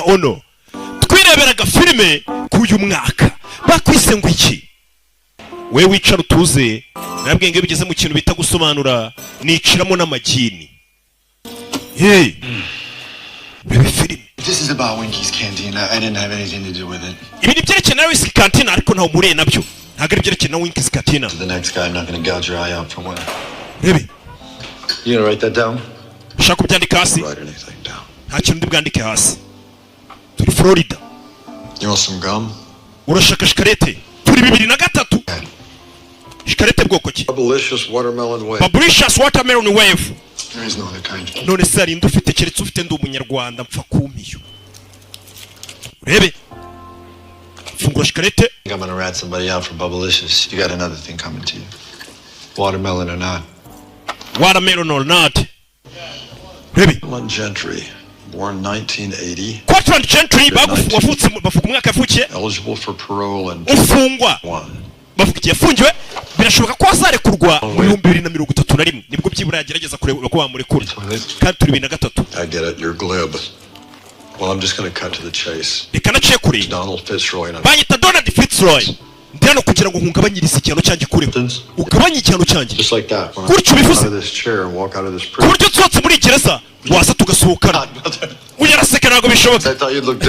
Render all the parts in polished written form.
ono twireberaga filime k'uyu mwaka bakwise ngo iki we wicara utuze nabwe ngo bigeze mu kintu bita gusobanura niciramo n'amagini hey baby film. This is about Winky's Canteen. I didn't have anything to do with it. Ibi ni byerekeye na Winky's Canteen ariko ntaho muriye nabyo ntabwo ari byerekeye na Winky's Canteen. The next guy, I'm not going to gouge your eye out for one. Baby You gonna write that down? Shaka kubyandika hasi. Write anything down. Nta kintu ndi bwandike hasi. Turi Florida. You want some gum? Urashaka shikarete? Turi 2003. Shikarete bwoko ki? Bubblicious watermelon wave. Bubblicious watermelon wave. There is no other kind. None se ari ndufite keretse ufite ndi umunyarwanda mpfa kumiyo. Urebe. Fungura shikarete. I'm gonna rat somebody out for Bubblicious. You got another thing coming to you. Watermelon or not. Watermelon or not. Urebe. Cortland Gentry, born 1980. Cortland Gentry bavutse bavuga umwaka yavukiye. Eligible for parole and ufungwa. Bavuga yafungiwe birashoboka ko azarekurwa mu 2031 nibwo byibura yagerageza kureba ko bamurekura kandi turi 2003. I get it, you're glib. Well, I'm just going to cut to the chase. Reka kuri Donald Fitzroy. Banyita Donald Fitzroy. Ndano kugira ngo nkungabanyirize icyano cyanjye kuri ugabanye icyano cyanjye. Just like that. Kuricyo bivuze. Kuricyo tsotse muri gereza wasa tugasohokana. Uyaraseka nago bishoboka.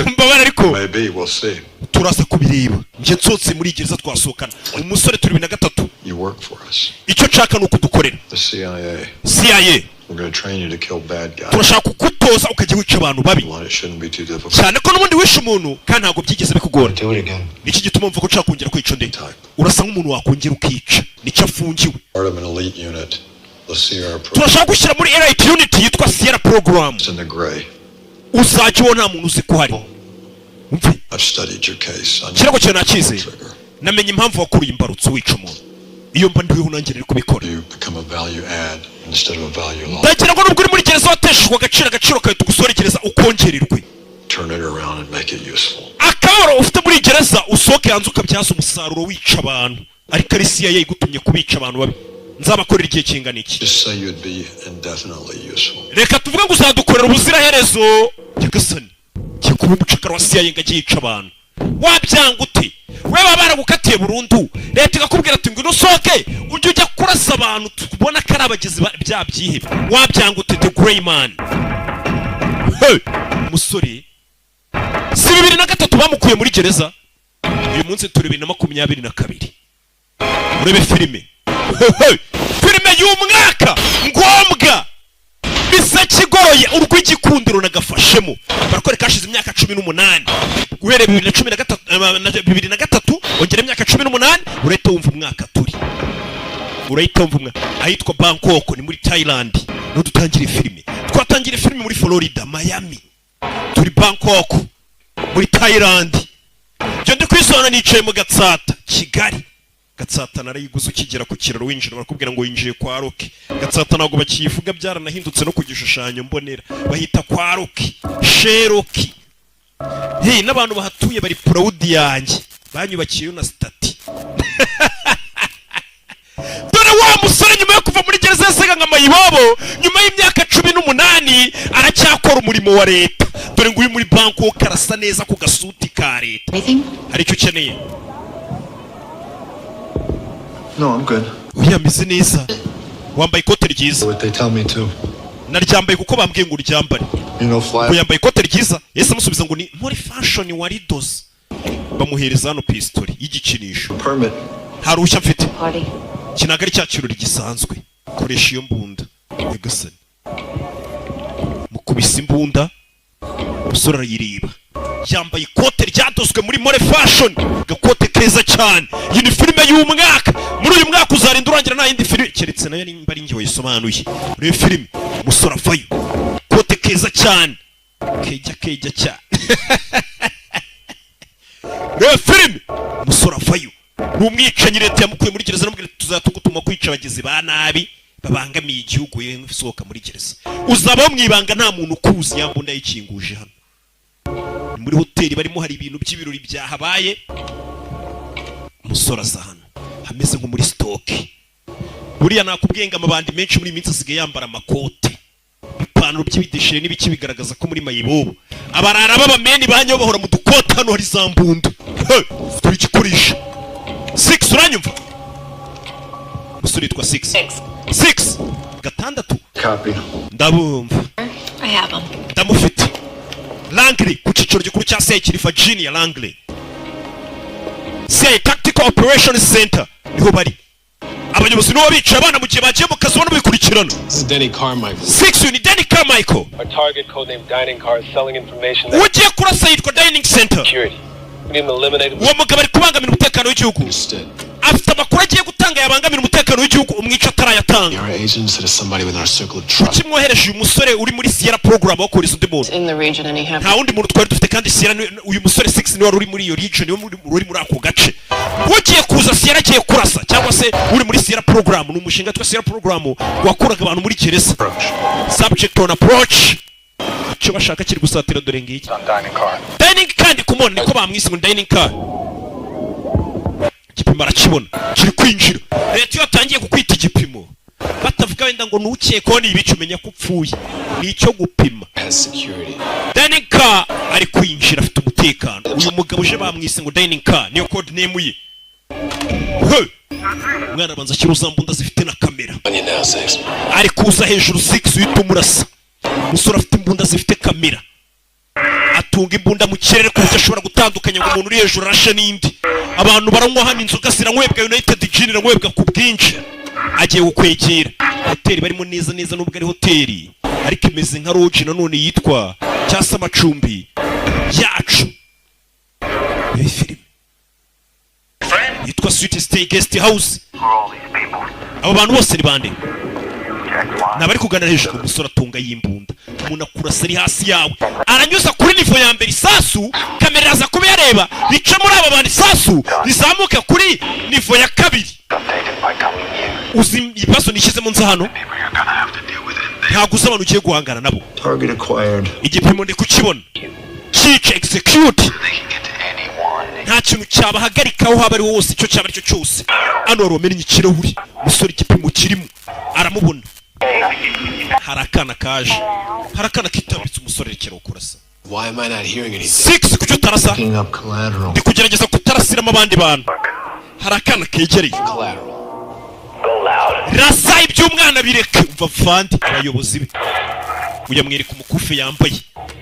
Mbabara ariko. Maybe we'll see. Turasa kubireba. Nje tsotse muri gereza twasohokana. Umusore turi 2003. You work for us. Icyo nshaka nuko dukorera. The CIA. CIA. We're going to train you to kill bad guys. Turashaka kukutoza ukajya wica abantu babi. It shouldn't be too difficult. Cyane ko n'ubundi wishe umuntu kandi ntago byigeze bikugora. Do it again. Iki gituma mvuga ko nshaka kongera kwica ndi. Urasa nk'umuntu wakongera ukica. Nicyo afungiwe. Part of an elite unit. The Sierra program. Turashaka gushyira muri elite unit yitwa Sierra program. It's in the gray. Uzajya ubona muntu uzi ko hari. I've studied your case. Kirego cyo nakize. Namenye impamvu wakuruye imbarutso wica umuntu. Iyo mba ndiho nangere kubikora. You become a value add instead of a value loss. Ndagira ngo nubwo uri muri gereza wateshejwe agaciro kawe tugusorekereza ukongererwe. Turn it around and make it useful. Akabaro ufite muri gereza usoke hanze ukabyaza umusaruro wica abantu. Ariko ari CIA igutumye kubica abantu babi. Nzabakorera igihe kingana iki. Just say you'd be indefinitely useful. Reka tuvuge ngo uzadukorera ubuziraherezo. Nyagasani. Kikuba umucakara wa CIA ngagiye yica abantu. Wabyanga ute? Wewe baragukatiye burundu. Leta igakubwira ati ngo usoke ujye ujya kurasa abantu tukubona ko ari abagizi bya byihe. Wabyanga ute the gray man? Hey, musore. Si 2003 bamukuye muri gereza. Uyu munsi turi 2022. Urebe filime. Filime y'umwaka ngombwa. Bisa kigoroye urw'igikundiro nagafashemo. Barakore kashize imyaka 18. Guhere 2013 ongera imyaka 18 urahita wumva umwaka turi. Urahita wumva umwaka. Ahitwa Bangkok ni muri Thailand. No dutangira filime. Twatangira filime muri Florida, Miami. Turi Bangkok muri Thailand. Cyo ndi kwisona nicaye mu Gatsata, Kigali. Gatsata narayiguze ukigera ku kiraro winjira barakubwira ngo winjiye kwa Roki. Gatsata nago bakivuga byaranahindutse no kugishushanyo mbonera. Bahita kwa Roki, Sheroki. Hey, n'abantu bahatuye bari proud yanjye. Banyubakiye na stati. Dore wa musore nyuma yo kuva muri gereza yasega nka mayibobo, nyuma y'imyaka 18 aracyakora umurimo wa leta. Dore ngo uyu muri Bangkok arasa neza ku gasuti ka leta. Hari icyo ukeneye? No, I'm good. Uyameze neza. Wambaye ikote ryiza. What they tell me to. Naryambaye kuko bambwiye ngo uryambare. You know fly. Uyambaye ikote ryiza. Yese amusubiza ngo ni muri fashion waridoze. Bamuhereza hano pistol y'igikinisho. Permit. Harushya mfite. Kinagari cya kirori gisanzwe. Koresha iyo mbunda. Nyagasani. Mukubise imbunda. Umusore arayiriba. Yambaye ikote ryadozwe muri more fashion. Gakote keza cyane. Iyi ni filime y'umwaka. Muri uyu mwaka uzarinda urangira nta yindi filime keretse nayo nimba ari ngiye yisobanuye. Muri filime umusore avayo. Kote keza cyane. Keja cyane. Muri filime umusore avayo. Numwicanyi leta yamukuye muri gereza namubwira tuzatugutuma kwica abagizi ba nabi babangamiye igihugu yewe nsohoka muri gereza. Uzaba mwibanga nta muntu ukuzi yambunda yikinguje hano. Muri hoteli barimo hari ibintu by'ibirori byahabaye. Umusore asa hano hameze nko muri stock. Buriya nakubwiye ngo amabandi menshi muri minsi asigaye yambara amakote, ipantaro ibisobanuro by'ibidishire n'ibiki bigaragaza ko muri mayibobo abarara b'abameni banyo bahora mu dukota hano hari za mbundu turi gikoresha 6 uranyumva musore yitwa 6 gatandatu Copy. ndabumva I have them. ndamufite Langley ku cyiciro gikuru cya CIA kiri Virginia Langley CIA Tactical Operations Center niho bari abayobozi nibo bica abana mu gihe bagiye mu kazi bano bikurikirana. This is Denny Carmichael. 6 unit Denny Carmichael. Our target, codenamed Dining Car, is selling information ugiye kurasa yitwa Dining Center. security. We need to eliminate him. uwo mugabo ari kubangamira umutekano w'igihugu. Understood. afite amakuru agiye gutanga yabangamira umutekano w'igihugu umwica atarayatanga. Your agents said it's somebody within our circle of trust. kimwohereje uyu musore uri muri Sierra program wo kuriza undi muntu. In the region and he nta happened. wundi muntu twari dufite kandi Sierra uyu musore 6 niwe uri muri iyo region niwe uri muri ako gace. ugiye kuza Sierra agiye kurasa cyangwa se uri muri Sierra program ni umushinga twa Sierra program wakuraga abantu muri gereza. Subject on approach. Cyo bashaka kiri gusatira dore ngiki. Dining kandi kumona niko bamwise ngo dining car. Igipimo arakibona kiri kwinjira. Leta iyo yatangiye kukwita igipimo batavuga wenda ngo nukeko ni ibicu menya ko upfuye ni icyo gupima. Has security. Dining car ari kwinjira afite umutekano. Uyu mugabo uje bamwise ngo dining car niyo code name ye. Mwana banza kiruza mbunda zifite na kamera. On you now, 6. Ari kuza hejuru 6 uhita umurasa. Musore afite imbunda zifite kamera. Atunga imbunda mu kirere ku buryo ashobora gutandukanya ngo umuntu uri hejuru arashe n'indi. Abantu baranywa hano inzoga ziranywebwa United Gin iranywebwa ku bwinshi. Agiye gukwegera. Hoteli barimo neza neza nubwo ari hoteli ariko imeze nka lodge nanone yitwa cyasa amacumbi yacu. Iyi film yitwa Sweet Stay Guest House. Abo bantu bose ni bande? Nabari kuganira hejuru umusore atunga y'imbunda. Umuntu akurasa ari hasi yawe. Aranyuza kuri nivo ya mbere isasu, kamera za kuba yareba, bica muri aba bantu isasu, rizamuka kuri nivo ya kabiri. Uzi ibibazo nishyize mu nza hano? Ntabwo uzi abantu ugiye guhangana nabo. Target acquired. Igipimo ndi kukibona. Kick execute. Nta kintu cyabahagarikaho haba ari hose icyo cyaba aricyo cyose. Hano romenya ikirahuri. Musore igipimo kirimo. Aramubona. Harakana kaje. Harakana kitabitse umusore rekero kurasa. Why am I not hearing anything? 6 kucyo tarasa. Picking up collateral. Ndi kugerageza kutarasiramo abandi bantu. Harakana kegereye. Collateral. Rasa iby'umwana bireke umva vandi abayobozi be. Uyamwereka umukufe yambaye.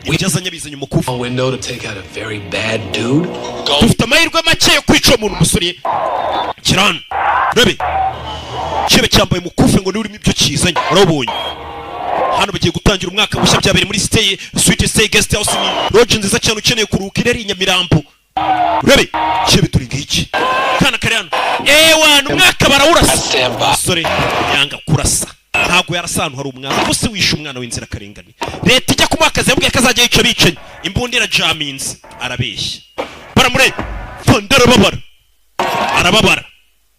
Ibijazanya bizanye umukufe. A window to take out a very bad dude. Dufite amahirwe make yo kwica umuntu umusore. Kirana. Rebe. Kibe cyambaye umukufe ngo ni urimo ibyo kizanye. Urabonye. Hano bagiye gutangira umwaka mushya byabere muri Sweet Stay Guest House ni lodge nziza cyane ukeneye kuruhuka irari Nyamirambo. Rebe. Kibe turi ngiki. Kana kare hano. Wana umwaka barawurasa. Sorry. Yanga kurasa. Ntago yarasanu hari umwana. Bose wishe umwana w'inzira karengane. Leta ijya kumwakaza yambwiye kazajya yica bicanye. Imbundira jaminze. Arabeshya. Baramure. Fondera babara. Arababara.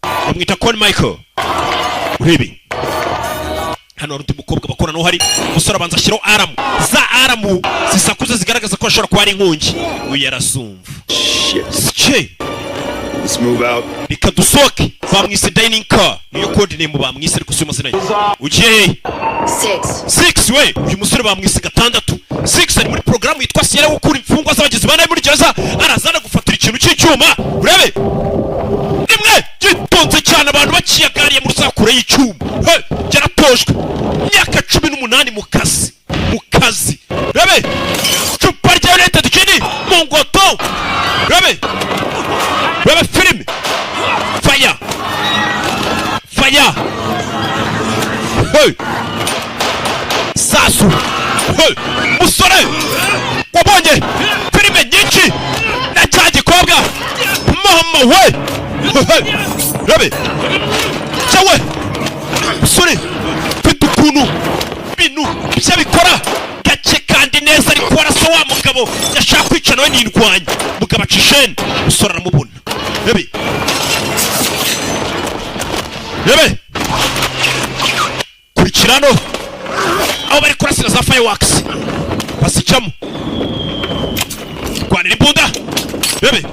Bamwita Carmichael. Urebe. Hano hari undi mukobwa bakora no hari umusore abanza ashyiraho aramu. Za aramu zisakuze zigaragaza ko ashobora kuba ari inkongi. Uyu yarasumva. Shit. Let's move out. Reka dusoke. Bamwise dining car. Niyo code name bamwise ariko si amazina ye. Ugiye 6 we. Uyu musore bamwise gatandatu. 6 ari muri program yitwa Sierra gukura imfungwa z'abagizi ba nabi muri gereza. Arazana gufatira ikintu cy'icyuma. Urebe. Imwe gitonze cyane abantu bakiyagariye mu rusakure y'icyuma. Yaratojwe. Myaka 18 mu kazi. Mu kazi. Urebe. Cupa rya United Gin mu ngoto. Urebe. Urebe film. Fire. Fire. Hey. Sasu. Hey. Musore. Wabonye filime nyinshi na cya gikobwa. Mama we. Hey. Urebe. Cyawe. Musore. Fite ukuntu bintu byabikora gake kandi neza ariko waraso wa mugabo yashaka kwica nawe nindwanya mugabo acishene musore aramubona. Rebe. Rebe. Kurikirano. Aho bari kurasira za fireworks. Basicamo. Kwanira imbunda. Rebe.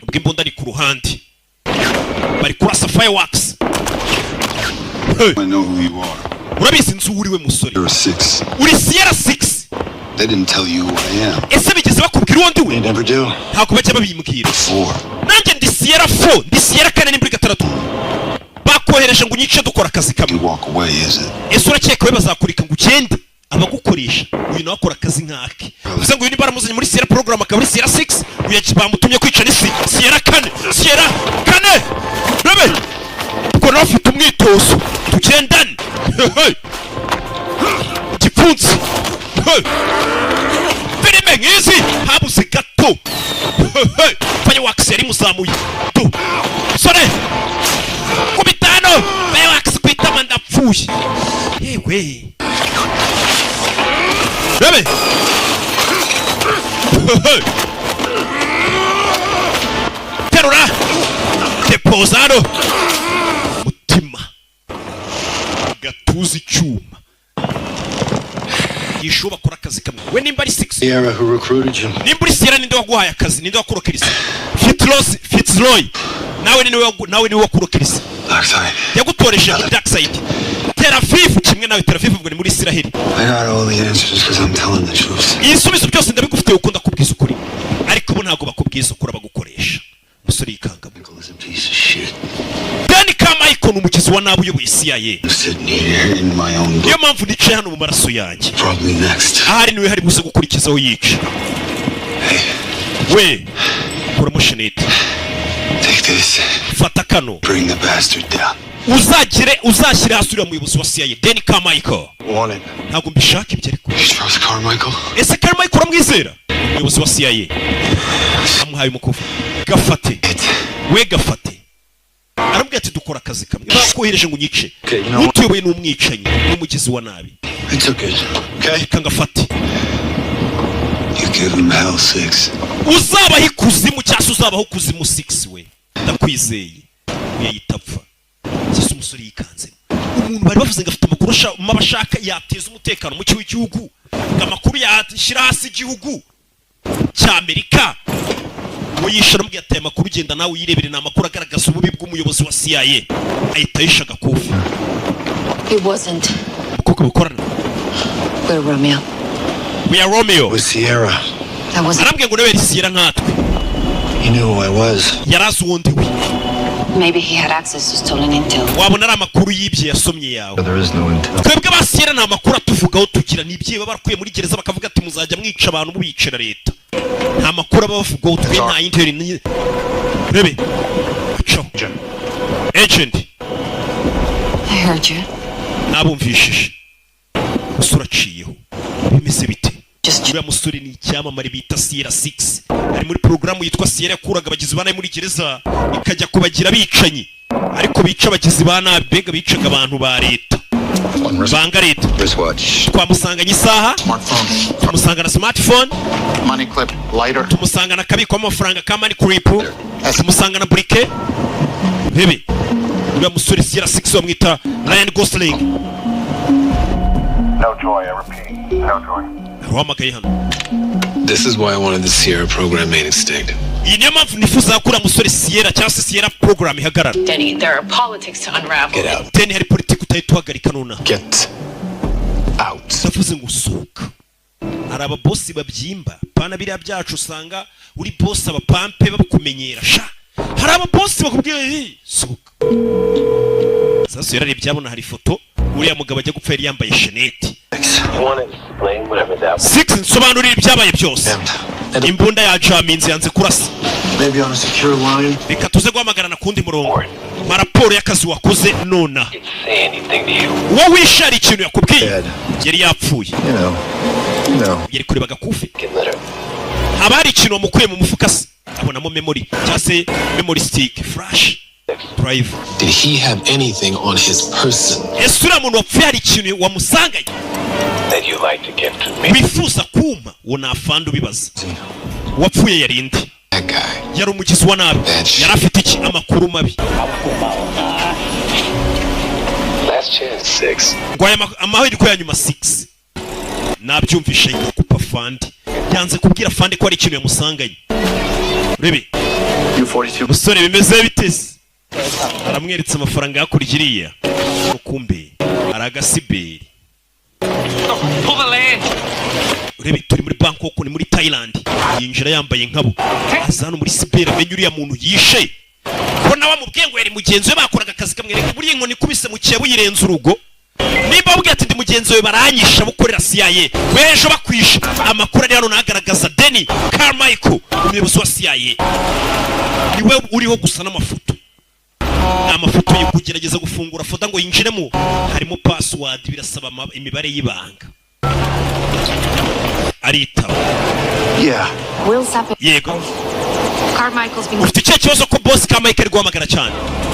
Ubwo imbunda ni ku ruhande. Bari kurasa fireworks. I know who you are. urabizi nzi uwo uriwe musore. You're a 6. uri Sierra 6. They didn't tell you who I am. ese bigeze bakubwira uwo ndi They we? never do. ntabwo bajya babimbwira. 4. nanjye ndi Sierra 4, ndi Sierra 4 n'imburi 6. bakohereje ngo unyice dukora akazi kamwe. You walk away, is it? ese urakeka we bazakurika ngo ugende? abagukoresha uyu nawe akora akazi nk'ake. bivuze ngo uyu ni baramuzanye muri Sierra program akaba ari Sierra 6, uyu bamutumye kwica ni Sierra 4. Sierra 4 bebe uko nawe ufite umwitozo tugendane. gipfunsi filime nk'izi habuze gato. Fireworks yari muzamuye tu sore ku bitano Fireworks kwitama ndapfuye. yewe bebe terura deposado mutima gatuzi icyuma yishuba bakora akazi kamwe. we nimba ari 6 Sierra who recruited you. nimba uri Sierra ninde waguhaye akazi? ninde wakurokirisa? Fitzroy nawe niwe wakurokirisa. Darkseid. yagutoreje muri Darkseid. Tel Aviv kimwe nawe Tel Aviv ngo ni muri Isiraheli. I got all the answers because I'm telling the truth. ibisubizo byose ndabigufite ukunda kubwiza ukuri, ariko bo ntabwo bakubwiza ukuri bagukoresha. umusore yikanga. Michael is a piece of shit. Dan Carmichael ni umukizi wa nabi uyoboye CIA. I'm sitting here in my own niyo book. mpamvu nicaye hano mu maraso yanjye. Probably next. ahari niwe hari buze gukurikizaho yica. Hey, we kuramo shenete take this. fata kano Bring the bastard down. uzashyire hasi uriya muyobozi wa CIA Dan Carmichael. Want it? ntabwo mbishaka ibyo ariko. You trust Carmichael? ese Carmichael uramwizera? umuyobozi wa CIA amuhaye umukufi. gafate It. we gafate. arambwira ati dukora akazi kamwe. bakohereje ngo unyice. Okay, you know what? utuyoboye ni umwicanyi n'umugizi wa nabi. I took it. Okay? reka ngafate. You give him hell 6. uzabaho ikuzimu cyangwa se uzabaho kuzimu 6 we ndakwizeye. uyayita apfa. sasa umusore yikanze. umuntu bari bavuze ngo afite amakuru mabashaka yateza umutekano mu w'igihugu. ngo amakuru yashyira hasi igihugu cy'Amerika. we yishara mbwiye ati amakuru ugenda nawe uyirebere, ni amakuru agaragaza ububi bw'umuyobozi wa CIA. ahita yisha agakofi. It wasn't. umukobwa bukorana. We're Romeo. we are Romeo. With Sierra. That wasn't. arambwiye ngo nawe Sierra nkatwe. He knew who I was. yarazi uwundi we. Maybe he had access to stolen intel. wabona ari amakuru y'ibye yasomye yawe. But there is no intel. twebwe ba Sierra nta makuru atuvugaho tugira. ni ibye baba barakuye muri gereza bakavuga ati muzajya mwica abantu mubicira leta. nta makuru aba bavugaho twe nta intel ni rebe. aco agent I heard you. nabumvishije. usura ciyeho bimeze bite? Just uriya musore ni icyamamare bita Sierra 6. ari muri programu yitwa Sierra yakuraga abagizi ba nabi muri gereza ikajya kubagira bicanyi, ariko bica abagizi ba nabi. bega bicaga abantu ba leta banga leta. Wristwatch, twamusanganye isaha, smartphone, tumusanga na smartphone, money clip, lighter. tumusanga na kabiko amafaranga ka money clip, tumusanga na briquet. bebe uriya musore Sierra 6 bamwita Ryan Gosling. No joy, I repeat. No joy. aruhamagaye hano. This is why I wanted the Sierra program made extinct. iyi niyo mpamvu nifuza ko uriya musore Sierra cyangwa se Sierra program ihagarara. Denny, there are politics to unravel. Get out. Deni hari politiki utahita uhagarika nonaha. Get out. ndavuze ngo usohoka. hari ababosi babyimba pana biriya byacu usanga uri bosi abapampe bakumenyera sha. hari ababosi bakubwira sohoka. sasa yararebye abona hari ifoto uriya mugabo ajya gupfa yari yambaye sheneti. You want to explain whatever that was? 6 nsobanurira ibyabaye byose. imbunda ya Jaminzi yanze kurasa. Maybe on a secure line. reka tuze guhamagarana kundi murongo. maraporo y'akazi wakoze nona. Didn't say anything to you. uwo wishari ikintu yakubwiye Dead. yari yapfuye. You know. yari kureba gakufi. Get lit up. haba hari ikintu wamukuye mu mufuka se abonamo memory cyangwa se memory stick flash drive. Did he have anything on his person? ese uriya muntu wapfuye hari ikintu wamusanganye That you like to give to me. wifuza kuma uwo nafanda ubibaza. wapfuye yari indi. That guy. yari umugizi wa nabi. yari afite iki amakuru mabi. Last chance. 6. ngo aya amahirwe ya nyuma 6 nabyumvishe kupa fandi yanze kubwira fandi ko ari ikintu yamusanganye. rebe U-42. musore bimeze bitese aramweretsa amafaranga yakurya iriya kumbe aragasiberi. Urebe turi muri Bangkok ni muri Thailand, yinjira yambaye nkabo aza hano muri siberi amenye uriya muntu yishe ko nawe amubwiye ngo yari mugenzi we bakoraga akazi kamwe reka buriye ngo nikubise mu kiyabu yirenza urugo. Nimba ubwiye ati ndi mugenzi we baranyisha bukorera CIA wejo bakwisha amakuru ari hano nagaragaza Denny Carmichael umuyobozi wa CIA niwe uriho gusa n'amafoto. Amafoto yo kugerageza gufungura foda ngo yinjiremo harimo password birasaba imibare y'ibanga. Arita. Yeah. Will stop it. Yego. Carmichael's been. Ufite icyo kibazo ko boss Carmichael guhamagara cyane.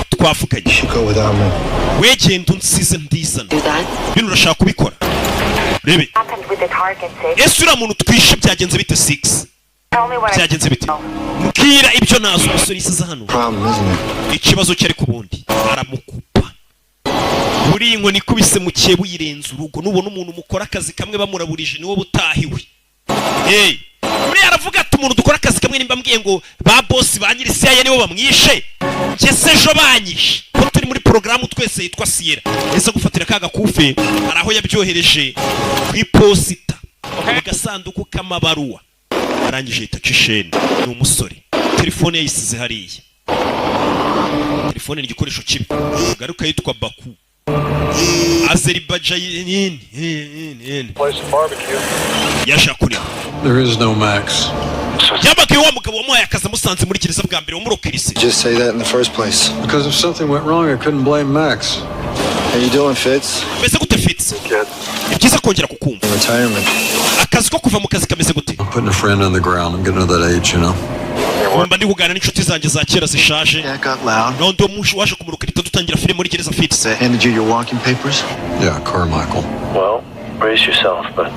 Twafukanye. You should go without me. Wegenda unsize ndizana. Do that. Bino urashaka kubikora. Rebe. Ese uriya muntu twishe byagenze bite 6? Byagenze bite? Mukira ibyo nazo umusore isize hano. Problem, isn't it? Ikibazo cyari ku bundi aramukupa. Buri inkoni kubise mu cyebu yirenza urugo nubona umuntu mukora akazi kamwe bamuraburije niwo butahiwe. Muri aravuga ati umuntu dukora akazi kamwe nimba mbwiye ngo ba boss ba nyiri CIA nibo bamwishe. Ngesejo banyishe. Ko turi muri programu twese yitwa Sierra. Ese gufatira kaga kufe araho yabyohereje ku iposita. Agasanduku k'amabaruwa. Arangije itacisheni ni umusore. Telefone yayisize hariya. Telefone ni igikoresho kibi. Garuka yitwa Baku. Azerbaijan yashakuri. There is no Max. Yabagaye wa mugabo wamuhaye akazi amusanze muri gereza bwa mbere wamurokirisi. Just say that in the first place. Because if something went wrong, I couldn't blame Max. How you doing, Fitz? Meze gute Fitz? Ni byiza kongera kukumva. Retirement. Akazi ko kuva mu kazi kameze gute? I'm putting a friend on the ground. I'm getting to that age, you know. Mba ndi kuganira n'inshuti zanjye za kera zishaje. Yeah, got loud. No ndo mushi waje kumurokirita dutangira filime muri gereza Fitz. Handed you your walking papers? Yeah, Carmichael. Well, brace yourself, but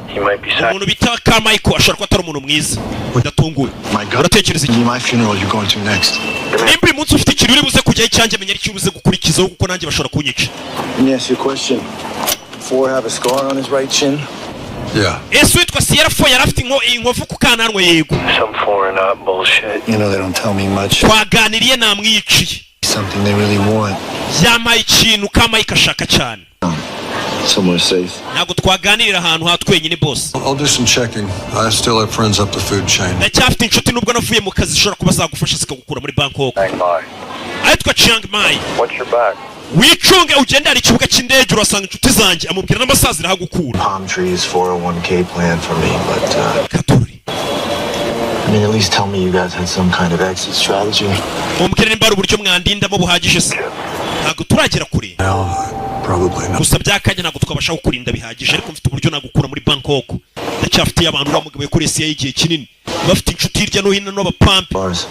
he might be Umuntu bita Carmichael ashobora kuba atari umuntu mwiza. Ndatunguye. My God. Uratekereza iki? My funeral you're going to next. Nimba uyu munsi ufite ikintu uri buze kujyaho icyanjye menya icyo ubuze gukurikizaho kuko nanjye bashobora kunyica. Let me ask you a question. Four have a scar on his right chin? Yeah. Ese witwa Sierra Four yari afite inkovu ku kananwa yego. some foreign bullshit. You know they don't tell me much. Twaganiriye namwiciye. Something they really want. Yamaye ikintu Carmichael ashaka cyane. Somewhere safe. Ntabwo twaganirira ahantu ha twenyine boss. I'll do some checking. I still have friends up the food chain. Ndacyafite inshuti nubwo navuye mu kazi zishobora kuba zagufasha zikagukura muri Bangkok. Chiang Mai. Ayitwa Chiang Mai. What's your back? Wicunge ugenda hari ikibuga cy'indege urasanga inshuti zanjye amubwira n'amasazi irahagukura. Palm trees, 401k plan for me, but Katori. I mean, at least tell me you guys had some kind of exit strategy. Mumubwire nimba ari uburyo mwandindamo buhagije se. Ntabwo turagera kure. No, probably not. Gusa byakanya ntabwo twabasha kukurinda bihagije ariko mfite uburyo nagukura muri Bangkok. Ndacyafite abantu bamugabo yakoreye CIA igihe kinini. Bafite inshuti hirya no hino n'abapampe. Bars.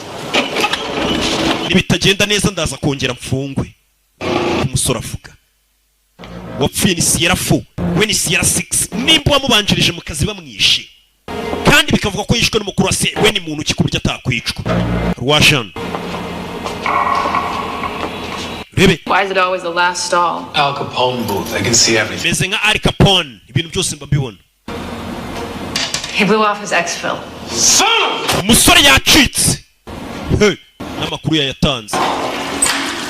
Nibitagenda neza ndaza kongera mfungwe. Umusore avuga. Wapfuye ni Sierra 4, we ni Sierra 6. Nimba wamubanjirije mu kazi bamwishe. Kandi bikavuga ko yishwe n'umukuru wa CIA, we ni muntu ki kuburyo atakwicwa. Rwashan. Rebe. Why is it always the last stall? Al Capone booth. I can see everything. Meze nka Al Capone, ibintu byose mbabibona. He blew off his exfil. Umusore yacitse. Hey, n'amakuru yayatanze.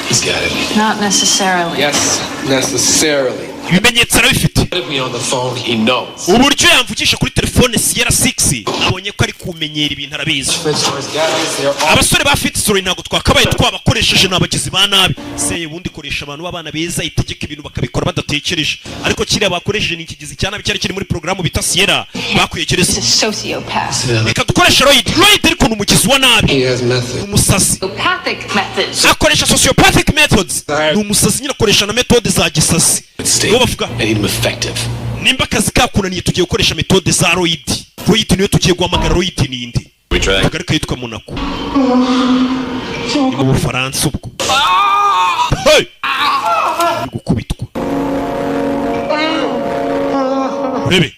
He's got it. Not necessarily. Yes, necessarily. Ibimenyetso arabifite. With me on the phone, he knows. Uburyo yamvugisha kuri telefone Sierra 6 abonye ko ari kumenyera ibintu arabizi. Fitzroy's guys, they're all... Abasore ba Fitzroy ntabwo twakabaye twabakoresheje n'abagizi ba nabi. Se ubundi koresha abantu b'abana beza itegeka ibintu bakabikora badatekereje. Ariko kiriya bakoresheje ni ikigizi cyane cyari kiri muri programu bita Sierra bakwiyegereza. He's a sociopath. Reka dukoresha Lloyd ariko n'umugizi wa nabi. He has method. Umusazi. Sociopathic methods. Akoresha sociopathic methods. Ni umusazi nyine akoresha na metode za gisasi. Ngo bavuga. I need him effective. Nimba akazi kakunaniye tugiye gukoresha metode za Lloyd. Lloyd niwe tugiye guhamagara Lloyd ninde. Tugaruka yitwa Monaco. Ni mu Bufaransa ubwo. Hey! Ari gukubitwa. Rebe.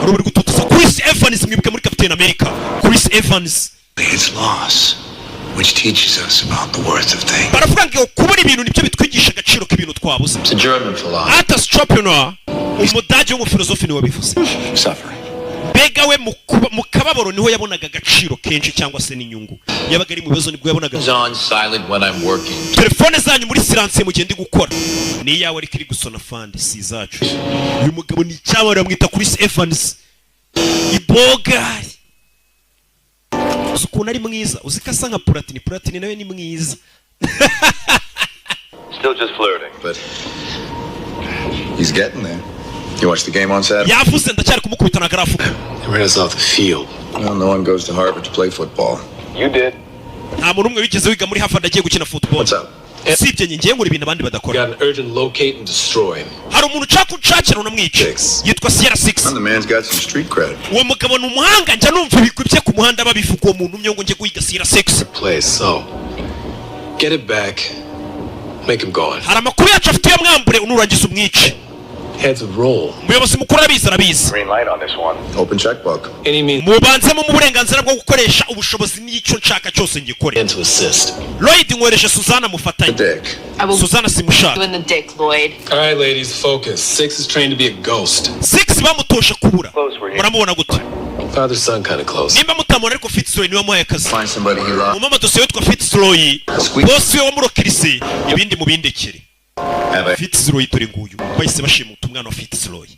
Hari uri gututuza Chris Evans mwibuke muri Captain America. Chris Evans. It's loss, which teaches us about the worth of things. Baravuga ngo kubura ibintu nibyo bitwigisha agaciro k'ibintu twabuze. It's a German philosophy. Arthur Schopenhauer, umudage w'umufilosofi niwe wabivuze. Suffering. Mbega mbega we mu kababaro niho yabonaga agaciro kenshi cyangwa se n'inyungu. Yabaga ari mu bibazo nibwo yabonaga. On silent when I'm working. Telefone zanyu muri silence mu gihe ndi gukora. Ni yawe ari kiri gusona fund si zacu. Uyu mugabo ni cyabara bamwita Chris Evans. Iboga. Ukuntu ari mwiza, uzikasa nka Platini nawe ni mwiza. Still just flirting. But he's getting there. You watch the game on Saturday? Yavuze ndacyari kumukubita na garafu. They ran us off the field. Well, no one goes to Harvard to play football. You did. Nta muntu umwe wigeze wiga muri Harvard agiye gukina football. What's up? Sibye ngiye ngura ibintu abandi We badakora. got an urgent locate and destroy. Hari umuntu ushaka ucakira unamwica. Yitwa Sierra 6. And the man's got some street cred. Uwo mugabo ni umuhanga njya numva ibigwi bye ku muhanda babivuga uwo muntu umwe ngo ngiye guhiga Sierra 6. Place, so get it back. Make him gone. Hari amakuru yacu afite yo mwambure unurangiza umwice. Heads would roll. Umuyobozi mukuru arabizi. Green light on this one. Open checkbook. Any means Mubanzemo mu burenganzira bwo gukoresha ubushobozi n'icyo nshaka cyose ngikore. to assist. Lloyd nkoresha Suzana mufatanye. Dick. I will Suzana simushaka. you in the dick, Lloyd. All right, ladies, focus. 6 is trained to be a ghost. 6 bamutosha kubura. Close were you? Muramubona gute? Father son kind of close. Nimba mutamubona ariko Fitzroy niwe wamuhaye akazi. Find somebody he loves. Umama dosiye witwa Fitzroy. Bosi we wamurokirise ibindi mubindekere. Fitzroy turi nguyu. Bahise bashimuta umwana wa Fitzroy.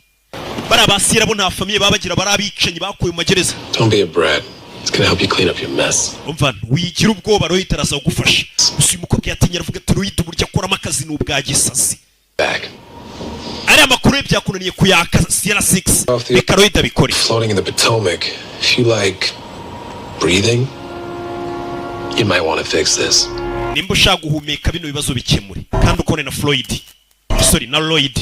Barabasira bo nta famiye babagira barabicenye bakuye mu magereza. Don't be a brat. It's gonna help you clean up your mess. Umva wigira ubwoba Lloyd araza kugufasha. Gusa uyu mukobwa yatinya aravuga ati Lloyd burya akoramo akazi n'ubwa gisazi. Back. Ari amakuru ye byakunaniye kuyaka Sierra 6. Off the- Reka Lloyd abikore. Floating in the Potomac. If you like breathing, you might want to fix this. Nimba ushaka guhumeka bino bibazo bikemure kandi ukone na Floyd. Sorry na Lloyd.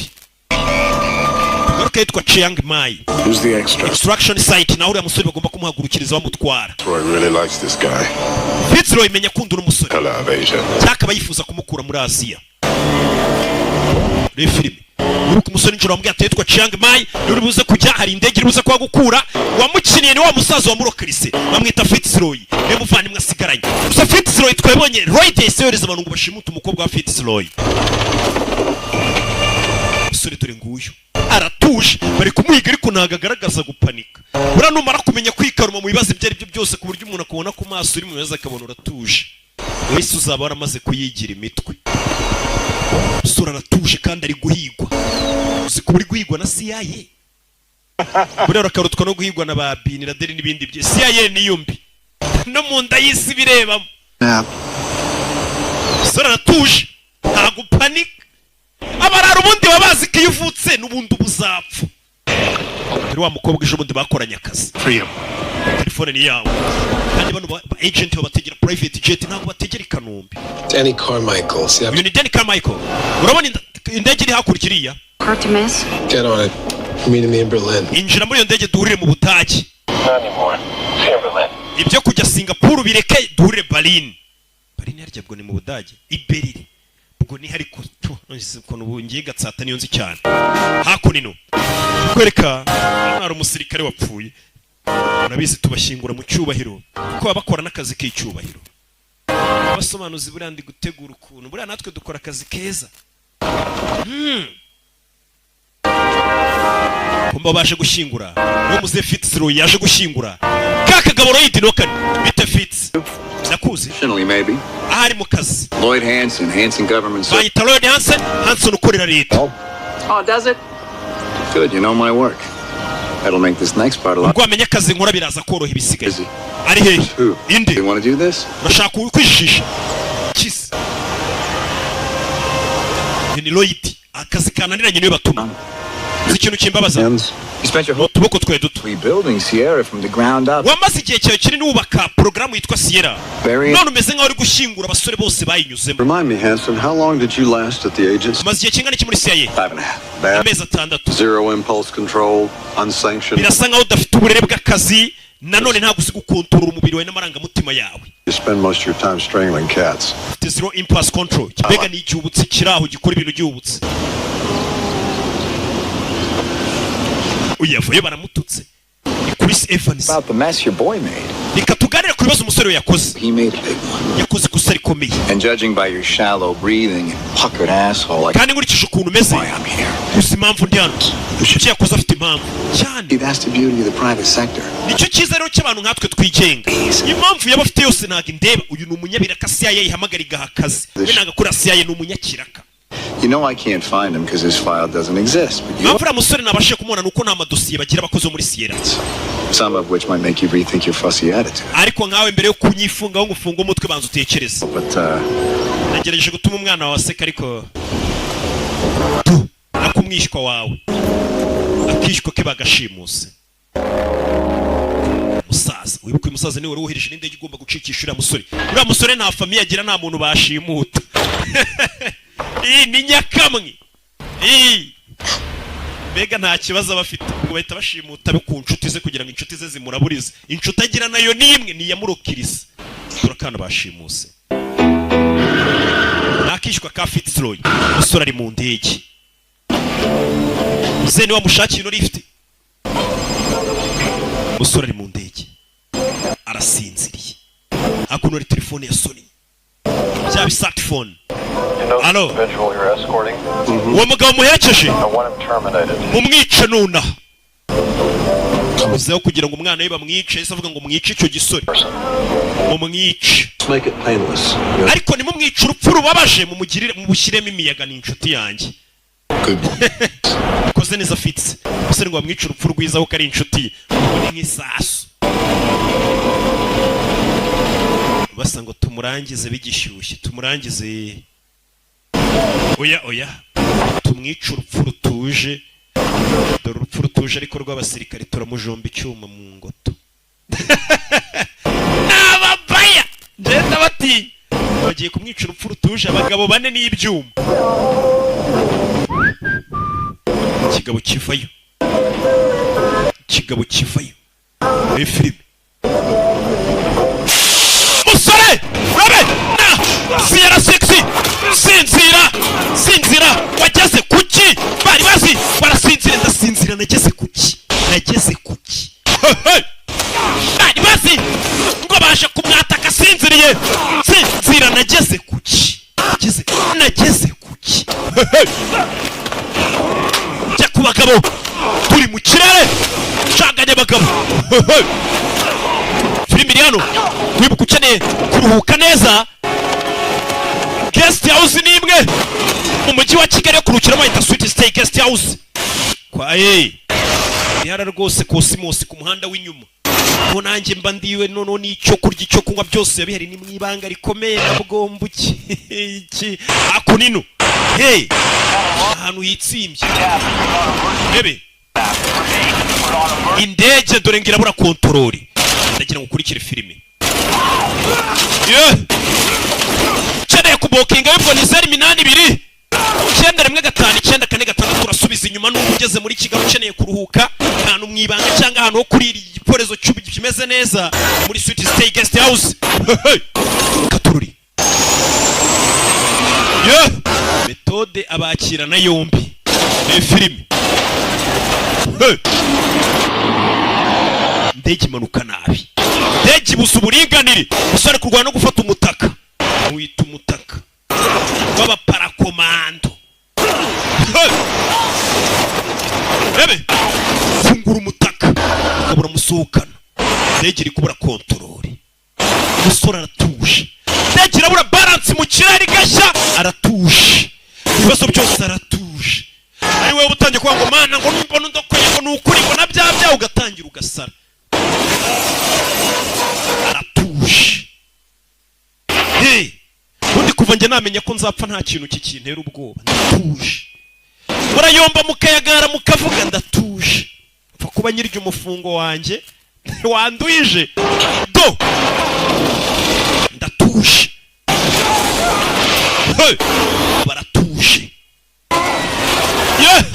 Garuka yitwa Chiang Mai. Who's the extra? Extraction site naho uriya musore bagomba kumuhagurukiriza bamutwara. Troy really likes this guy. Fitzroy menya kundura umusore. Color of Asia. Cyakaba yifuza kumukura muri Aziya. Re filime. Nuko umusore njoro wambwiye atitwa Chiang Mai, uri buze kujya hari indege iri buze kwa gukura, wamukiniye ni wa musaza wa murokirise. Bamwita Fitzroy. Ne muvani mwasigaranye. Gusa Fitzroy twabonye Lloyd yasereza abantu ngo bashimuta umukobwa wa Fitzroy. Musore dore nguyu. Aratuje bari kumuhiga ariko nagagaragaza gupanika. Bura numara kumenya kwikaruma mu bibazo ibyo ari byo byose ku buryo umuntu akubona ku maso uri mu bibazo akabona uratuje. Wese uzaba waramaze kuyigira imitwe. Sura aratuje kandi ari guhigwa. Uzi ko uri guhigwa na CIA. Bura rakarutwa no guhigwa na ba Bin Laden n'ibindi bye. CIA ni yumbi. No mu nda y'isi birebamo. Sura aratuje. Nta gupanika. Abarara ubundi babazi ko iyo uvutse n'ubundi ubuzapfa. Ari wa mukobwa ejo bundi bakoranye akazi. Freedom. Telefone ni yawe. Kandi bano ba agent bategera private jet ntabwo bategera i Kanombe. Danny Carmichael. See, Uyu ni Danny Carmichael. Urabona indege iri hakurikiriya? Artemis. get on it. Meeting me in Berlin. Injira muri iyo ndege duhurire mu Budage. Not anymore. See you in Berlin. Ibyo kujya Singapore bireke duhurire Berlin. Berlin harya bwo ni mu Budage. I Berlin. Ubwo ni hari ko nubungiye gatsata niyo nzi cyane. Hakunino. Kwereka ari umusirikare wapfuye. Nabizi tubashingura mu cyubahiro kuko abakora n'akazi k'icyubahiro. Abasomanuzi burandi gutegura ukuntu buriya natwe dukora akazi keza. Kumba baje gushingura no muze Fitzroy yaje gushingura kakagabo Lloyd Nokani bita Fitz nakuzi Maybe. ahari mu kazi Lloyd Hansen, Hansen Government. bayita Lloyd Hansen ukorera leta. Oh, does it? Good, you know my work. That'll make this next part a lot. Ubwo amenya akazi nkora biraza koroha ibisigaye. Busy. Ari hehe Who? inde You want to do this? urashaka kwishisha kisi ni Lloyd akazi kananiranye niwe batuma uzi ikintu kimbabaza You spent your whole tuboko twe duto rebuilding Sierra from the ground up. wamaze igihe cyawe kinini wubaka porogaramu yitwa Sierra Very- none umeze nk'aho uri gushyingura abasore bose bayinyuzemo. Remind me, Hanson, how long did you last at the agency? Umaze igihe kingana iki muri CIA? 5.5. Bad. Amezi 6. Zero impulse control, unsanctioned. Birasa nk'aho udafite uburere bw'akazi nanone ntabwo uzi gukontorora umubiri wawe n'amarangamutima yawe. You spend most of your time strangling cats. Ufite zero impulse control. Mbega ni igihubutse kiraho gikora ibintu gihubutse. Uyavuye baramututse. Ni Chris Evans. About the mess your boy made. Reka tuganire ku bibazo umusore we yakoze. He made a big one. Yakoze ikosa rikomeye. And judging by your shallow breathing and puckered asshole, like Kandi nkurikije ukuntu umeze why I'm here. gusa impamvu ndi hano. Icyo yakoze afite impamvu cyane. That's the beauty of the private sector. Nicyo cyiza rero cy'abantu nkatwe twigenga. Impamvu yaba afite yose ntago indeba. Uyu ni umunyabiraka CIA yihamagara igaha akazi. We nagakora CIA ni umunyakiraka. You know I can't find him because his file doesn't exist. But you Mafra musore nabashe kumubona nuko nta madosiye bagira abakozi muri Sierra. some of which might make you rethink your fussy attitude. Ariko nkawe mbere yo kunyifunga ngo ngufunga umutwe banza utekereze. But Nagerageje gutuma umwana wawe aseka ariko tu nakumwishwa wawe. Akishwa ke bagashimuse. Musaza, wibuke umusaza niwe ruhirije n'indege igomba gucikisha uriya musore. Uriya musore nta famiye agira, nta muntu bashimuta. Ni nyakamwe. Mbega nta kibazo abafite ngo bahita bashimuta be ku nshuti ze kugira ngo inshuti ze zimuraburize. Inshuti agira nayo ni imwe ni yamurokirisa. Turakana bashimuse. Nakishwa ka Fitzroy. Musore ari mu ndege. Zeni wa mushakiye no lift. Musore ari mu ndege. Arasinziriye. Hakuno ari telefone ya Sony. Bya sat phone. Hello. Uwo mugabo muherekeje. Mumwice nuna. Kamuzeho kugira ngo umwana we bamwice, yese avuga ngo mwice icyo gisore. Mumwice. make it painless. Ariko nimumwice urupfu rubabaje mumugirire mubushyiremo imiyaga n'inshuti yanjye. Koze neza Fitz. Ese ngo bamwice urupfu rwiza ko ari inshuti. Ni nk'isasu. Basa ngo tumurangize bigishyushye, tumurangize. Oya. Tumwice urupfu rutuje. Dore urupfu rutuje ariko rw'abasirikare turamujomba icyuma mu ngoto. Nababaya! Ndenda bati bagiye kumwica urupfu rutuje abagabo bane n'ibyuma. Kigabo kivayo. Filime. Musore! Rabe! Sierra sexy! Sinzira! Wageze kuki? Bari bazi barasinzira, ndasinzira nageze kuki? Bari bazi ngo baje kumwataka sinziriye. Sinzira nageze kuki? Jya ku bagabo turi mu kirere shanganye abagabo. Filime iri hano wibuka ukeneye kuruhuka neza. Guest house ni imwe mu mujyi wa Kigali yo kuruhukiramo yita Sweet Stay Guest House. Kwa ihara rwose Cosmos ku muhanda w'inyuma. Aho nanjye mba ndiwe nono n'icyo kurya icyo kunywa byose yabihari ni mwibanga rikomeye nabwombuki. Iki akunino. Ahantu yitsimbye. Bebe. Indege dore ngirabura kontroli. Ndagira ngo ukurikire filime. Cheneye kubokinga webwo ni 082 915 turasubiza inyuma n'ugeze muri Kigali ukeneye kuruhuka ahantu mwibanga cyangwa ahantu ho kurira igiporezo kimeze neza muri Sweet Stay Guest House. Katururi. Methode abakirana yombi. Ni filime. Ndege imanuka nabi. Ndege ibuza uburinganire. Usore kurwana no gufata umutaka. Wita umutaka waba parakomando. Bebe fungura umutaka ukabura musohokana. Ndege iri kubura kontroli. Umusore aratuje. Ndege irabura balance mu kirere gashya aratuje. Ibibazo byose aratuje. Ari wewe utangiye kuvuga ngo mana ngo mbona ndokwiye ngo nukuri ngo nabyabya ugatangira ugasara. Aratuje. Undi kuva nge namenya ko nzapfa nta kintu kikintera ubwoba. Ndatuje. Murayomba mukayagara mukavuga ndatuje. Pfa kuba nyirya umufungo wanjye wanduje. Ndatuje. Baratuje.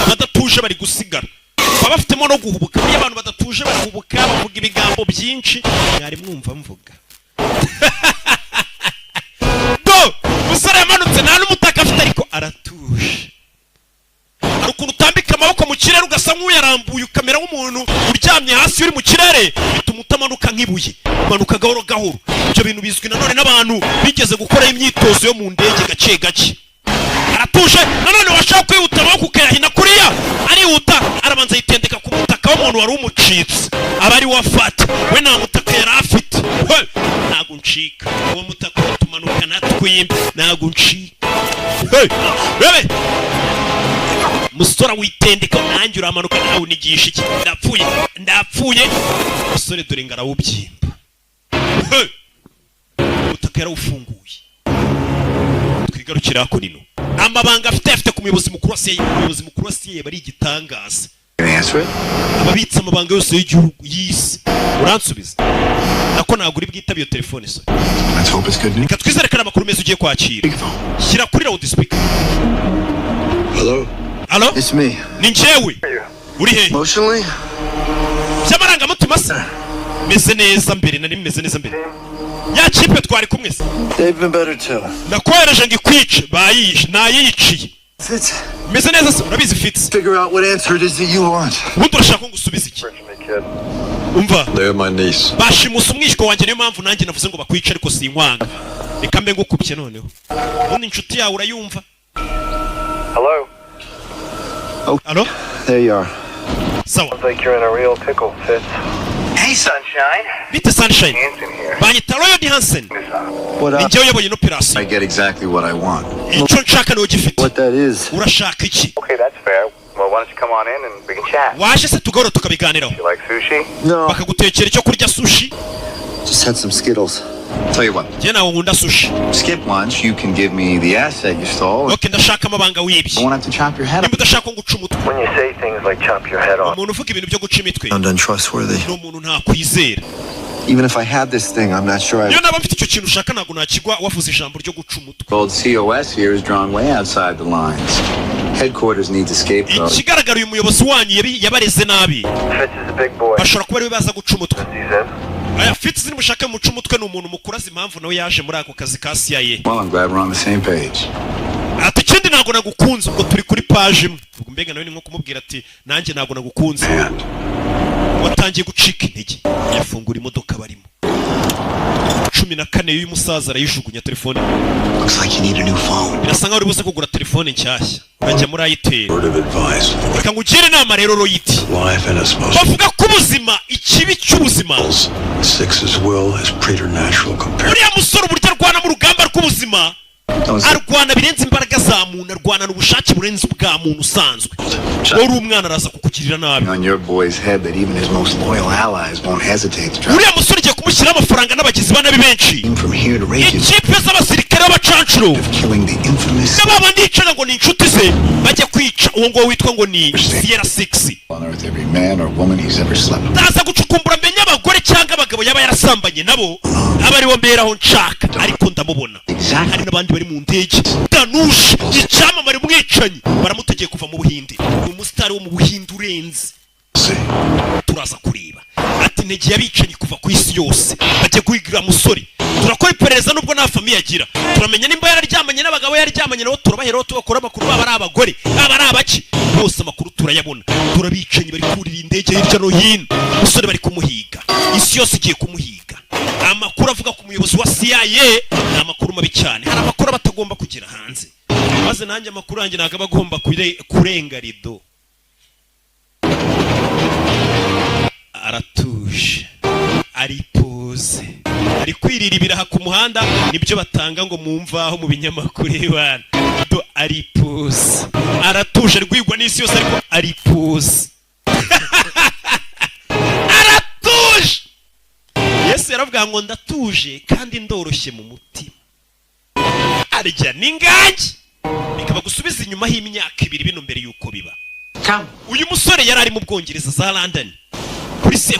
Badatuje bari gusigara. Baba bafitemo no guhubuka. Iyo abantu badatuje barahubuka bavuga ibigambo byinshi. Mwari mwumva mvuga. Musore yamanutse nta n'umutaka afite ariko aratuje. Ukuntu utambika amaboko mu kirere ugasa nk'uyarambuye ukamera nk'umuntu uryamye hasi uri mu kirere bituma utamanuka nk'ibuye. Umanuka gahoro gahoro. Ibyo bintu bizwi nanone n'abantu bigeze gukora imyitozo yo mu ndege gake. Aratuje nanone washaka kwihuta amaboko ukayahina kuriya arihuta arabanza yitendeka ku umuntu wari umucitse aba ari wafata we nta mutaka yari afite ntago ncika uwo mutaka tumanuka natwimba ntago ncika bebe musora witendeka nanjye uramanuka nawe unigisha iki ndapfuye musore dore ngarawubyimba umutaka yarawufunguye twigarukira ko nino amabanga afite ku muyobozi mukuru wa CIA bari igitangaza ababitsa amabanga yose y'igihugu yisi uransubiza nako nagura bwitabiyo telefone so reka twizere ko amakuru meza ugiye kwakira shyira kuri loudspeaker. Hello? It's me. Ni njyewe uri he Emotionally? by'amarangamutima se meze neza mbere nari meze neza mbere ya kipe twari kumwe se They've been better too. nakwereje ngo ikwice bayishe nayiciye Fitz, meze neza se urabizi Fitz figure out what answer it is that you want. ubundi urashaka ngo usubize iki umva They're my niece. bashimusa umwishywa wanjye niyo mpamvu nanjye navuze ngo bakwice ariko sinkwanga reka mbe ngukubye noneho ubundi inshuti yawe urayumva. Hello? Hello? There you are. Sawa. Sounds like you're in a real pickle, Fitz. Hey, sunshine. Bite Sunshine Hanson here. banyita Royal Hansen What ni up? njyewe uyoboye ino operation I get exactly what I want. icyo nshaka niwe gifite What that is. urashaka iki Okay, that's fair. Well, why don't you come on in and we can chat? waje se tugahora tukabiganiraho You like sushi? No. bakagutekera icyo kurya sushi Just had some Skittles. Tell you what. njye nawe nkunda sushi Skip lunch. You can give me the asset you stole. ok ndashaka amabanga I wibye won't have to chop your head nimba off. udashaka ngo uce umutwe When you say things like chop your head off, umuntu uvuga ibintu byo guca imitwe I'm untrustworthy. ni umuntu ntakwizera Even if I had this thing, I'm not sure I. niyo naba mfite icyo kintu ushaka ntabwo nakigwa wavuze ijambo ryo guca umutwe Old COS here is drawn way outside the lines. Headquarters needs a scapegoat. ikigaragara uyu muyobozi wanyu yabareze nabi Fitz is a big boy. bashobora kuba ariwe baza guca umutwe He's in. aya Fitz nimushaka muca umutwe ni umuntu mukuru azi impamvu nawe yaje muri ako kazi ka CIA Well, I'm glad we're on the same page. ati ikindi ntabwo nagukunze ubwo turi kuri paje imwe ubwo mbega nawe ni nko kumubwira ati nanjye ntabwo nagukunze watangiye gucika intege yafungura imodoka barimo 14 y'uyu musaza arayijugunya telefone Looks like you need a new phone. birasa nkaho uri buze kugura telefone nshyashya urajya muri ayiteri Word of advice. reka ngugire inama rero royiti Life in its most bavuga ko ubuzima ikibi cy'ubuzima Six's will is preternatural compared. uriya musore uburyo arwana mu rugamba rw'ubuzima arwana birenze imbaraga za muntu arwanana ubushake burenze ubwa muntu usanzwe wowe uri umwana araza kukugirira nabi On your boy's head that even his most loyal allies won't hesitate to try uriya musore ugiye kumushyiraho amafaranga n'abagizi ba nabi benshi from here to raise you ikipe z'abasirikare b'abacancuro killing the infamous n'ababa ndicaga ngo ni inshuti ze bajya kwica uwo nguwo witwa ngo ni Sierra 6 on earth every man or woman he's ever slept with. ndaza gucukumbura menye abagore cyangwa abagabo yaba yarasambanye nabo aba aribo mberaho nshaka ariko ndamubona hari n'abandi bari mu ndege Danush icyamamare mwicanyi baramutegeye kuva mu Buhinde ni umusitari wo mu Buhinde urenze turaza kureba ati intege yabicanyi kuva ku isi yose bajya guhigira musore turakora iperereza nubwo nta famiye agira turamenya nimba yararyamanye n'abagabo yararyamanye nabo turabaheraho tubakora amakuru baba ari abagore baba ari abaki bose amakuru turayabona turabicanyi bari kurira indege hirya no hino musore bari kumuhiga isi yose igiye kumuhiga amakuru avuga ku muyobozi wa CIA ni amakuru mabi cyane hari amakuru batagomba kugera hanze maze nanjye amakuru yanjye ntabwo aba agomba kurenga rido aratuje aripuze ari kwirira ibiraha ku muhanda nibyo batanga ngo mumvaho mu binyamakuru y'ibana do aripuze aratuje rwigwa n'isi yose ariko aripuze aratuje Yesu yaravuga ngo ndatuje kandi ndoroshye mu mutima arya n'ingangi bikaba gusubiza inyuma y'imyaka 2 bino mbere yuko biba uyu musore yari ari mu Bwongereza za London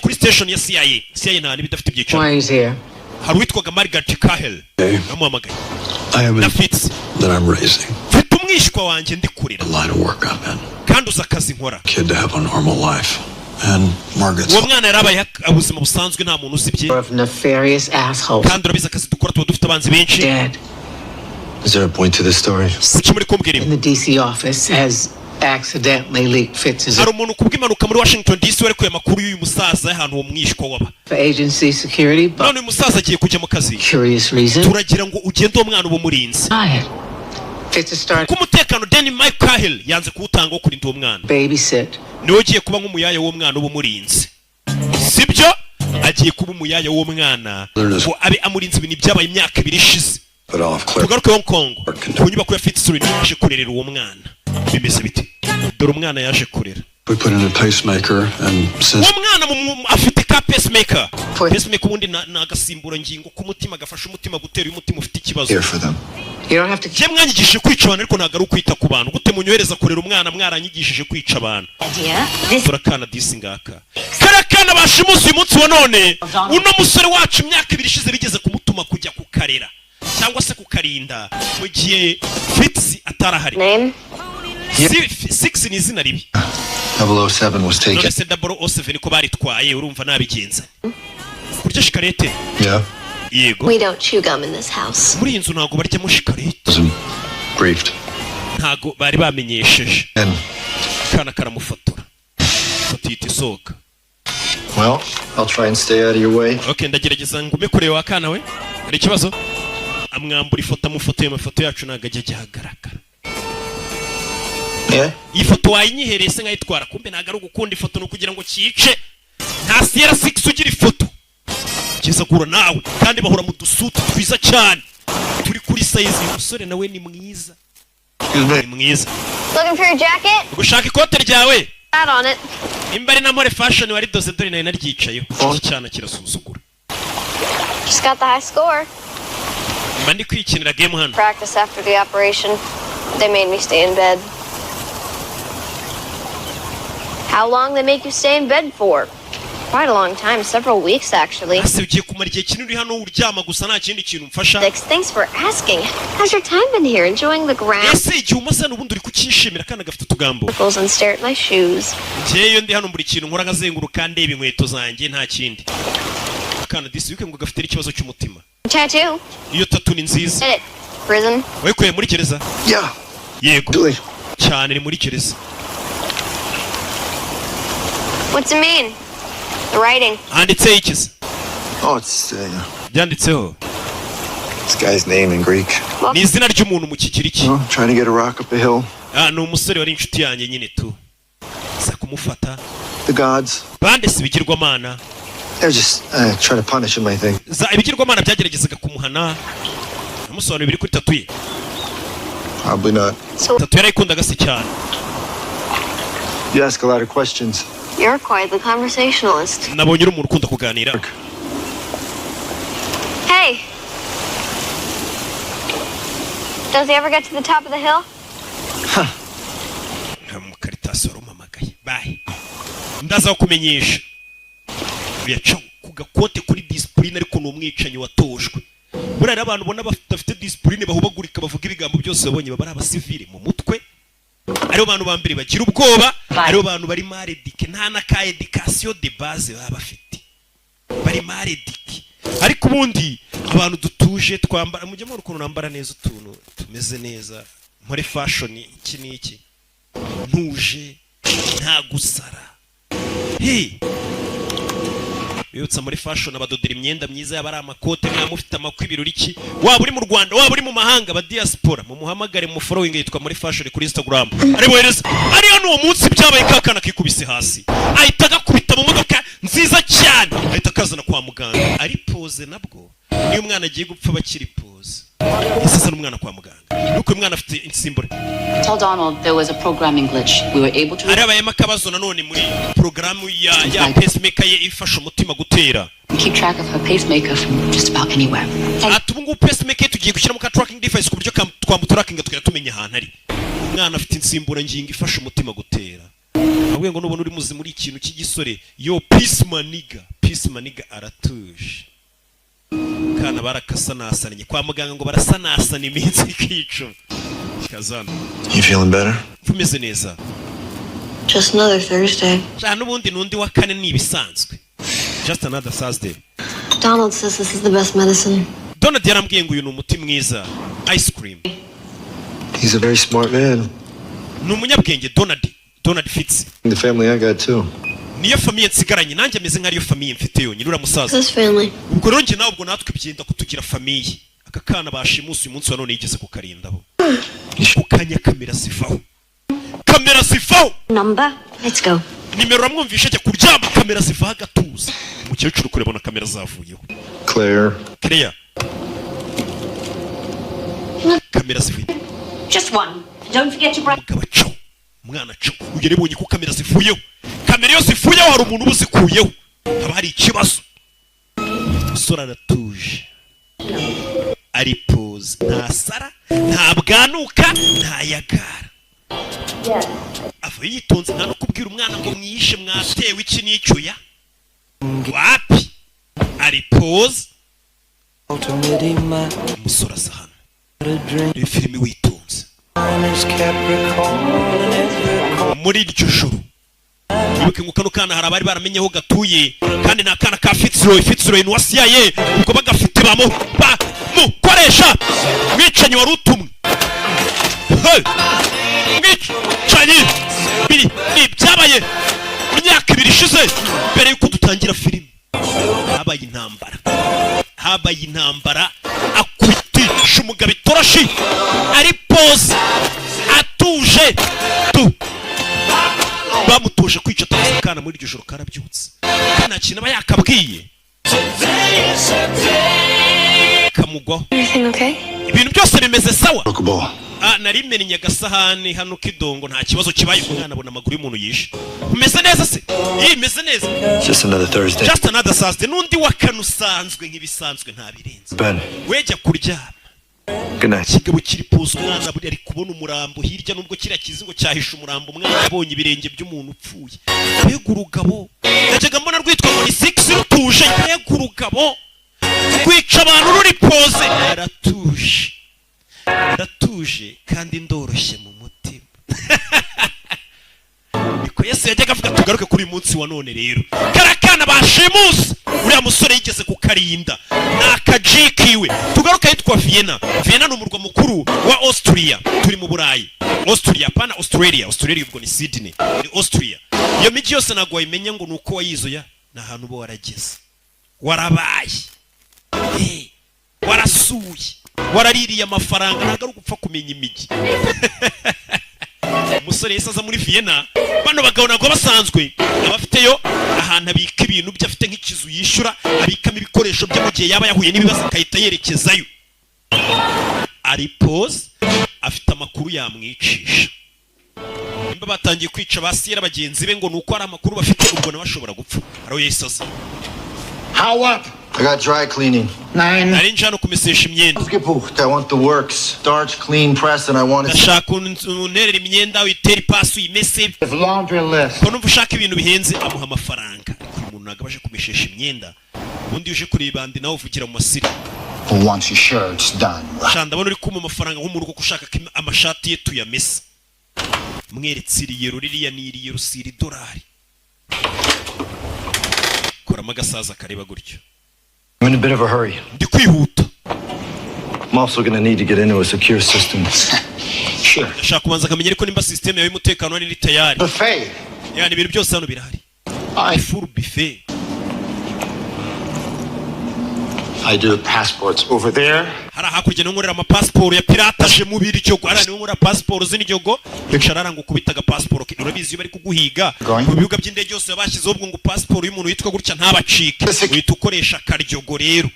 kuri station ya CIA nta nibidafite ibyicaro hari witwaga Margaret Cahill namuhamagaye I have na a Fitz that I'm raising. mfite umwishywa wanjye ndikurira A line of work I'm in. kandi uza akazi nkora Kid to have a normal life. And Margaret's uwo mwana yarabaye ubuzima busanzwe nta muntu uzibye Of nefarious assholes. kandi urabizi akazi dukora tuba dufite abanzi benshi Dead. Is there a point to this story? kuki muri kumbwira In ibi the DC office has accidentally leaked Fitz's hari umuntu kubw'impanuka muri Washington DC warekuye amakuru y'uyu musaza y'ahantu uwo mwishywa waba for agency security, but none uyu musaza agiye kujya mu kazi curious reason. turagira ngo ugende uwo mwana uba umurinzi Fired. Fitz is starting ku mutekano Danny Michael yanze kuwutanga wo kurinda uwo mwana babysit. niwe ugiye kuba nk'umuyaya w'uwo mwana uba umurinze sibyo agiye kuba umuyaya w'uwo mwana ngo abe amurinze ibintu byabaye imyaka 2 ishize tugaruke Hong Kong ku nyubako ya Fitzroy yaje kurerera uwo mwana bimeze biti dore umwana yaje kurera We put in a pacemaker, and since uwo mwana afite ka pacemaker ubundi nagasimbura ngingo ku mutima gafasha umutima gutera uyu mutima ufite ikibazo here for them. You don't have to je mwanyigishije kwica abantu ariko nagaru kwita ku bantu gute munyohereza kurera umwana mwaranyigishije kwica abantu turakana disi ngaka karakana bashimusi uyu munsi wa none uno musore wacu imyaka 2 ishize bigeze kumutuma kujya kukarera cyangwa se kukarinda mu gihe Fitz atarahari Name? 6 ni izina ribi 007 was taken. none se 007 ko baritwaye urumva nabigenza kurya shikarete Yeah. yego We don't chew gum in this house. muri inzu ntago baryamo shikarete Was briefed. ntago bari bamenyesheje And, kana karamufotora fatite soka well, I'll try and stay out of your way. okay ndagerageza ngume kureba wakana we hari ikibazo amwambura ifoto amufotoye amafoto yacu nagajya gihagaragara Yeah? iyi foto wayinyihereye se nkayitwara kumbe nagaru gukunda ifoto no kugira ngo kice nta Sierra 6 ugira ifoto kiza gura nawe kandi bahora mu dusuti twiza cyane turi kuri size umusore nawe ni mwiza Excuse ni me. mwiza Looking for your jacket? gushaka ikote ryawe Hat on it. imbari na more fashion wari doze dore nayo naryicayeho cyana kirasuzugura Just got the high score. mba ndi kwikinira game hano Practice after the operation. They made me stay in bed. How long they make you stay in bed for? Quite a long time, several weeks actually. ase ugiye kumara igihe kinini uri hano uryama gusa nta kindi kintu mfasha Thanks for asking. How's your time been here? Enjoying the ground? ese igihe umasa n'ubundi uri kucyishimira kandi gafite utugambo Circles and stare at my shoes. ngeyo ndi hano buri kintu nkora nkazenguruka ndeba inkweto zanjye nta kindi kana disi yuke ngo gafite ikibazo cy'umutima Tattoo? iyo tatu ni nziza Did it. Prison? wayikuye muri gereza Yeah. yego Julie. cyane ni muri gereza What's it mean? The writing. handitseho ikiza Oh, it's byanditseho this guy's name in Greek. ni izina ry'umuntu mu kigiriki Oh, trying to get a rock up a hill. ni umusore wari inshuti yanjye nyine tu za kumufata The gods, bande si ibigirwamana they're just trying to punish him, I think. za ibigirwamana byageragezaga kumuhana namusobanura biri kuri tatu ye Probably not. So tatu yarayikundaga se cyane You ask a lot of questions. you're quite the conversationalist. nabonye uri umuntu ukunda kuganira Hey! Does he ever get to the top of the hill? mukaritasi wari umamagaye bayi ndaza kumenyesha yaca ku gakote kuri disipurine ariko ni umwicanyi watojwe buriya abantu ubona bafite disipurine bahubagurika bavuga ibigambo byose babonye baba ari abasivile mu mutwe aribo bantu ba mbere bagira ubwoba aribo bantu bari maredike nta na ka education de base baba bafite bari maredike ariko ubundi abantu dutuje twambara mujye mu rukundo nambara neza utuntu tumeze neza muri fashion iki niki ntuje nta gusara hey biyutsa muri fashion abadodera imyenda myiza yaba ari amakote mwamufite amakwe ibirori iki waba uri mu Rwanda waba uri mu mahanga ba diaspora mu muhamagare mu following yitwa muri fashion kuri Instagram aribohereza ariyo n'uwo munsi byabaye kakana kikubise hasi ahita agakubita mu modoka nziza cyane ahita akazana kwa muganga ari pose nabwo niyo umwana agiye gupfa bakiri pose isasa n'umwana kwa muganga nuko umwana afite insimbure Tell Donald there was a programming glitch. We were able to arabayemo akabazo nanone muri programu ya pacemaker ye ifasha umutima gutera keep track of her pacemaker from just about anywhere. ati ubu ngubu pacemaker tugiye gushyiramo ka tracking device ku buryo twamuturakinga tukajya tumenya ahantu ari umwana afite insimburangingo ifasha umutima gutera ahubwo ngo nubona uri muzi muri ikintu cy'igisore yo peace maniga aratuje kana barakasanasanye kwa muganga ngo barasanasana iminsi ikicuma kazana You feeling better? umeze neza Just another Thursday. n'ubundi n'undi wa kane ni ibisanzwe just another Thursday Donald says this is the best medicine. Donald yarambwiye ngo uyu ni umuti mwiza ice cream He's a very smart man. ni umunyabwenge Donald Fitz The family I got too. niyo famiye nsigaranye nanjye ameze nk'ariyo famiye mfite yonyine uriya musaza This family. ubwo rero njye nawe ubwo natwe byenda kutugira famiye aka kana bashimusi uyu munsi wa none yigeze kukarindaho ku kanya kamera zivaho Number. Let's go. nimero ramwumvisha ajya kuryama kamera zivaho agatuza umukecuru kurebona kamera zavuyeho Claire. kamera zivuye Just one. Don't forget to brush. umugabo acaho umwana acaho ugere bonye ko kamera zivuyeho kamera iyo zivuyeho hari umuntu ubuzikuyeho haba hari ikibazo umusore aratuje ari pose nta sara nta bwanuka nta yagara ava yitonze nta no kubwira umwana ngo mwiyishe mwatewe iki n'icyo ya wapi ari pose umusore asa hano ni filime witonze muri iryo joro wibuke ngo kano kana hari abari baramenyeho gatuye kandi nta kana ka Fitzroy ni wa CIA ubwo bagafite bamukoresha mwicanyi wari utumwe mwicanyi ni byabaye mu myaka 2 ishize mbere yuko dutangira filime habaye intambara akwitisha umugabo itoroshi ari pose atuje bamutuje kwica tukana muri iryo joro karabyutse kana kintu aba yakabwiye kamugwaho ibintu byose bimeze sawa narimena nyagasahani hano kidongo nta kibazo kibaye umwana abona amaguru y'umuntu yishe umeze neza se imeze neza Just another Thursday. just another Thursday nundi wakanusanzwe nk'ibisanzwe nta birenze Ben. wejya kuryama Good night. kigabo kiri pose umwana buri ari kubona umurambo hirya nubwo kira kizingo cyahisha umurambo umwana yabonye ibirenge by'umuntu upfuye mbega urugabo najyaga mbona rwitwa ngo ni 6 rutuje mbega urugabo kwica abantu ruri pose ndatuje kandi ndoroshye mu mutima niko Yesu yajyaga avuga tugaruke kuri uyu munsi wa none rero karakana bashimusi uriya musore yigeze kukarinda nakajikiwe tugaruka yitwa Vienna ni umurwa mukuru wa Austria turi mu Burayi Austria pana Australia ubwo ni Sydney ni Austria iyo miji yose nagwa wayimenya ngo nuko wayizoya na hantu bo warageze warabaye warasuye waraririye amafaranga ntabwo ari gupfa kumenya imigi umusore yese aza muri Vienna bano bagabo ntabwo basanzwe abafiteyo ahantu abika ibintu bye afite nk'ikizu yishyura abikamo ibikoresho bye mu gihe yaba yahuye n'ibibazo akahita yerekezayo ari pose afite amakuru yamwicisha nimba batangiye kwica basiyera bagenzi be ngo nuko ari amakuru bafite ubwo nawe ashobora gupfa ariho yese aza How up? I got dry cleaning. 9. nari nje hano kumesesha imyenda I want the works. Starch, clean, press, and I want it. ndashaka unterera imyenda uyitera ipasi uyimese Laundry list. ko numva ushaka ibintu bihenze amuha amafaranga umuntu ntabwo abaje kumeshesha imyenda ubundi uje kureba andi nawe uvugira mu masiri Once you're sure it's done, right? shanda ndabona uri kumpa amafaranga nko mu rugo kushaka amashati ye tuyamesa mweretse iriyero ririya ni iriyero siri dolari koramo agasaza kareba gutyo I'm in a bit of a hurry. ndi kwihuta I'm also going to need to get into a secure system. Sure. ndashaka kubanza akamenya ariko nimba system yawe y'umutekano ari tayari Buffet. yani ibintu byose hano birahari full buffet I do passports over there. hari hakurya niho nkorera amapasiporo ya pirataje mu biryogo hari niho nkorera pasiporo z'indyogo yicara aranga ukubitaga pasiporo urabizi iyo bari kuguhiga mu bibuga by'indege byose bashyizeho ubwo ngo pasiporo y'umuntu yitwa gutya ntabacike uhita ukoresha karyogo rero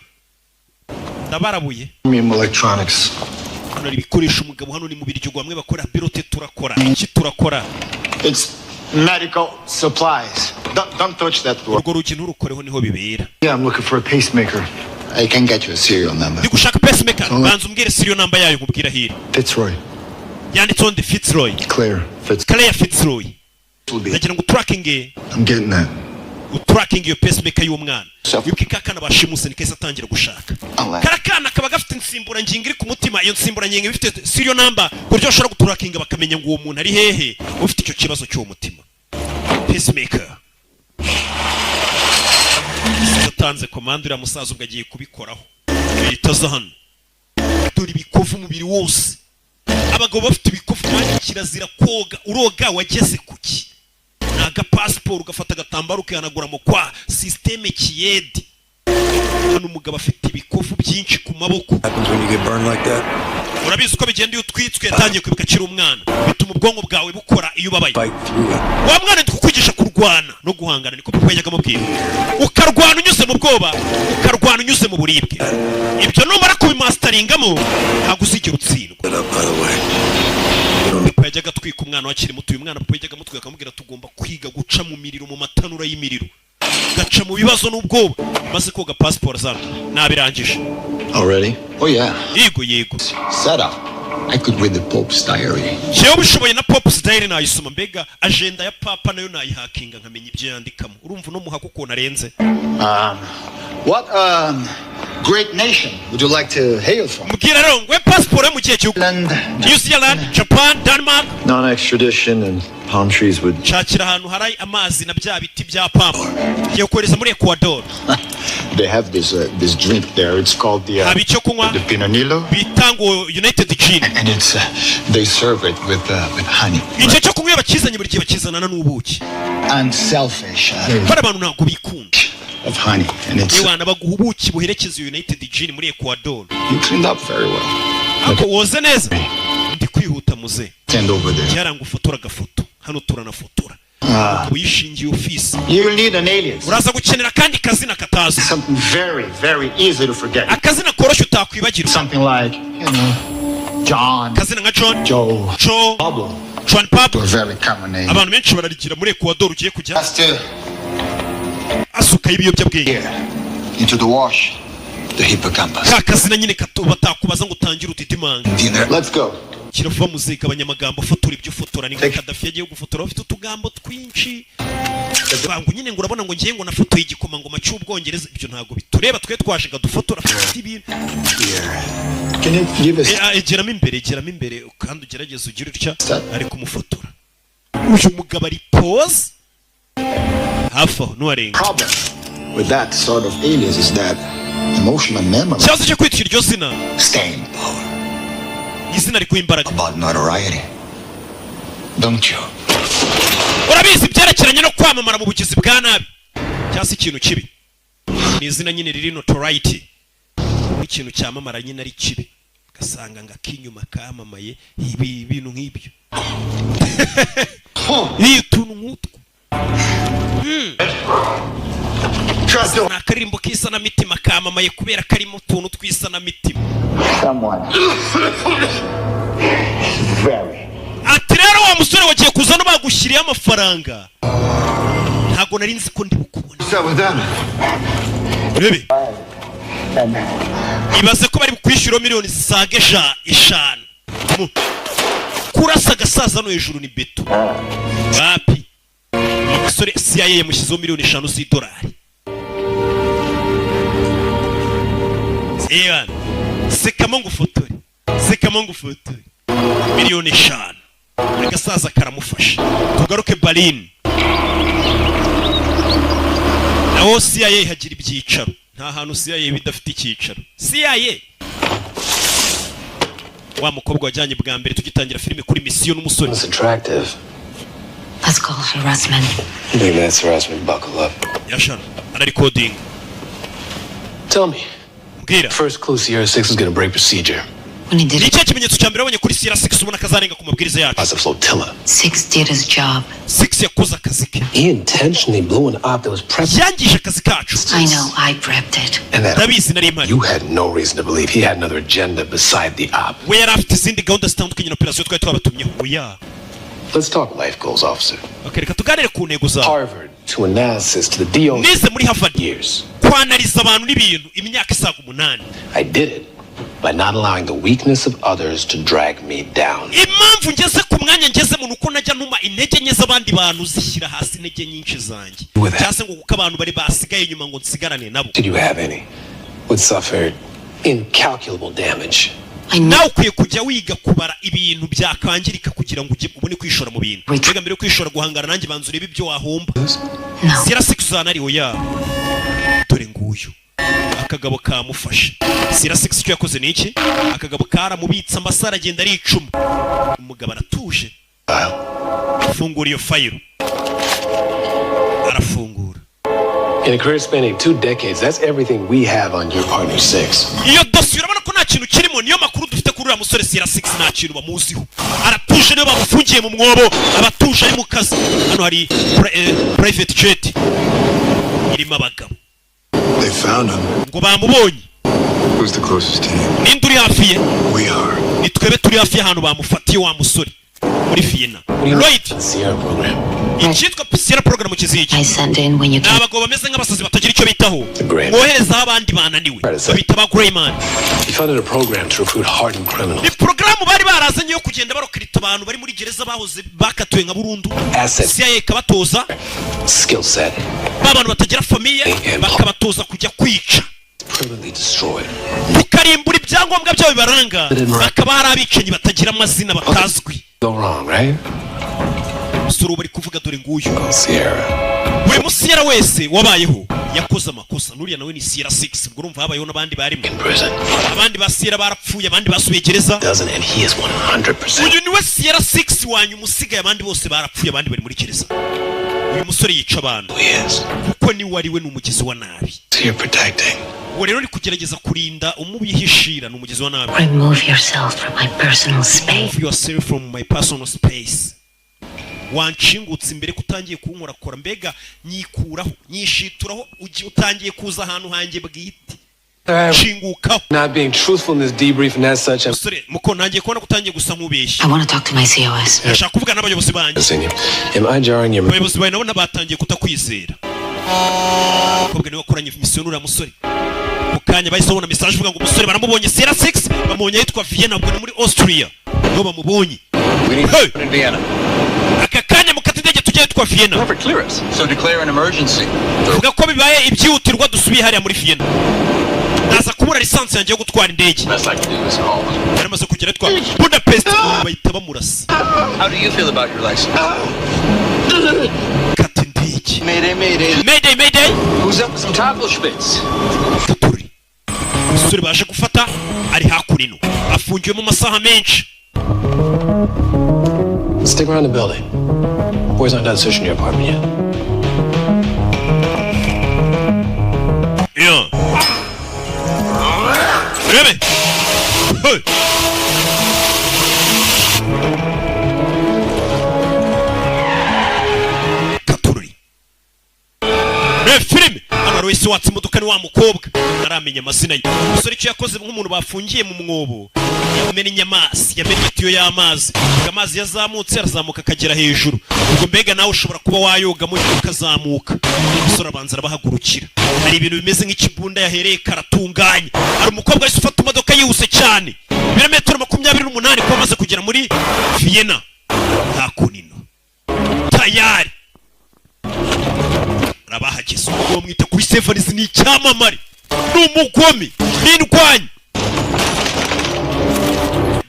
ndabarabuye Premium electronics. hano ibikoresho umugabo hano ni mu biryogo bamwe bakora birote turakora iki turakora It's medical supplies. Don't touch that door. urwo rugi nturukoreho niho bibera Yeah, I'm looking for a pacemaker. I can get you a serial number. ndi gushaka pacemaker banza umbwire seriyo namba yayo nkubwira hino Fitzroy. yanditseho ndi Fitzroy Claire. Claire Fitzroy Will be. ndagira ngo tracking I'm getting that. utracking iyo pacemaker y'umwana wibuke kakana bashimuse ni kese atangira gushaka karakana kaba gafite insimburangingo iri ku mutima iyo nsimburangingo ifite serial number kuryo ushobora gutrackinga bakamenya ngo uwo muntu ari hehe ufite icyo kibazo cy'uwo mutima pacemaker yatanze komande uriya musaza ubwo agiye kubikoraho yitaza hano dore ibikovu umubiri wose abagabo bafite ibikovu kandi kirazira koga uroga wageze kuki naga passport ugafata agatambaro ukihanagura mu kwa systeme kiyedi hano umugabo afite ibikovu byinshi ku maboko Happens when you get burned like that. urabizi uko bigenda iyo utwitswe yatangiye kwibuka akiri umwana bituma ubwonko bwawe bukora iyo ubabaye wa mwana ndi kukwigisha kurwana no guhangana niko papa yajyaga amubwira ukarwana unyuze mu bwoba ukarwana unyuze mu buribwe ibyo numara kubimasteringamo ntabwo uzigera utsindwa papa yajyaga atwika umwana wakiri muto uyu mwana papa yajyaga amutwika akamubwira tugomba kwiga guca mu miriro mu matanura y'imiriro gaca mu bibazo n'ubwoba maze koga passport zano nabirangije Already? Oh, yeah. yego Set up. I could read the Pope's diary. jewe bishoboye na Pope's diary nayisoma mbega agenda ya papa nayo nayihakinga nkamenya ibyo yandikamo urumva no muhako ukuntu arenze What great nation would you like to hail from? mbwira rero ngwe passport yo mu gihe cy'uko New Zealand, Japan, Denmark Non-extradition and palm trees would... shakira ahantu hari amazi na bya biti bya pampa ngiye kohereza muri Ecuador They have this drink there. It's called haba icyo kunywa the Pinonillo, bita ngo United Gin and it's they serve it with honey. icyo cyo kunywa bakizanye buri gihe bakizanana n'ubuki Unselfish bari abantu ntabwo bikunda of honey, and it's niwana baguha ubuki buherekeza United Gin muri Ecuador you cleaned up very well. ako woze neza ndi kwihuta muze Stand over there. cyaranga ufotora agafoto hano turanafotora uyishingiye ofisi You'll need an alias. uraza gukenera kandi kazina katazi Something very easy to forget. akazina koroshye utakwibagirwa Something like, John, kazina nka John Joe, Joe Pablo. Juan Pablo A very common name. abantu benshi bararigira muri Ecuador ugiye kujya That's to asukaho ibiyobyabwenge here into the wash, the hippocampus. ka kazina nyine batakubaza ngo utangire utidimanga Dinner. Let's go. kirava muzika abanyamagambo fotora ibyo ufotora ni Kadafi yagiye gufotora bafite utugambo twinshi ngo nyine ngo urabona ngo ngiye ngo nafotoye igikomangoma cy'ubwongereza ibyo ntabwo bitureba twe twashiga dufotora afite ibintu Can you give us egeramo imbere kandi ugerageze ugire utya ari kumufotora uyu mugabo ari pose hafi aho n'uwarenga problem with that sort of alias is that emotional memory, ikibazo cyo kwitwa iryo zina staying power, izina rikuha imbaraga about notoriety. Don't you? urabizi byerekeranye no kwamamara mu bugizi bwa nabi cyangwa se ikintu kibi ni izina nyine riri notoriety ikintu cyamamara nyine ari kibi ugasanga ngo akinyuma kamamaye ibi bintu nk'ibyo iyi tuntu nk'utwo ni akaririmbo k'isanamitima kamamaye kubera karimo utuntu tw'isanamitima ati rero wa musore wagiye kuzana bagushyiriye amafaranga ntabwo nari nzi ko ndi bukubona urebe ibaze ko bari bukwishyura miliyoni zisaga 5 kurasa agasaza no hejuru ni beto bapi umusore CIA yamushyizeho miliyoni 5 z'idolari Ewan sekamo ngufotore miliyoni 5 agasaza karamufasha tugaruke Berlin naho CIA hagira ibyicaro nta hantu CIA bidafite icyicaro CIA wa mukobwa wajyanye bwa mbere tugitangira filime kuri mission n'umusore It's attractive. Let's call harassment. You think that's harassment? Buckle up. yashana ana recording Tell me, mbwira first clue Sierra 6 is going to break procedure. When he did ni it, cyo kimenyetso cya mbere abonye kuri Sierra 6 ubona kazarenga ku mabwiriza yacu As a flotilla. 6 did his job. 6 yakoze akazi ke He intentionally blew an op that was prepped. yangije akazi kacu I know, I prepped it. And that ndabizi nari impari you had no reason to believe he had another agenda beside the op. we yari afite izindi gahunda zitandukanye na operasiyo twari twabatumyeho oya Let's talk life goals, officer. bakareka tuganire ku ntego zawe Harvard to analysis to the DO nize muri Harvard years. kwanariza abantu n'ibintu imyaka isaga 8 I did it by not allowing the weakness of others to drag me down. impamvu ngeze ku mwanya ngeze mu nuko najya ntuma intege nke z'abandi bantu zishyira hasi intege nyinshi zanjye cyangwa se ngo kuko abantu bari basigaye inyuma ngo nsigarane nabo Did you have any? Would suffered incalculable damage. nawe ukwiye kujya wiga kubara ibintu byakangirika kugira ngo ubone kwishora mu bintu mbega mbere yo kwishora guhangana nanjye banza urebe ibyo wahomba Sierra 6 uzanariho ya dore nguyu akagabo kamufashe Sierra 6 icyo yakoze ni iki akagabo karamubitsa amasara agenda ari 10 umugabo aratuje fungura iyo file arafungura In a career spanning 2 decades, that's everything we have on your partner 6. iyo dosiye urabona ko nta kintu kirimo niyo makuru dufite kuri kuri uriya musore Sierra 6 nta kintu bamuziho, aratuje niyo bamufungiye mu mwobo, abatuje ari mu kazi. Hano hari private jet irimo abagabo. They found him. Ngo bamubonye. Who's the closest to you? Ninde uri hafi ye? We are. Ni twebe turi hafi y'ahantu bamufatiye wa musore muri Vienna. Lloyd, Sierra program. icyitwa Sierra program kiziki. I send in when you Ni abagabo bameze nk'abasazi batagira icyo bitaho, bohereza abandi bananiwe, babita ba Greyman. He funded a program to recruit hardened criminals. Ni programu bari barazanye yo kugenda barokirita abantu bari muri gereza bahoze bakatuye nka burundu. CIA ikabatoza skill set. Abantu batagira famiye bakabatoza kujya kwica. Permanently destroyed. Ukarimbura ibyangombwa byabo bibaranga, bakaba hari abicanyi batagira amazina batazwi. Go wrong, right? Suru bari kuvuga dore nguyu. Sierra. Buri musiyera wese wabayeho yakoze amakosa. Nuriya nawe ni Sierra 6. Ubwo urumva habayeho n'abandi barimo. Abandi ba Sierra barapfuye, abandi basubiye gereza. And he is 100%. Uyu niwe Sierra 6 wanyu musigaye, abandi bose barapfuye, abandi bari muri gereza. Uyu musore yica abantu. Kuko ni wari we n'umugizi wa nabi. You're protecting. Uwo rero ni kugerageza kurinda umubihishira n'umugizi wa nabi. remove yourself from my personal space. Remove yourself from my personal space. Wanshingutse imbere kutangiye kunkorakora, mbega nyikuraho nyishituraho, utangiye kuza ahantu hanjye bwite. Shingukaho. Not being truthful in this debrief and as such. Musore muko nangiye kubona kutangiye gusa nk'ubeshya. I want to talk to my COS. Ndashaka kuvuga n'abayobozi banjye. Am I jarring your? Abayobozi bawe nabo batangiye kutakwizera. Kubwe niwe wakoranye mission n'uriya musore. Mukanya bahise babona message ivuga ngo umusore baramubonye Sierra 6, bamubonye yitwa Vienna, ubwo ni muri Austria. Ngo bamubonye. In Vienna. Aka kanya mukati ndege tugiye twa Vienna. Never clear us. So declare an emergency. Vuga ko bibaye ibyihutirwa dusubiye hariya muri Vienna. Naza kubura lisansi yanjye yo gutwara indege. Best I can do is call. Yaramaze kugera twa Budapest, bahita bamurasa. How do you feel about your license? Kata indege. Mayday. Who's up with some Tafelspitz? Umusore baje gufata ari hakurino, afungiwe mu masaha menshi. Stick around the building. Boys aren't done searching your apartment yet. Yeah. Rebe. Hey. Katuri. Filime. Amaro wese watse imodoka ni wa mukobwa. Naramenya amazina ye. Umusore icyo yakoze nk'umuntu bafungiye mu mwobo. Yamena inyamasi, yamena itiyo y'amazi. Amazi yazamutse arazamuka akagera hejuru. Ubwo mbega nawe ushobora kuba wayoga mu ukazamuka. Umusore abanza arabahagurukira. Hari ibintu bimeze nk'ikibunda yahereye karatunganya. Hari umukobwa wese ufata imodoka yihuse cyane. Ibirometero 28 ko amaze kugera muri Vienna. Nta kunino. Tayari. Rabahageze. Uwo mwita kuri Stephens ni icyamamare. N'umugome. N'indwanyi.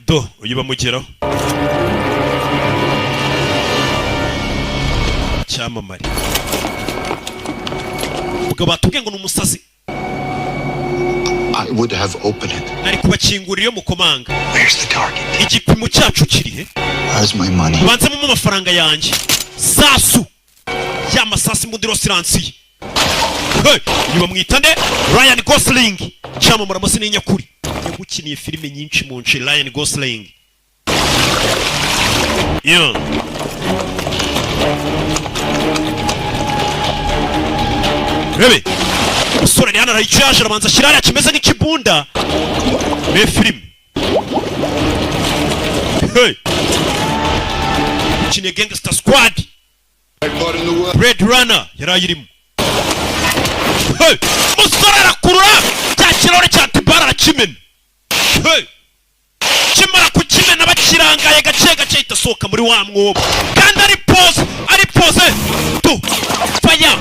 Do uyu bamugeraho. Cyamamare. Ubwo batubwiye ngo n'umusazi. I would have opened it. Nari kubakingurira iyo mukomanga. Where's the target? Igipimo cyacu kiri he? Where's my money? Banzemo mu mafaranga yanjye. Sasu. Ya masasi mu ndiro siransi. Hey, niba mwitande Ryan Gosling. Cyamamara amase ni nyakuri. Yagukiniye filime nyinshi mu nce Ryan Gosling. Yeah. Rebe. Usore ni hano arayicaje arabanza shirara kimeze nk'ikibunda. Me film. Hey. Kiniye Gangster Squad. Red Runner yarayirimo. Hey, musore arakurura cya kirore cya Tibara kimena. Hey. Kimara kukimena bakirangaye gace itasohoka muri wa mwobo. Kandi ari pose. Tu. Fire.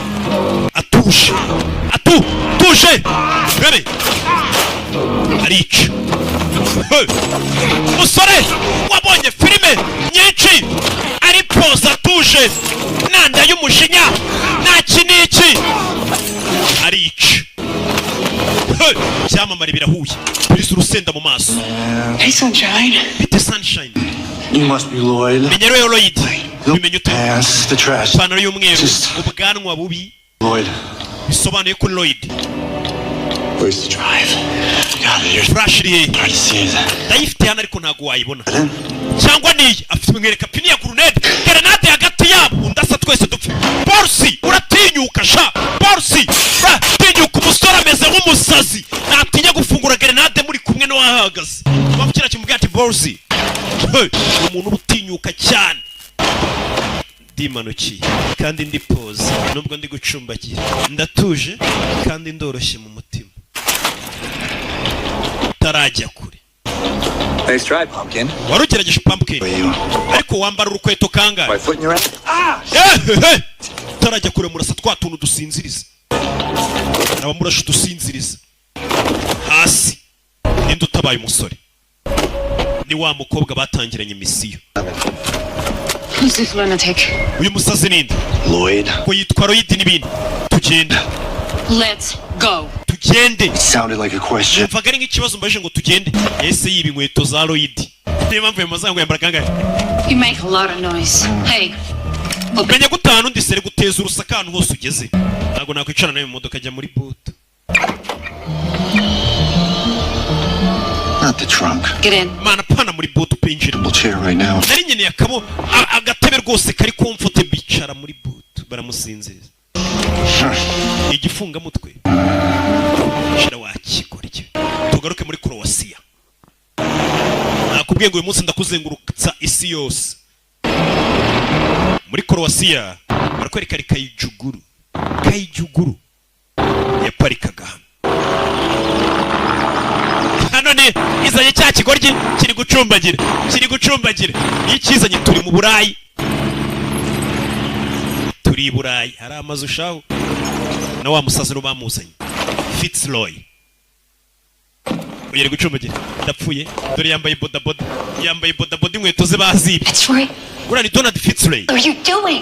Tuje. Rebe. Arica. Hey. Musore wabonye filime nyinshi. Ari pose atuje. Nanda y'umushinya. Nta kiniki. Arica. Hey. Cyamamare birahuye. Biriza urusenda mu maso. Hey, Sunshine. Bite Sunshine. You must be Lloyd. Menyero yo Lloyd. Bimenye ute. Pass the trash. Panaro y'umweru. Ubwanwa bubi. Lloyd. Bisobanuye ko Lloyd. Where's the drive? God, you're flash iri hehe hard to see that. ndayifite hano ariko ntabwo wayibona cyangwa niyi afite mwereka pini ya grenade hagati yabo undasa twese dupfe Borsi uratinyuka sha Borsi uratinyuka umusore ameze nk'umusazi natinya gufungura grenade muri kumwe no wahagaze bamukira kimubwira ati Borsi umuntu ubutinyuka cyane ndimanukiye kandi ndi pose nubwo ndi gucumbagira ndatuje kandi ndoroshye mu mutima tarajya kure. Nice try, Pumpkin. Warugerageje Pumpkin ariko wambara urukweto kangahe? My foot in your ass. Tarajya kure murasa twatuntu dusinziriza abamurasha dusinziriza hasi ninde utabaye umusore ni wa mukobwa batangiranye misiyo. Who's this lunatic? Uyu musazi ninde? Lloyd. Ko yitwa Lloyd n'ibindi. Tugende. Let's go. Tugende. It sounded like a question. Mvaga ari nk'ikibazo mbaje ngo tugende. Ese yiba inkweto za Lloyd. Niyo mpamvu yamazango yambara kangahe? You make a lot of noise. Hey. Menya gutanu ndisere guteza urusaka ahantu hose ugeze. Ntago nakwicara nayo mu modoka ajya muri boot. Not the trunk. Get in. Mana pana muri boot pinjira. We'll chair right now. Nari nyene yakabo agatebe rwose kari comfortable bicara muri boot baramusinziza. Igifunga mutwe. Shira wakigorye. Tugaruke muri Croatia. Nakubwiye ngo uyu munsi ndakuzengurutsa isi yose. Muri Croatia barakwereka Kayijuguru yaparikaga hano ne izanye cya kigoryi kiri gucumbagira ikizanye turi mu Burayi hari amazu shaho na wa musazi no bamuzanye Fitzroy uyere gucumbagira ndapfuye dore yambaye bodaboda inkweto ze bazibye. What are you doing at the Fitzroy? What are you doing?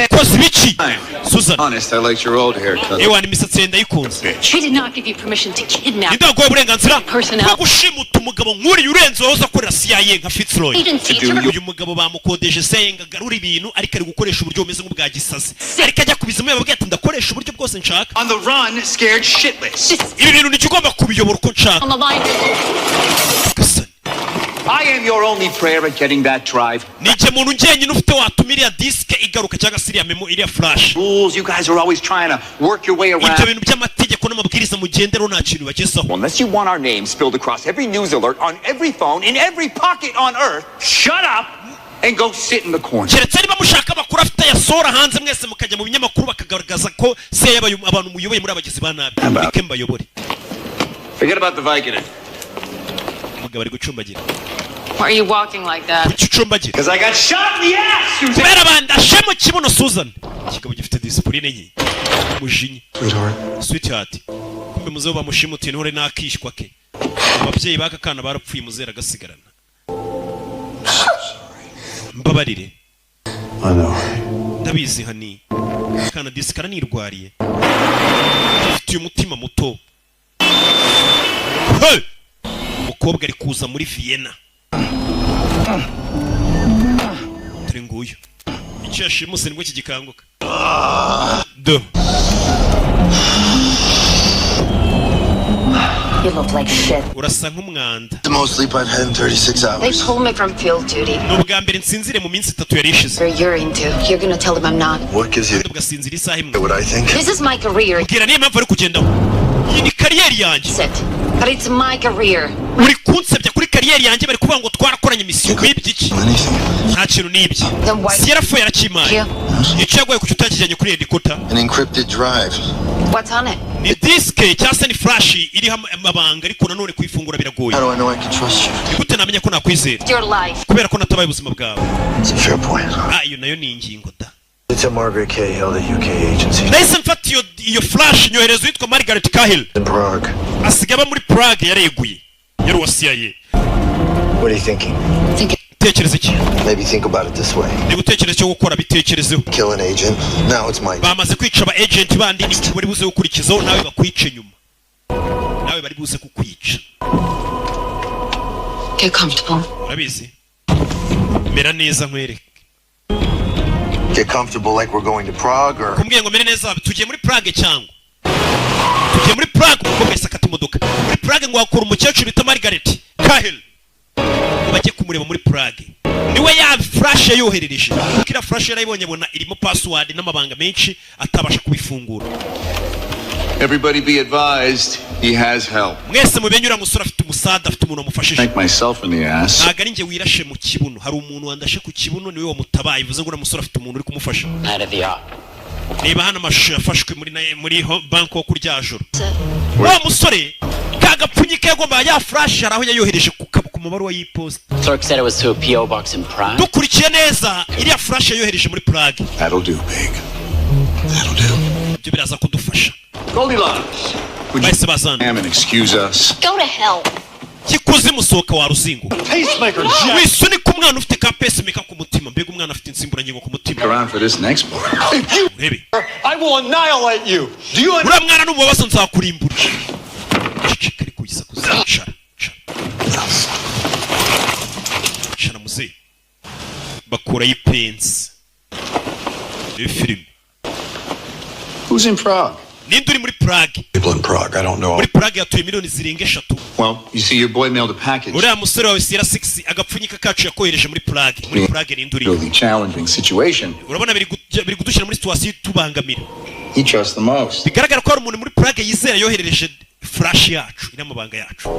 Kozbichi. Susan. Honest, I liked your old haircut. Ewa ni misatsi yenda yikunze. She did not give you permission to kidnap. Ndagoye uburenganzira. Personnel. Bwo gushimuta umugabo nkuri urenze woza korera CIA nka Fitzroy. Uyu mugabo bamukodeje senga garura ibintu ariko ari gukoresha uburyo bumeze nk'ubwa gisazi. Ariko ajya kubizamo yababwiye ati ndakoresha uburyo bwose nshaka. On the run, scared shitless. Ibi bintu nikigomba kubiyobora uko nshaka. On the line. I am your only prayer at getting that drive. Nije muntu ngenyine ufite watumiriya disk igaruka cyangwa siriya memo iriya flash. Rules, you guys are always trying to work your way around. Ibyo bintu by'amategeko n'amabwiriza mugendero nta kintu bagezaho. Unless you want our names spilled across every news alert on every phone in every pocket on earth, Shut up and go sit in the corner. Keretse niba mushaka amakuru afite yasora hanze mwese mukajya mu binyamakuru bakagaragaza ko se abantu muyoboye muri abagizi ba nabi. Bike mbayobore. forget about the Vicodin. Umugabo ari gucumbagira. Why are you walking like that? Gucumbagira. Because I got shot in the ass, Susan. Kubera bandashe mu kibuno Susan. Kigabo gifite discipline nke. Mujinyi. Sweetheart. Kumbe muzeho bamushimutiye ntore nakishwa ke. Ababyeyi baka kana barapfuye muzera gasigarana. Mbabarire. I know. Ndabizi hani. Kana disikara nirwariye. Afite umutima muto. Hey! Umukobwa ari kuza muri Vienna. Turi nguyu. Icyo yashimuse nibwo kigikanguka. Do. You look like shit. Urasa nk'umwanda. The most sleep I've had in 36 They hours. pulled me from field duty. Nubwa mbere nsinzire mu minsi 3 yari ishize. Where you're into. You're gonna tell them I'm not. What gives you Ugasinzira isaha imwe. what I think? This is my career. Mbwira niyo mpamvu ari kugendaho. Iyi ni kariyeri yanjye. That's it. But it's my career. Uri kunsebya kuri kariyeri yanjye bari kuvuga ngo twarakoranye misiyo nk'ibyo iki. Nta kintu n'ibyo. Then why? Si yarafuye arakimaye. Icyo yagoye kuki utakijyanye kuri helicopter. An encrypted drive. What's on it? Ni disk cyangwa se ni flash iriho amabanga ariko nanone kuyifungura biragoye. How do I know I can trust you? Gute namenye ko nakwizera? Your life. Kubera ko natabaye ubuzima bwawe. It's a fair point. Iyo nayo ni ingingo da. It's a Margaret Cahill, the UK agency Nahise mfata iyo flash nyohereza witwa Margaret Cahill. in Prague. Asigaba muri Prague yareguye. Yari CIA. What are you thinking? Tekereza iki? Maybe think about it this way. Ni gutekereza cyo gukora bitekerezeho. Kill an agent. Now it's my Bamaze kwica aba agent bandi ni bari buze gukurikizaho nawe bakwice nyuma. Nawe bari buze kukwica. Get comfortable. Urabizi? Mera neza nkwereke. Get comfortable like we're going to Prague or Kumbwiye ngo mere neza tugiye muri Prague cyangwa. Tugiye muri Prague kuko mwese akata imodoka. ngo hakura umukecuru bita Margaret Cahill ngo bajye kumureba muri Prague. Niwe ya flash yoherereje. Kira flash yarayibonye bona irimo password n'amabanga menshi atabasha kubifungura. Everybody be advised, he has help. Mwese mubenyura musura afite umusada, afite umuntu amufashije. Make myself in the ass. Ntago ari nge wirashe mu kibuno, hari umuntu wandashe ku kibuno niwe wamutabaye, bivuze ngo musura afite umuntu uri kumufasha. Niba hano amashusho yafashwe muri Bangkok kurya joro. Wa musore kagapfunyike yagomba ya flash araho yayohereje ku mabaruwa y'ipost. Clerk said it was to a PO box in Prague. Dukurikiye neza iriya flash yayohereje muri Prague. That'll do, big. That'll do. Ibyo biraza kudufasha. Goldilocks. Would you come and excuse us? Go to hell. Kikuzi musoka wa ruzingo. Pacemaker, Wisuni ku mwana ufite ka pacemaker ku mutima, mbega umwana afite insimburangingo ku mutima. Around for this next part. Maybe. I will annihilate you. Do you Ura mwana n'umubabazo nzakurimbura. Chikari kugisa kuzicara. Chana muze. Bakura yipensi. Film. Who's in Prague? Ninde uri muri Prague? People in Prague, I don't know. Muri Prague yatuye miliyoni zirenga 3. Well, you see, your boy mailed a package. Uriya musore wawe Sierra 6 agapfunyika kacu yakohereje muri Prague. Muri Prague ninde uri? Really challenging situation. Urabona biri gudushyira muri situation tubangamira. He trusts the most. Bigaragara ko hari umuntu muri Prague yizera yoherereje flash yacu inamabanga yacu.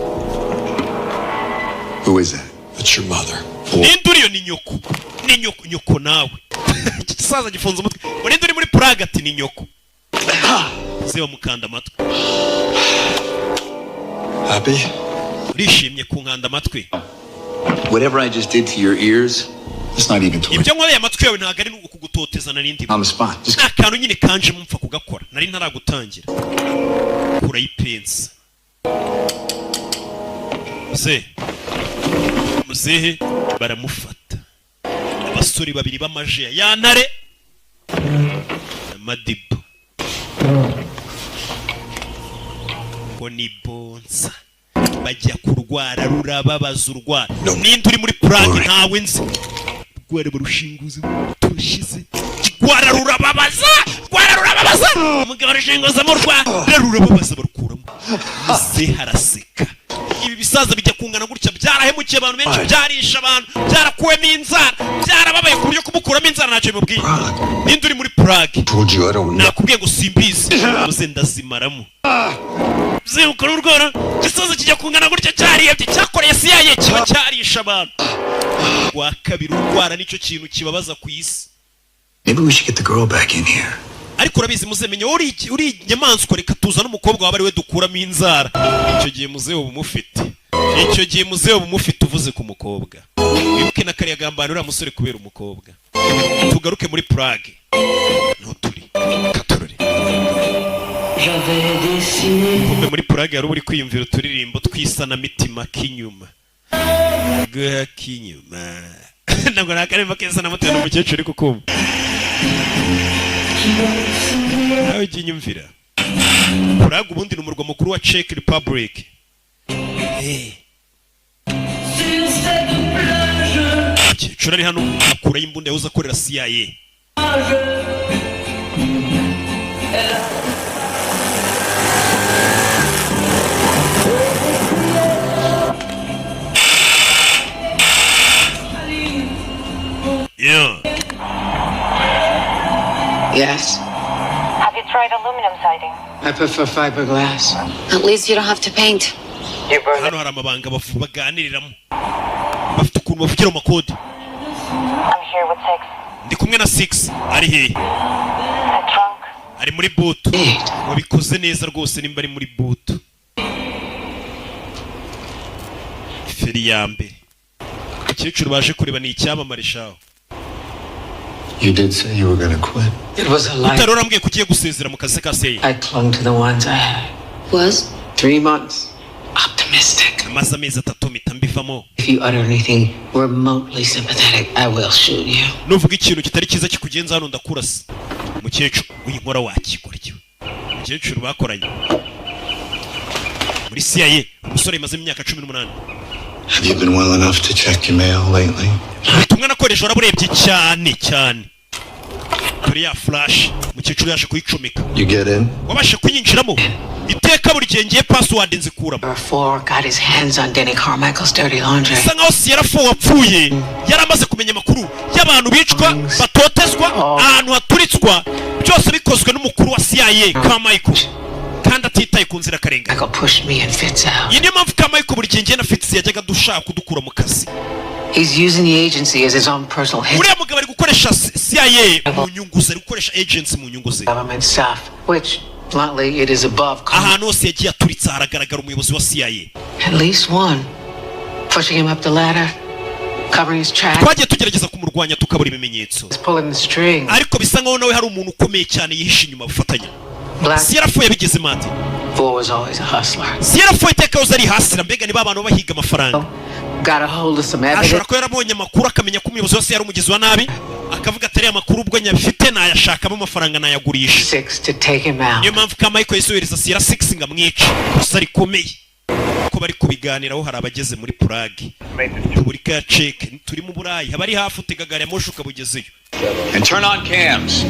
Who is that? It's your mother. Ninde uriyo ni nyoko. Ni nyoko nawe. Iki kisaza gifunze umutwe. Ninde uri muri Prague ati ni nyoko. Zewa mukanda amatwi. Happy? Urishimye kunkanda amatwi. Whatever I just did to your ears, it's not even to Ibyo nkoreye amatwi yawe ntago ari ukugutoteza narindi. on the spot. Just Akantu nyine kanje mumfa kugakora. Nari ntaragutangira. Kura yipensi. Muzehe baramufata. Abasore babiri b'amaje ya ntare. Madibo. Ni bonsa bajya kurwara rurababaza urwara. Ninde uri muri Prague ntawe nzi. Rwara barushinguze tushize. Rwara rurababaza. Umugabo arushinguza mu rwara rurababaza barukuramo. Muze haraseka. Ibi bisaza bijya kungana gutya byarahemukiye abantu benshi, byarisha abantu, byarakuwemo inzara, byarababaye ku buryo kumukuramo inzara ntacyo bimubwiye. Ninde uri muri Prague? Nakubwiye ngo simbizi. Muze ndazimaramo. Ukora urwara gisoza kijya kungana gutya cyariyebye cyakoreye CIA kiba cyarisha abantu. Wa kabiri urwara nicyo kintu kibabaza ku isi. maybe we should get the girl back in here. Ariko urabizi muzemenye uri nyamaswa reka tuza n'umukobwa waba ari we dukuramo inzara. Icyo gihe muzeho bumufite uvuze ku mukobwa. Wibuke na kariya gambana uriya musore kubera umukobwa. Tugaruke muri Prague. Ntuturi. Katurore. Kumbe muri Prague yari uri kwiyumvira uturirimbo twisana mitima kinyuma. Kinyuma. Ntabwo nakaremba keza na mutana umukecuru uri kukumva. Nawe jinyumvira. Prague ubundi ni umurwa mukuru wa Czech Republic. Umukecuru ari hano akura y'imbunda yahoze akorera CIA. Yeah. Yes. Have you tried aluminum siding? I prefer fiberglass. At least you don't have to paint. Hano hari amabanga baganiriramo. Bafite ukuntu bavugira amakode. I'm here with 6. Ndi kumwe na 6 ari he? The trunk. Ari muri boot. Wabikoze neza rwose nimba ari muri boot. Feri ya mbere. Umukecuru baje kureba ni icyamamare shaho. You did say you were going to quit. It was a lie. Utarora mbwiye kugiye gusezera mu kazi ka CIA. I clung to the ones I had. Was? 3 months. Optimistic. Amaze amezi 3 mpita mbivamo. If you utter anything remotely sympathetic, I will shoot you. Nuvuga ikintu kitari cyiza kikugenza hano ndakurasa. Umukecuru uyinkora wakikora cyo. Umukecuru bakoranye muri CIA, umusore imaze imyaka 18. Have you been well enough to check your mail lately? Ubutumwa nakoresha waraburebye cyane. Turi ya flash umukecuru yaje kuyicomeka. You get in? Wabashe kuyinjiramo. iteka buri gihe ngiye password nzikuramo. Got his hands on Danny Carmichael's dirty laundry. Sangaho Sierra 4 wapfuye yaramaze kumenya makuru y'abantu bicwa batotezwa ahantu haturitswa byose bikozwe n'umukuru wa CIA Carmichael kandi atitaye ku nzira karenga. Iyi niyo mpamvu Carmichael buri gihe na Fitz yajyaga dushaka kudukura mu kazi. He's using the agency as his own personal hit. Uriya mugabo ari gukoresha CIA mu nyungu ze, ari gukoresha agency mu nyungu ze. Government staff, which bluntly it is above. Ahantu hose yagiye aturitsa haragaragara umuyobozi wa CIA. At least one. Pushing him up the ladder, covering his tracks. Twagiye tugerageza kumurwanya tukabura ibimenyetso. Pulling the string. Ariko bisa nkaho nawe hari umuntu ukomeye cyane yihishe inyuma bufatanya. Sierra 4 yabigeze mate. 4 was always a hustler. Sierra 4 iteka yose ari hasira mbega ni babantu bahiga amafaranga. Got a hold of some evidence. Ashobora ko yarabonye amakuru akamenya ko umuyobozi wose yari umugizi wa nabi akavuga atari amakuru ubwo nyabifite nayashakamo amafaranga nayagurisha. 6 to take him out. Niyo mpamvu Carmichael yisohereza Sierra 6 ngamwica. Gusa rikomeye. Ko bari kubiganiraho hari abageze muri Prague. Repubulika ya Czech turi mu Burayi habari hafu tegagara yamoshuka bugezeyo. And turn on cams.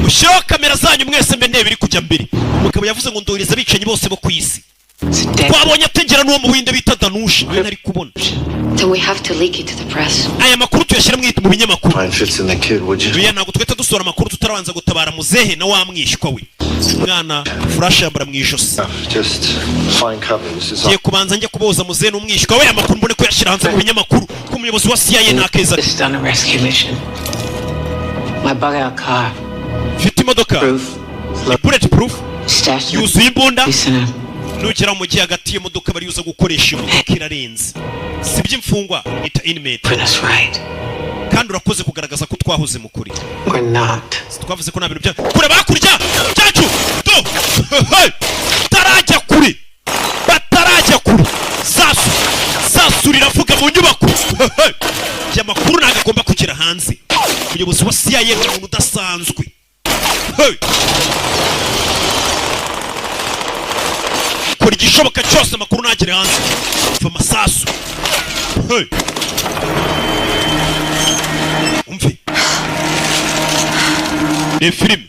Mushyiraho kamera zanyu mwese mbe ntebe biri kujya mbere. Umugabo yavuze ngo ndohereza abicanyi bose bo ku isi. Twabonye ategera n'uwo mu Buhinde bita Danush nari kubona. Then we have to leak it to the press. Aya makuru tuyashyira mu binyamakuru. Find Fitz and the kid, would you? Duya ntabwo twita dusora amakuru tutarabanza gutabara muzehe na wamwishywa we. Mwana flash yambara mu ijosi. Just find cover. This is Giye kubanza njye kuboza muzehe n'umwishywa we amakuru mbone ko yashyira hanze mu binyamakuru ko umuyobozi wa CIA nakeza. This is on a rescue mission. My bug out car. Fite imodoka. Bulletproof. Yuzuye imbunda. Nugera mu gihe hagati y'imodoka bari uza gukoresha imodoka irarenze. Si by'imfungwa ita inmate. Kandi urakoze kugaragaza ko twahoze mu kuri. We're not. Twavuze ko nta bintu bya kure bakurya cyacu do tarajya kuri batarajya kuri sasu riravuga mu nyubako y'amakuru nagomba kugera hanze. Umuyobozi wa CIA ni umuntu udasanzwe. Kora igishoboka cyose amakuru nagere hanze. Fa masasu. Umve. Ni film.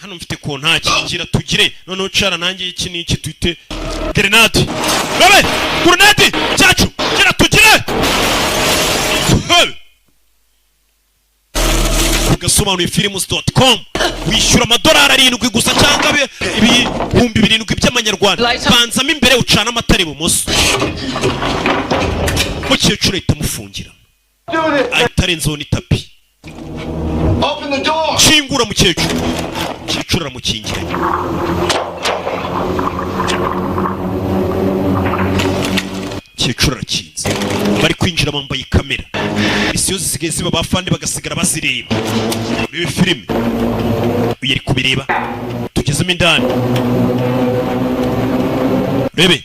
Hano mfite kontaki gira tugire none cara nanjye iki niki twite grenade. Babe, grenade cyacu gira tugire. Ugasobanura films.com wishyura $7 gusa cyangwa ibihumbi 7 by'amanyarwanda banzamo imbere ucana amatara ibumoso mukecuru ahita amufungira ahitarenzeho n'itapi. Kingura mukecuru aramukingiranye. Mukecuru arakinze bari kwinjira bambaye kamera isiyo zisigaye ziba bafande bagasigara bazireba. Ibi filime uyari kubireba tugezemo indani rebe.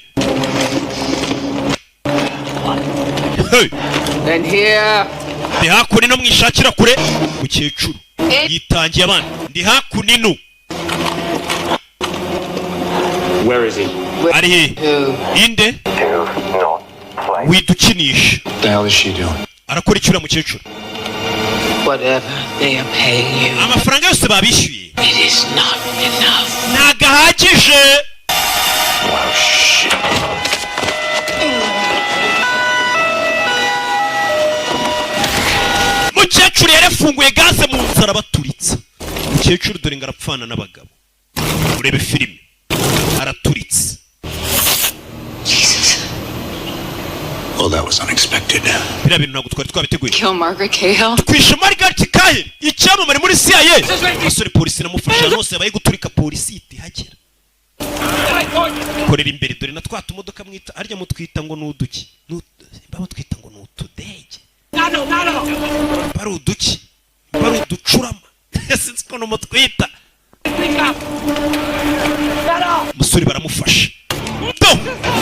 And here ndi hakuno mwishakira kure. Mukecuru yitangiye abana ndi hakuno. Where is he? Ari he? Inde? Widukinisha. The hell is she doing? Arakora icyura mukecuru. Whatever they are paying you. Amafaranga yose babishyuye. It is not enough. Nagahagije. Oh shit. Mukecuru yarafunguye gaze mu nzara baturitsa. Mukecuru dore ngarapfana n'abagabo. Urebe filime. Araturitse. Well, that was unexpected. Bira bintu ntabwo twari twabiteguye. Kill Margaret Cahill. Twishe Margaret Cahill icyamamare muri CIA. Asore polisi namufasha hose yabaye guturika polisi itihagera. Korera imbere dore na twata imodoka mwita arya mutwita ngo nuduki. Baba twita ngo nutudege. Baro duki. Baro ducurama. Sinzi ko no mutwita. Musore baramufasha. Do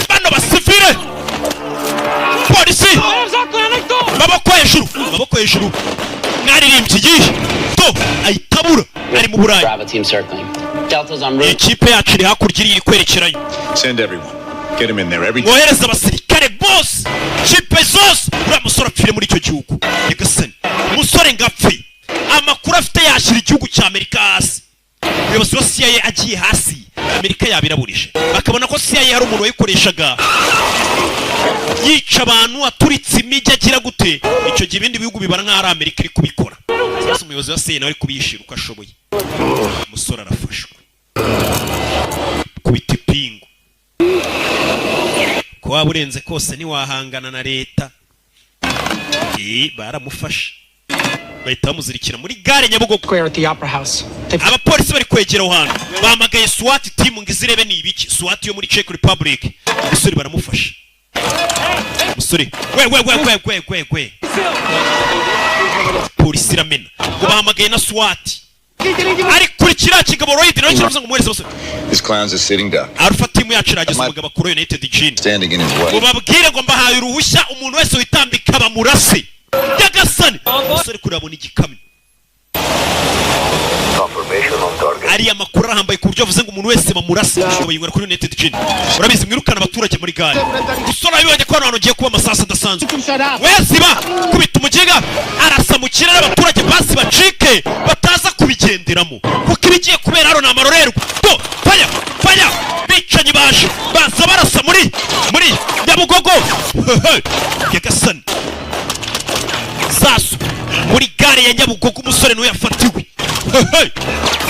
bano basivile. Polisi. Maboko hejuru. Mwaririmbye igihe. Do ayitabura ari mu Burayi. Bravo team circling. Delta's en route. Ikipe yacu iri hakurya iri kwerekeranye. Send everyone. Get him in there. Mwohereza abasirikare bose. Kipe zose. Uriya musore apfire muri icyo gihugu. Nyagasani. Umusore ngapfi. Amakuru afite yashyira igihugu cya Amerika hasi. umuyobozi wa CIA agiye hasi Amerika yabiraburije bakabona ko CIA hari umuntu wayikoreshaga yica abantu aturitse imijyi agira gute icyo gihe ibindi bihugu bibara nk'aho ari Amerika iri kubikora sasa umuyobozi wa CIA nawe ari kubishira uko ashoboye umusore arafashwe kubita ipingu ko waba urenze kose ntiwahangana na leta baramufashe bahita bamuzirikira muri gare Nyabugogo abapolisi bari kwegera aho hantu bahamagaye SWAT team ngo izirebe ni ibiki SWAT yo muri Czech Republic umusore baramufashe umusore we polisi iramena ngo bahamagaye na SWAT ari kuri kiriya kigabo Royd nawe kiravuze ngo muhereze bose These clowns are sitting duck. Alpha team yacu irageze umugabo kuri United Gene Standing in his way. ubabwire ngo mbahaye uruhushya umuntu wese witambika bamurase yagasani umusore kurabona igikamyo ari amakuru ahambaye ku buryo avuze ngo umuntu wese bamurase bayingura kuri United Gene urabizi mwirukana abaturage muri gare usora bibonye ko hano ugiye kuba amasasa adasanzwe wese ba kubita umugiga arasa mu kirere abaturage basi bacike bataza kubigenderamo kuko ibigiye kubera hano namarorerwa to faya bicanyi baje baza barasa muri Nyabugogo yagasani sasu muri gare ya Nyabugogo umusore niwe yafatiwe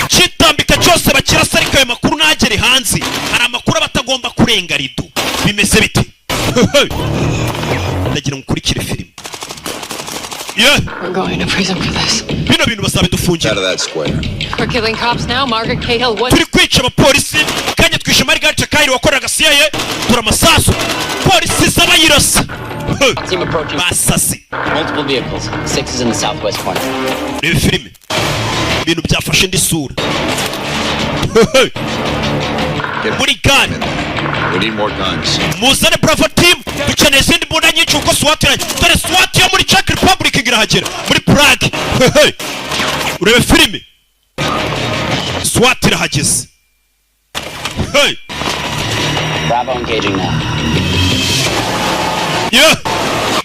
kitambika cyose bakirasa ariko ayo makuru nagere hanze hari amakuru batagomba kurenga rido bimeze bite ndagira mukurikire filime We're going to prison for this. bino bintu bazabidufungira We're killing cops now, Margaret Cahill. What? turi kwica abapolisi kanya twishe Margaret Cahill wakoraga CIA turamasasu polisi z'abayirasa Team approaching. basasi Multiple vehicles. 6 is in the southwest corner. reba filime ibintu byafashe indi sura muri gare We need more guns. muzane Bravo team dukeneye izindi mbunda nyinshi kuko SWAT dore SWAT yo muri Czech Republic irahagera muri Prague urebe filime SWAT irahageze Bravo engaging now.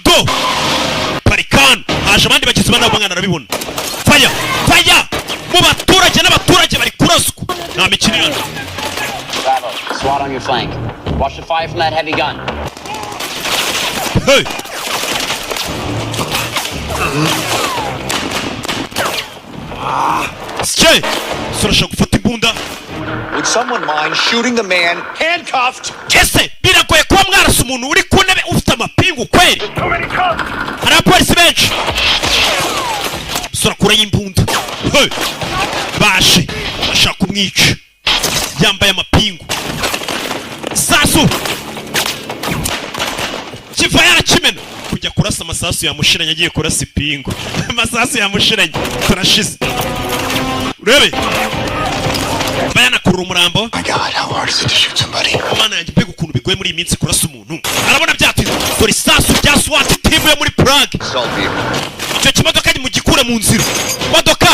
go parikano haje abandi bagizi bana bangana arabibona faya mu baturage n'abaturage bari kuraswa nta mikino irana Bravo, SWAT on your flank. Watch the fire from that heavy gun. Stay! Surashaka gufata imbunda. Would someone mind shooting the man handcuffed? Ese biragoye kuba mwarasa umuntu uri ku ntebe ufite amapingu kweli. Hari abapolisi benshi. Surakura y'imbunda. Bashe bashaka kumwica. Yambaye amapingu. Sasu. Kiva yarakimena. Kujya kurasa amasasu yamushiranye agiye kurasa ipingu. Amasasu yamushiranye turashize. Urebe. Bayana kurura umurambo. My God, how hard is it to shoot somebody? Umwana yanjye mbega ukuntu bigoye muri iyi minsi kurasa umuntu. Arabona byatinze. Dore isasu rya SWAT team yo muri Prague. Icyo kimodoka ni mu gikura mu nzira. Modoka.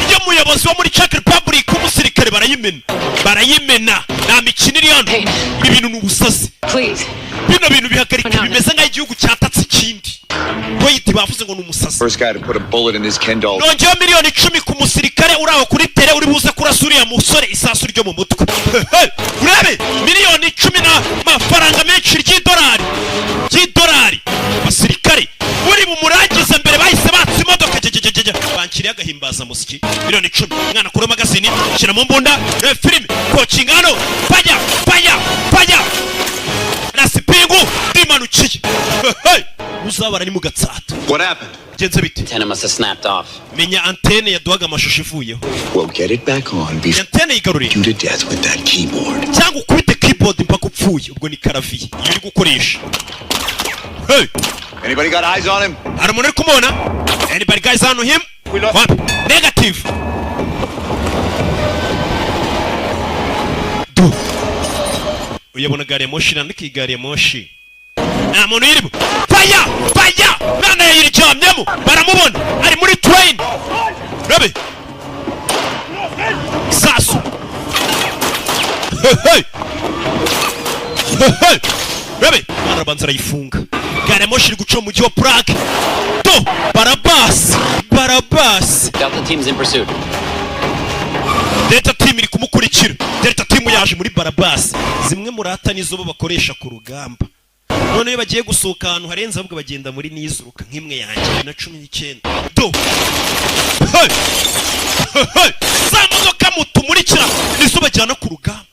Iyo muyobozi wo muri Czech Republic umusirikare barayimena. Nta mikino iri hano. Ibi bintu ni ubusazi. Bino bintu bihagarika bimeze nk'aho igihugu cyatatse ikindi. Boyiti bavuze ngo ni umusazi. First guy to put a bullet in his Ken doll. Nongeyeho miliyoni 10 ku musirikare uraho kuri tere uri buze kurasa uriya musore isasu ryo mu mutwe. Urebe miliyoni 10 n'amafaranga menshi y'idolari. Basirikare uri mu murangiza mbere bahise batse imodoka bankiriye agahimbaza musiki miliyoni 10 mwana kuri magazine kina mu mbunda filime coaching hano faya nasipingu dimanukiye uzabara ni mu gatsata. What happened? Genze bite? Antenna must have snapped off. Menya antene yaduhaga amashusho ivuyeho. Well, get it back on before Antene yigaruriye. you to death with that keyboard. Cyangwa ukubite keyboard mpaka upfuye ubwo ni karaviye iyo uri gukoresha. Anybody got eyes on him? Hari umuntu uri kumubona? Anybody guys on him? What? Negative. Uyabona gari ya moshi nandika igari ya moshi. Nta muntu yirimo. Faya! Mwana yiriryamyemo. Baramubona. Ari muri train. Rabe. Sasu. Rabe. Mwana banza arayifunga. Gari ya moshi iri guca mu mujyi wa Prague. Barabas. Delta team's in pursuit. Delta team iri kumukurikira. Delta team yaje muri Barabas. Zimwe murata nizo bo bakoresha ku rugamba. None iyo bagiye gusohoka ahantu harenze ahubwo bagenda muri nizuruka nk'imwe yanjye na 19. Do. Hey! Hey! Zamodoka mutumurikira nizo bajyana ku rugamba.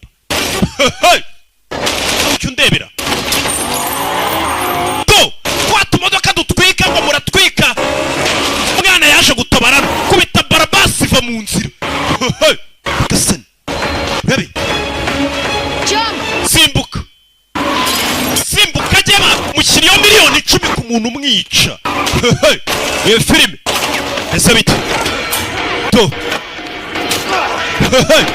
Hey! Ucyo ndebera. Do! Kwata modoka dutwika ngo muratwika. Mwana yaje gutabarana kubita Barabas iva mu nzira. Hey! Gasani. Bebe. Jump! Simbuka. Simbuka jema mukiri yo miliyoni 10 ku muntu umwica. Hey! Filime. Ese bite? Do. Hey!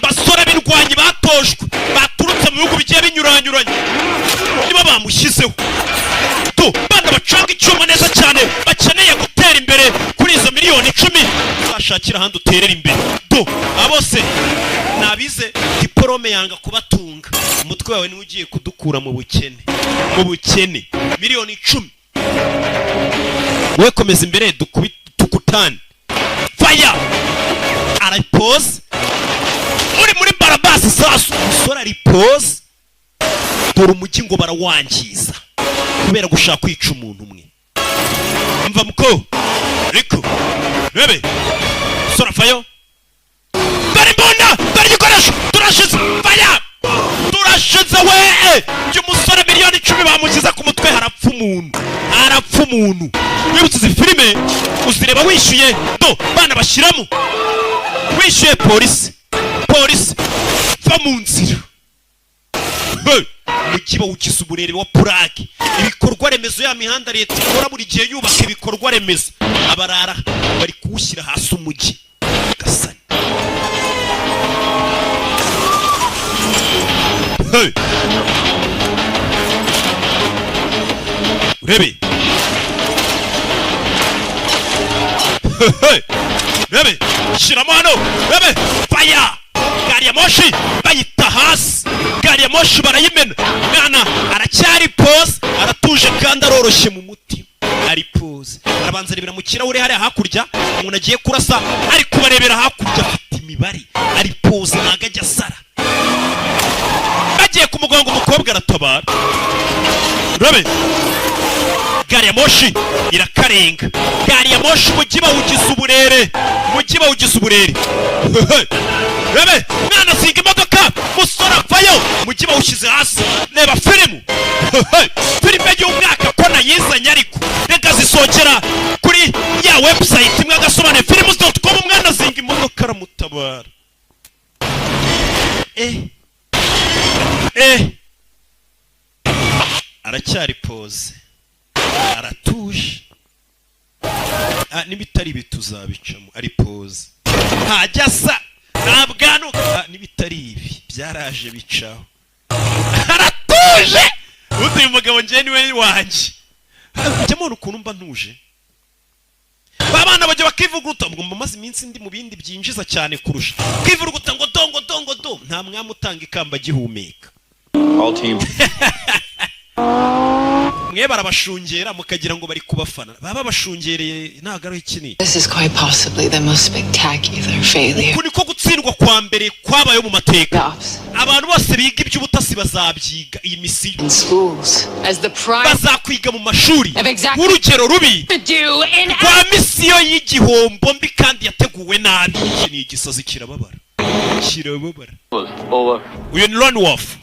Basora birwanyi batojwe baturutse mu bihugu bigiye binyuranyuranye niba bamushyizeho to bana bacanga icyuma neza cyane bakeneye gutera imbere kuri izo miliyoni 10 uzashakira ahandi uterera imbere to abose nabize diplome yanga kubatunga umutwe wawe niwe ugiye kudukura mu bukene miliyoni 10 we komeza imbere tukutane fire aripose muri Barabas sasu musora ripose dore umujyi ngo barawangiza kubera gushaka kwica umuntu umwe mva muko riko bebe sora fayo bari mbona bari gikoresho turashize faya turashize we byo musora miliyoni 10 bamugiza ku mutwe harapfa umuntu wibutse izi filime uzireba wishyuye do bana bashiramo wishyuye polisi va mu nzira. Mukiba ukiza uburere wa Prague ibikorwa remezo ya mihanda leta ikora buri gihe yubaka ibikorwa remezo abarara bari kuwushyira hasi umujyi Gasani. Hey! Rebe. Hey! Rebe, shiramo hano. Rebe, fire! Gari ya moshi bayita hasi. Gari ya moshi barayimena. Mwana aracyari pose, aratuje kandi aroroshye mu mutima. Ari pose. Arabanza rebera mu kirahure hari hakurya, umuntu agiye kurasa ari kubarebera hakurya afite imibare. Ari pose nagajya sara. Bagiye ku mugongo umukobwa aratabara. Rebe. Gari ya moshi irakarenga. Gari ya moshi umujyi bawugize uburere. Rebe, mwana singa imodoka musora vayo umujyi bawushyize hasi. Reba filime. Filime y'umwaka ko nayizanye ariko reka zisokera kuri ya website imwe agasobanura films.com umwana singa imodoka aramutabara. Aracyari pose. Aratuje. Nibitari bituzabicamo ari pose. Hajyasa nabwano nibitari ibi byaraje bicaho. Aratuje. Uti umugabo nje niwe wanje. Cyamo ukuntu mba ntuje. Babana bajye bakivuguta ngo maze iminsi ndi mu bindi byinjiza cyane kurusha. Kivuguta ngo dongo nta mwami utanga ikamba gihumeka. All team. Mwe barabashungera mukagira ngo bari kubafana baba bashungereye ntago ari ikini. This is quite possibly the most spectacular failure. Kuni ko gutsindwa kwa mbere kwabayo mu mateka. Abantu bose biga iby'ubutasi bazabyiga iyi misiyo. In schools as the prime bazakwiga mu mashuri. Urugero rubi kwa misiyo y'igihombo mbi kandi yateguwe nabi. Iki ni igisazi kirababara. Uyu ni Lone Wolf.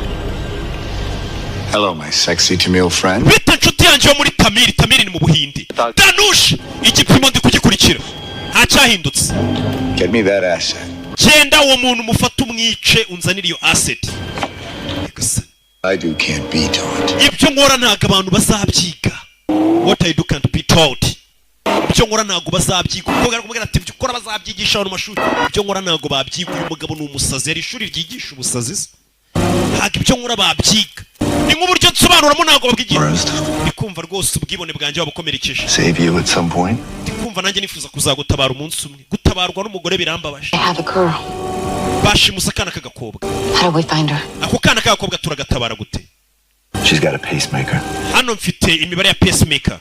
Hello, my sexy Tamil friend. Bita nshuti yanjye yo muri Tamil ni mu Buhindi. Danush igipimo ndi kugikurikira. Ntacyahindutse. Get me that asset. Genda uwo muntu mufata umwice unzanira iyo asset. I do can't be taught. Ibyo nkora ntago abantu bazabyiga. What I do can't be taught. Ibyo nkora ntago bazabyiga. Kuko kumubwira ati ibyo ukora bazabyigisha mu mashuri. Ibyo nkora ntago babyiga. Uyu mugabo ni umusazi. Yari ishuri ryigisha ubusazi. Ntago ibyo nkora babyiga. Ni nk'uburyo nsobanuramo ntago babwigira. Ndikumva rwose ubwibone bwanjye wabukomerekeje. Save you at some point. Ndikumva nanjye nifuza kuzagutabara umunsi umwe. Gutabarwa n'umugore birambabaje. I have a girl. Bashimusa kana kagakobwa. How do we find her? Ako kana kagakobwa turagatabara gute? She's got a pacemaker. Hano mfite imibare ya pacemaker.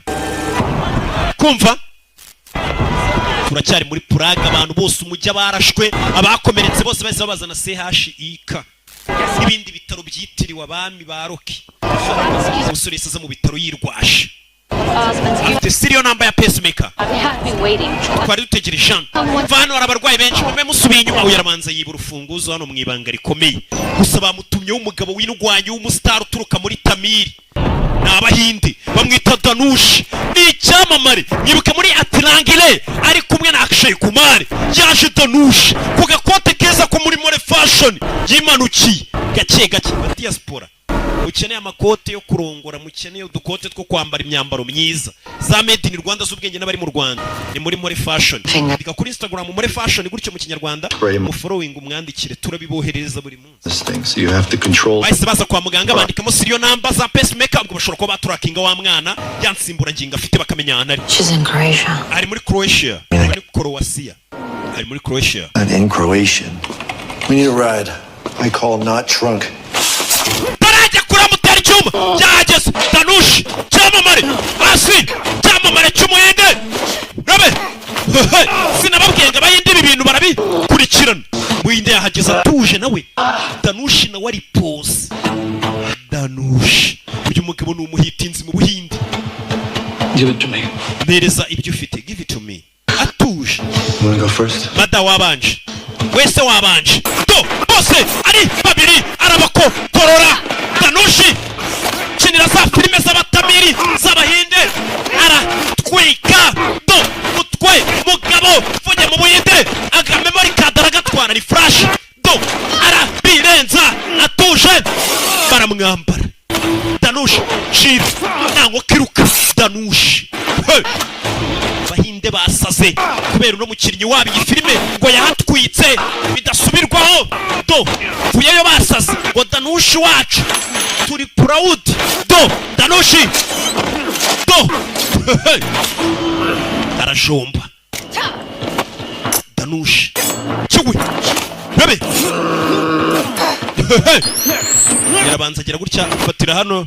Kumva? turacyari muri Prague, abantu bose umujya barashwe, abakomeretse bose bahise babazana CHIK n'ibindi bitaro byitiriwe abami ba Rocky. Umusore yasize mu bitaro yirwashe, afite seriyo namba ya pacemaker. Twari dutegereje hano hari abarwayi benshi, mume musubiye inyuma. Uyu arabanza yiba urufunguzo hano mu ibanga rikomeye, gusa bamutumyeho umugabo w'indwanyi w'umustar uturuka muri Tamil, ni Abahindi, bamwita Danush, ni icyamamare. Mwibuke muri Atlangile ari kumwe na Akshay Kumar, yaje Danush ku gakote keza ko muri More Fashion yimanukiye gake gake. Diaspora ukeneye amakote yo kurongora, mukeneye udukote two kwambara imyambaro myiza za made in Rwanda z'ubwenge n'abari mu Rwanda, ni muri More Fashion. Bika kuri Instagram More Fashion gutyo mu Kinyarwanda, mu following umwandikire, turabibohereza buri munsi. Bahise baza kwa muganga bandikamo seriyo namba za pacemaker, ubwo bashobora kuba baturakinga wa mwana yansimbura ngingo afite bakamenya ahantu ari. Ari muri Croatia, ari muri Croatia, ari muri Croatia. And in Croatian, we need a ride. I call not trunk. Barajya kuramutera icyuma byageze. Danush cyamamare, asi cyamamare cy'umuhinde. Rabe sinababwiye ngo abayinde ibi bintu barabikurikirana. Muhinde yahageze atuje nawe. Danush nawe ari pose. Danush uyu mugabo ni umuhitinzi mu Buhinde. Give it to me. Mereza ibyo ufite, give it to me. Atuje. You wanna go first? Mada wabanje, wese wabanje. Do bose ari babiri arabakorora. Danushi kinira za filime z'abatamiri z'Abahinde aratwika. Do mutwe mugabo vuye mu Buhinde, aga memory card aragatwara, ni flash. Do arabirenza atuje, baramwambara. Danush shira nango kiruka. Danush Bahinde basaze kubera uno mukinnyi wabo iyi filime ngo yahatwitse bidasubirwaho. Do vuyeyo basaze ngo Danush wacu turi proud. Do Danush do arajomba. Danush cyugwe bebe yarabanza agira gutya afatira hano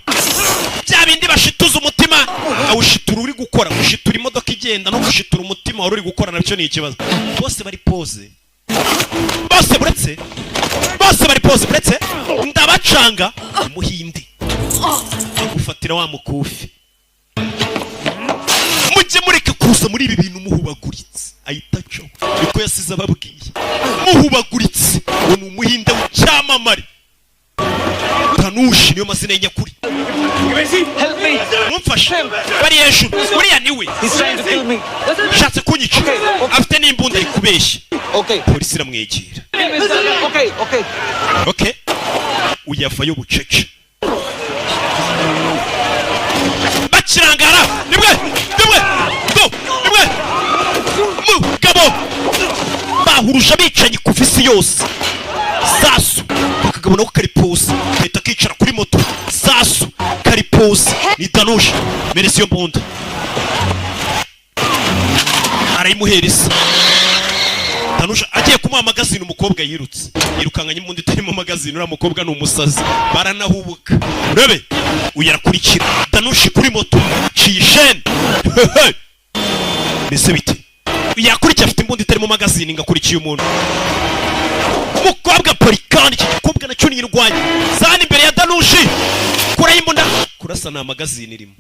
bya bindi bashituza umutima, awushitura uri gukora, gushitura imodoka igenda no gushitura umutima wari uri gukora nabyo ni ikibazo. Bose bari pose, bose bari pose buretse ndabacanga. Umuhindi agufatira wa mukufi, mujye mureke kuza muri ibi bintu muhubaguritse. Ahita acaho niko yasize ababwiye, muhubaguritse. Uwo ni umuhinde w'icyamamare. Danush niyo mazina y'nyakuri. Mumfashe bari hejuru, uriya niwe shatse kunyica, afite n'imbunda ari kubeshya. Polisi iramwegera. Okay, uyavayo bucece. Bakirangara nimwe mugabo bahuruje abicanyi ku isi yose. Sasu akagabo nako kari pose, ahita akicara kuri moto. Sasu kari pose, ni Danush. Meresi yo mbunda arayimuhereza. Danush agiye kumuha magazine, umukobwa yirutse, yirukanganye imbunda itarimo magazine. Uriya mukobwa ni umusazi, baranahubuka. Urebe uyarakurikira Danush kuri moto cishene. Mbese bite yakurikiye afite imbunda itarimo magazine ngakurikiye umuntu. Umukobwa Polikani, iki gikobwa nacyo nirwanya zani imbere ya Danush, kuraho imbunda kurasa na magazine irimo,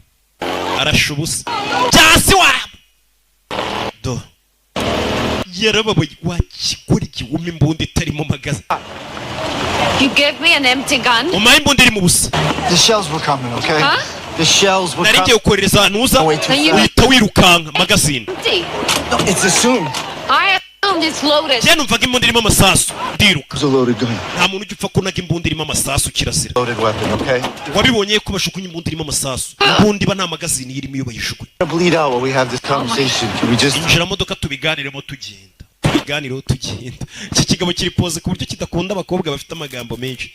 arashubusa byasi wabo. Do yarababaye wakigori giwuma imbunda itarimo magazine. You gave me an empty gun? Umaye imbunda iri mu busa. The shells were coming, okay? Huh? The shells were coming. Nari ukorereza anuza uhita wirukanka magazine. No, it's assumed. I assumed it's loaded. Je numvaga imbunda irimo amasasu ndiruka. It's a loaded gun. Nta muntu ugipfa kunaga imbunda irimo amasasu kirasira. Loaded weapon, okay? Wabibonye ko bashukunya imbunda irimo amasasu. Imbunda iba nta magazine irimo iyo bayishukunya. Bleed out while we have this conversation. Can we just injira modoka tubiganiremo tugenda. Tubiganiro tugenda. Iki kigabo kiri pose ku buryo kidakunda abakobwa bafite amagambo menshi.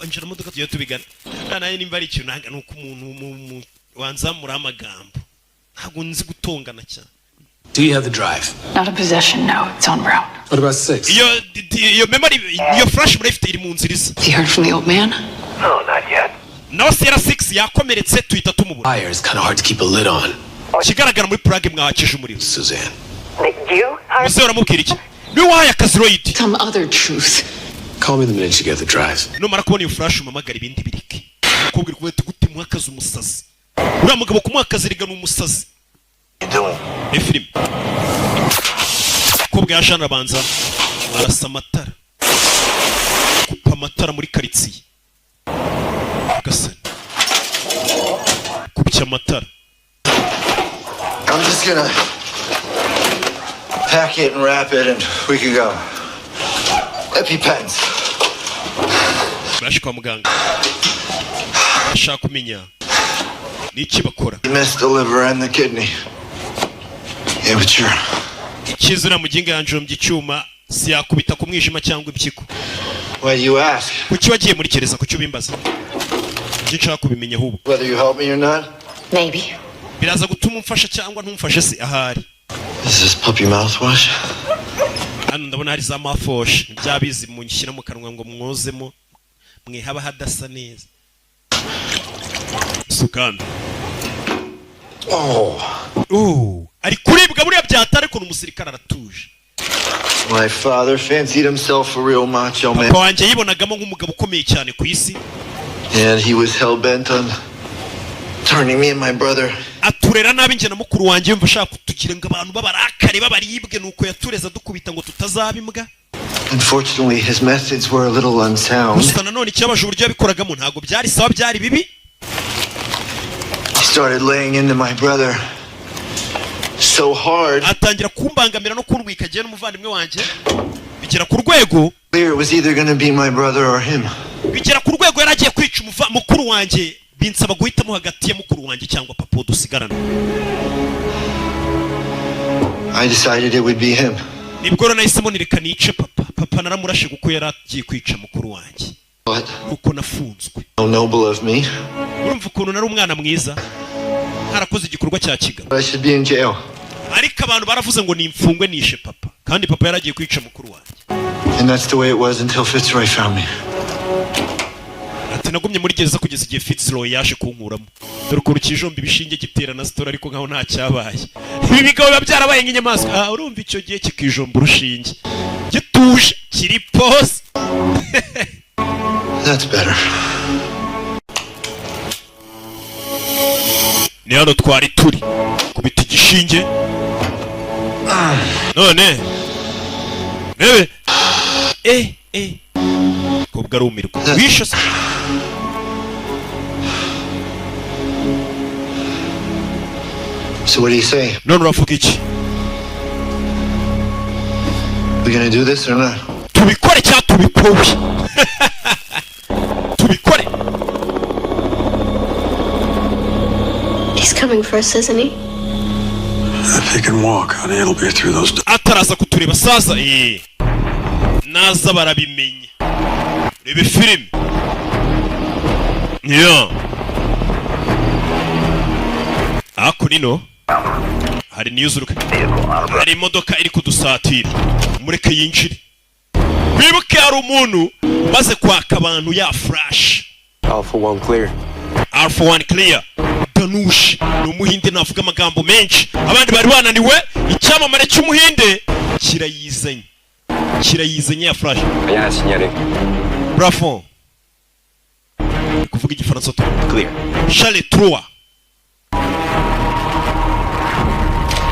Injira modoka tujya tubigana. Naye nimba ari ikintu nanga nuko umuntu wanzamura amagambo. Ntabwo nzi gutongana cyane. Do you have the drive? Not a possession, no. It's on route. What about 6? Your memory, your flash drive iri mu nzira isa. You heard from the old man? No, not yet. No, Sierra 6 yakomeretse tuhita tumubura. Fire is kind of hard to keep a lid on. Kigaragara muri Prague mwakije umuriro. Suzanne. You? Muzehe uramubwira iki? Niwe wahaye akazi Lloyd. Some other truth. Call me the minute you get the drive. Numara kubona iyo flash umamagara ibindi bireke. Ukubwira ko gute muha akazi umusazi. Uriya mugabo kumuha akazi rigana umusazi. Ni film. Kubwa yashana banza arasa amatara. Kupa amatara muri karitsiye. Gasani. Kubya amatara. I'm just gonna pack it and wrap it and we can go. EpiPens. Baje kwa muganga. Ashaka kumenya niki bakora. You missed the liver and the kidney. Yeah, but sure. Ikizura muginga yanjye mu gicyuma siyakubita ku mwijima cyangwa impyiko. Why do you ask? Kuki wagiye muri kereza kuki ubimbaza? Nshaka kubimenya ahubwo. Whether you help me or not? Maybe. Biraza gutuma umfasha cyangwa ntumfashe se ahari. Is this puppy mouthwash? Hano ndabona hari za mouthwash byabizi munshyira mu kanwa ngo mwozemo mwihaba hadasa neza. Sukana. Ari kuribwa buriya byatare ko umusirikare aratuje. My father fancied himself a real macho man. Papa wanjye yibonagamo nk'umugabo ukomeye cyane ku isi. And he was hell bent on turning me and my brother. Aturera nabi nje na mukuru wanjye yumva ashaka kutugira ngo abantu babarakare babaribwe nuko yatureza dukubita ngo tutazabimbwa. Unfortunately, his methods were a little unsound. Gusa nanone ikibabaje uburyo yabikoragamo ntago byari sawa byari bibi. He started laying into my brother so hard. Atangira kumbangamira no kunwika giye n'umuvandimwe wanjye. Bigera ku rwego Clear it was either going to be my brother or him. Bigera ku rwego yaragiye kwica mukuru wanjye binsaba guhitamo hagati ya mukuru wanjye cyangwa papa dusigarana. I decided it would be him. Nibwo rero nahisemo nireka nice papa naramurashe kuko yaragiye kwica mukuru wanjye. Uko nafunzwe. So noble of me. Urumva ukuntu nari umwana mwiza harakoze igikorwa cya kigabo. I should be in jail. Ariko abantu baravuze ngo nimfungwe nishe papa kandi papa yaragiye kwica mukuru wanjye. And that's the way it was until Fitzroy found me. Ati nagumye muri gereza kugeza igihe Fitzroy yaje kunkuramo. Dore ko rukijomba ibishinge gitera na story ariko nkaho nta cyabaye. Ibi bigabo biba byarabaye nk'inyamaswa. Urumva icyo gihe kikijomba urushinge. Gituje kiri pose. That's better. Ni hano twari turi kubita igishinge. None rebe kobwa arumirwa wishe se. So what do you say? None uravuga iki? We gonna do this or not? Tubikore cyangwa tubikobe? Tubikore. He's coming for us, isn't he? If he can walk, honey, it'll be through those. Ataraza kutureba saza naza barabimenye. Rebe film. Ako nino hari niyuzuruka. Hari imodoka iri kudusatira. Mureke yinjire. Bibuke hari umuntu maze kwaka abantu ya flash. Alpha 1 clear. Alpha 1 clear. Danush ni umuhinde navuga amagambo menshi. Abandi bari bananiwe icyamamare cy'umuhinde kirayizanye ya flash. Mañana señoré. Bravo. Kuvuga igifaransa to. Clear. Charles 3.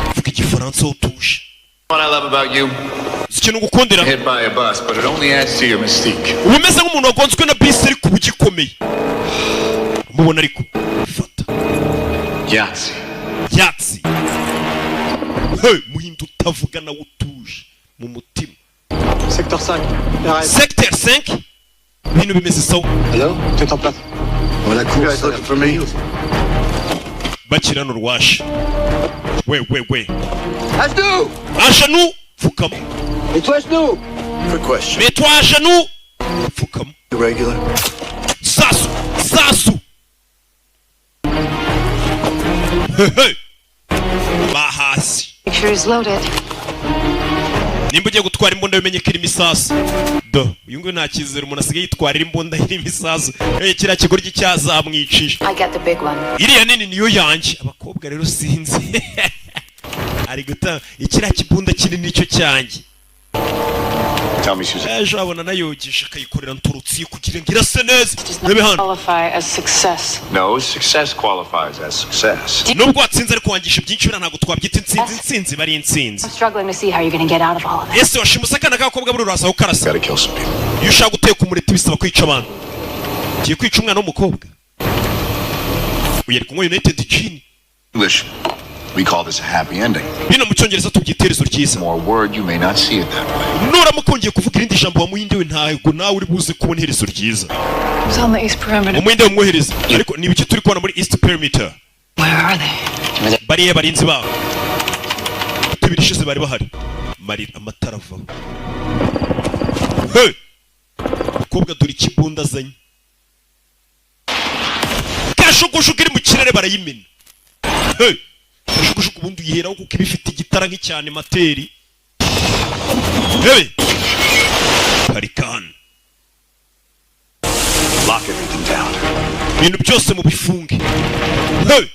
Kuvuga igifaransa utuje. What I love about you, ikintu gukundira hit by a bus, but it only adds to your mystique. Umeze nk'umuntu wagonzwe na bisi ari ku bugikomeye. Mubona ariko fata. Yatsi. Hey, muhindu utavuga na utuje mu mutima. Secteur 5. Secteur 5. Ibintu bimeze sawa. Hello? T'es en place. Voilà, cool. You guys looking for me? Bakirano rwashe. We. À genoux! À genoux. Fukam. Mets-toi à genoux! Quick question. Mets-toi à genoux. Fukam. Irregular? Sasu. Hey. Bahasi. Make sure he's loaded. Nimba ugiye gutwara imbunda bimenye ko irimo isasu. Uyu nguyu nta cyizere umuntu asigaye yitwarira imbunda irimo isasu. Kiriya kigoryi cyazamwicisha. I got the big one. Iriya nini niyo yanjye. Abakobwa rero sinzi. ari guta ikira kibunda kinini nicyo cyanjye. Tell me, Susan. Ejo abona nayogisha akayikorera nturutsi kugira ngo irase neza. Rebe hano. Qualify as success. No, success qualifies as success. Nubwo watsinze ariko wangisha byinshi ntabwo twabyita intsinzi bari intsinzi. I'm struggling to see how you're going to get out of all of this. Ese washimusa kana kakobwa buri rasa ukarasa. Gotta kill some people. Iyo ushaka guteka umureti bisaba kwica abantu. Ugiye kwica umwana w'umukobwa. Uyu ari kunywa United Gin. English, we call this a happy ending. Bino mu cyongereza tubyita iherezo ryiza. More word, you may not see it that way. Nuramukongiye kuvuga irindi jambo wa muhinde we ntago nawe uri buze kubona iherezo ryiza. It's on the East Perimeter. Umuhinde wamwohereza. Ariko ni biki turi kubona muri East Perimeter? Where are they? Bariye barinzi babo. Tubirishize bari bahari. Marira amatara vaho. Hey! Mukobwa duri kibunda zanye. Kashukushuka iri mu kirere barayimena. Hey! Kashukushuka ubundi yiheraho kuko ibifite igitara nk'icyane materi. Hey! Karikana. Lock everything down. Ibintu byose mu bifunge. Hey!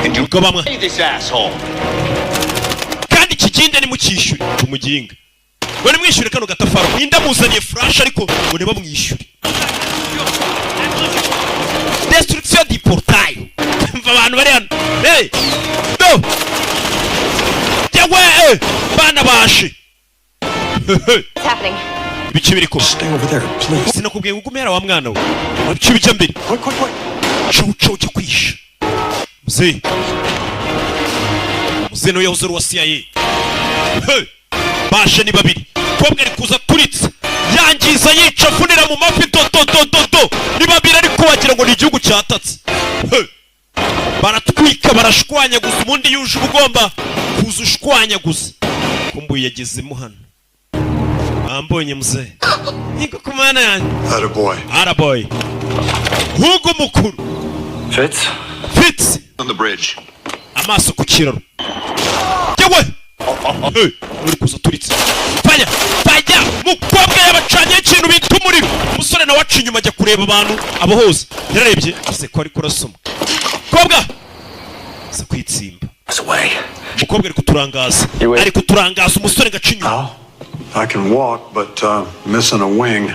And you Gabamwa. pay this asshole. Kandi kiginde ni mukishyure umuginga. Bone mwishyure kano gatafaro. Ninda muzaniye flash ariko bone bamwishyure. Destruction du portail. Mva abantu bari hano. Hey! No! Yewe! Bana bashe. What's happening? Bici biri ko. Stay over there, please. Sinakubwiye ugumera wa mwana we. Bici bijya mbere. Quick, quick, quick. Cyo cyo kwisha. Mzee. Mzee no yahoze wa CIA. Hey! Bashe ni babiri. Kobwa ari kuza turitse. Yangiza yica funira mu mafi do. Ni babiri ariko wagira ngo ni igihugu cyatatse. Hey! Baratwika barashwanya gusa ubundi yuje ubugomba kuza ushwanya gusa. Kumbuye yagezemo hano. Ambonye mzee. Niko kumana yanjye. Araboy. Hugo mukuru. Fitz. On the bridge. Amaso ku kiraro. Yewe! Hey! Uri kuza turitse. Fanya! Mukobwa yabacanye ikintu bita umuriro. Umusore nawe aca inyuma ajya kureba abantu abo hose. Yararebye ase ko ari kurasoma. Kobwa! Asa kwitsimba. Mukobwa ari kuturangaza. Ari kuturangaza umusore gaca inyuma. I can walk, but missing a wing.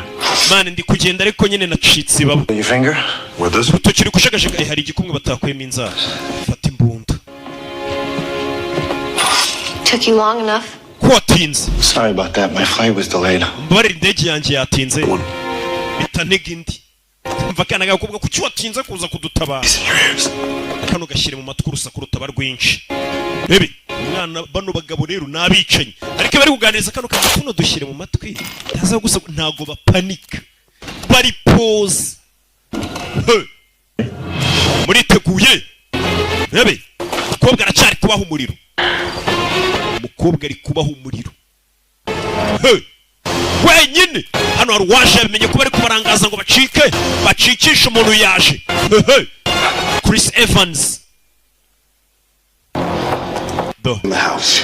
Man, ndi kugenda ariko nyine nacitse baba. Your finger? With this? Urutoki ruri kushagashaka hari igikumwe batakwema inzara. Fata imbunda. Took you long enough. Kwatinze. Sorry about that. My flight was delayed. Mbari indege yanjye yatinze. Bitanega indi. Mva kana gakobwa kuki watinze kuza kudutabara. Kano gashyire mu matwi urusaku rutaba rwinshi. Bebe, umwana bano bagabo rero nabicanye. Ariko bari kuganiriza kano kantu dushyire mu matwi. Taza gusa ntago bapanika. Bari pause. Muriteguye. Bebe, umukobwa aracyari kubaho umuriro. Umukobwa ari kubaho umuriro. Wenyine hano hari uwaje yamenye ko bari kubarangaza ngo bacikishe umuntu yaje. Chris Evans In the house.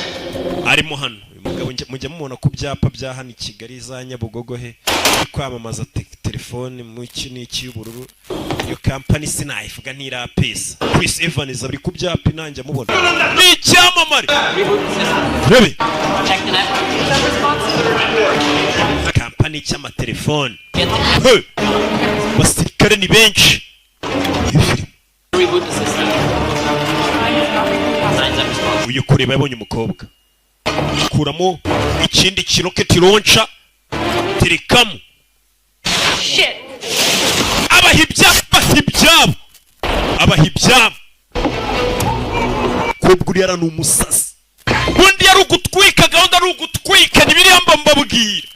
arimo hano. Umugabo mujya mubona ku byapa bya hano i Kigali za Nyabugogo he kwamamaza telefone mu iki y'ubururu. Iyo company sinayivuga ntirapesa. Chris Evans ari ku byapa nanjye mubona. Ni icyamamare. Rebe. Company cy'amatelefone. Basirikare ni benshi. Uyu kureba yabonye umukobwa. Kuramo ikindi kiroketi launcher tirikamu. Shit. Abahibyabo. Kobwa uri yara n'umusasi. Undi yari ugutwika gahunda ari ugutwika nibiramba mbabwira.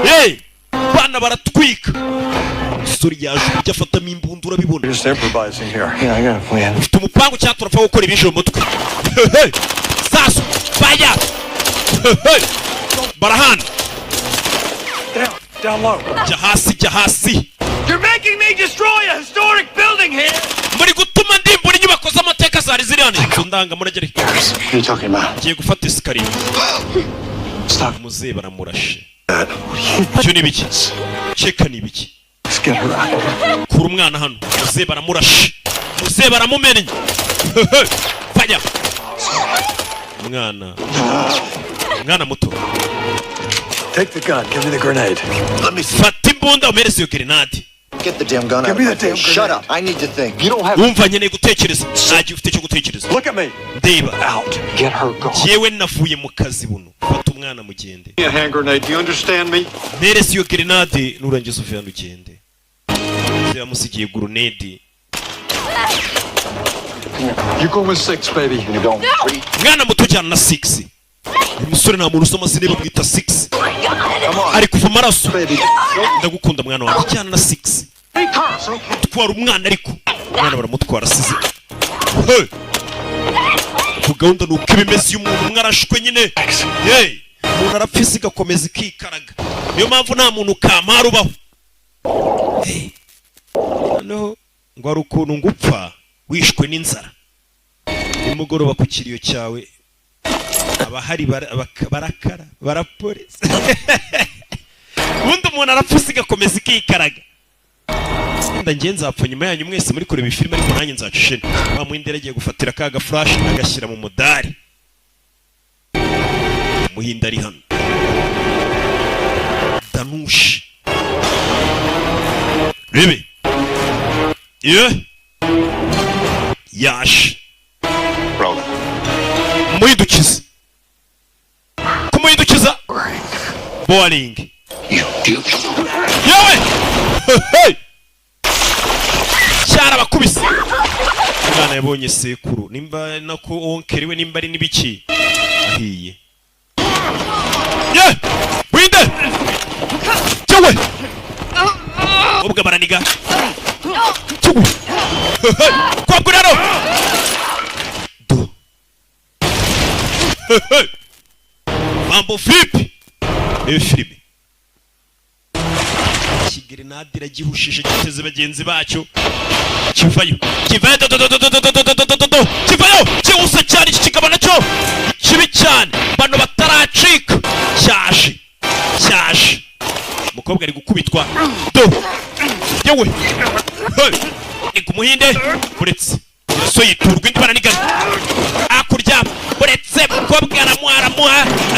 Hey, bana baratwika. Suri yaje ujya afatamo imbunda urabibona. Just improvising here. Yeah, I got a plan. Ufite umupango cyangwa turapfa gukora ibije mu mutwe. Sasu, fire. Barahana. Down low. Jahasi. You're making me destroy a historic building here! Muri gutuma ndimbura inyubako z'amateka zari ziri hano. Ndanga muragere. What are you talking about? Giye gufata isikariye. Stop. Muze baramurashe. Cyo ni biki? Cheka ni biki? Let's get her out. Kura umwana hano. Muze baramurashe. Muze baramumenye. Fanya. Mwana muto. Take the gun. Give me the grenade. Let me see. Fata imbunda umereze iyo grenade. Get the damn gun out. Give me of the my damn face. Shut grenade. up. I need to think. You don't have. Wumva nyene gutekereza. Ntagiye ufite cyo gutekereza. Look at me. Ndeba. Out. Get her gone. Jewe navuye mu kazi buno. Fata umwana mugende. A hand grenade. Do you understand me? Mereze iyo grenade nurangiza uvuye hano ugende. Yamusigiye grenade. You go with 6, baby. You don't. Mwana muto cyane na 6. Umusore nta muntu usoma sineba mwita 6. Come on. Ari kuva amaraso. Ndagukunda mwana wanjye cyane na 6. Twara umwana ariko. Mwana baramutwara asize. Hey. Ku gahunda nuko ibimeze iyo umuntu umwe arashwe nyine. Hey. Umuntu arapfise igakomeza ikikaraga. Niyo mpamvu nta muntu kamara ubaho. Hey. No. Ngo ari ukuntu ngupfa wishwe n'inzara. Nimugoroba ku kiriyo cyawe abahari barakara baraporeza. Ubundi umuntu arapfusa igakomeza ikikaraga. Ndangiye nzapfa nyuma yanyu mwese muri kureba filime ariko nanjye nzacishene. Wa muhindera agiye gufatira kaga flash agashyira mu mudari. Muhinda ari hano. Danushi. Rebe. Yash. Roland. Muhindukiza. Kumuhindukiza. Bowling. Yewe. Hey. Cyara bakubise. Umwana yabonye sekuru nimba nako onkeri we nimba ari nibiki. Ahiye. Ye! Winde! Yewe. Ubwa baraniga. Tugu. Kwa guraro. Do. Mambo vipi? Filime. Grenade iragihushije giteze bagenzi bacyo. Kivayo. Kivayo. Kivayo. Cyose cyane kikaba nacyo. Kibi cyane. Bano bataracika. Cyaje. Mukobwa ari gukubitwa. Do. Yewe. Hey. Ikumuhinde. Uretse. So yiturwa indibana nigana. Akurya. Uretse mukobwa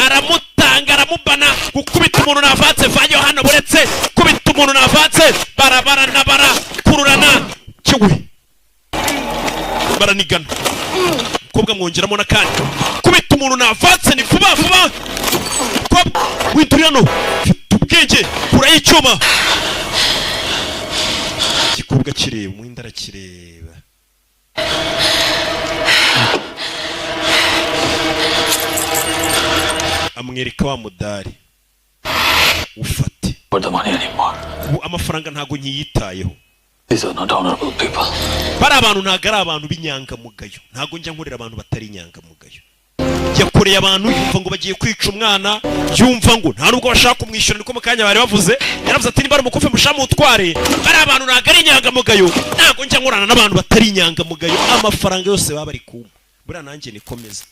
aramutanga aramubana gukubita umuntu navatse vanyo hano uretse kubita umuntu navatse barabara kururana cyewe baranigana mukobwa mwongeramo nakandi kubita umuntu navatse ni vuba mukobwa witurano ubwenge kurayicyuma gikobwa kireba umuhinda arakireba amwereka wa mudari ufate amafaranga ntago nyiyitayeho. These are not honorable people. Bari abantu ntago ari abantu b'inyangamugayo. Ntago njya nkorera abantu batari inyangamugayo. Yakoreye abantu yumva ngo bagiye kwica umwana, yumva ngo nta nubwo bashaka kumwishyura niko mukanya bari bavuze. Yaravuze ati niba umukufe mushamu utware. Bari abantu ntago ari inyangamugayo. Ntago njya nkorana n'abantu batari inyangamugayo. Amafaranga yose baba bari kumwe. Bura nanjye nikomeza.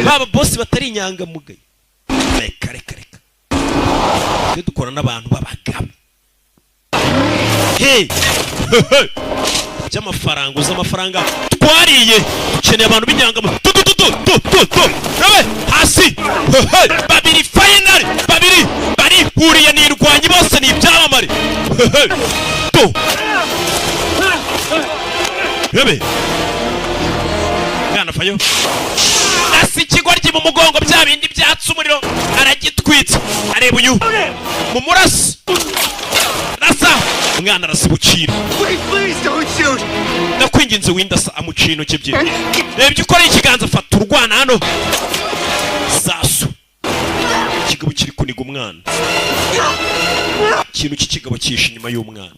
Baba boss batari inyangamugayo. Reka. Dukora n'abantu babagabo. Hey. By'amafaranga uzamafaranga twariye ukeneye abantu b'inyangamo. Nawe hasi. Babiri final. Babiri bari huriye nirwanye bose ni ibyamamare. Rebe. Ngana fayo. Nasi kigoryi mu mugongo bya bindi byatsa umuriro aragitwitse areba uyu mu murasi rasa umwana arasibukira. Nakwinginze windasa amucino cy'ebyiri. Rebye ukora ikiganza afata urwana hano. Sasu. Ikigabo kiri kuniga umwana. Ikintu cy'ikigabo cyishe inyuma y'umwana.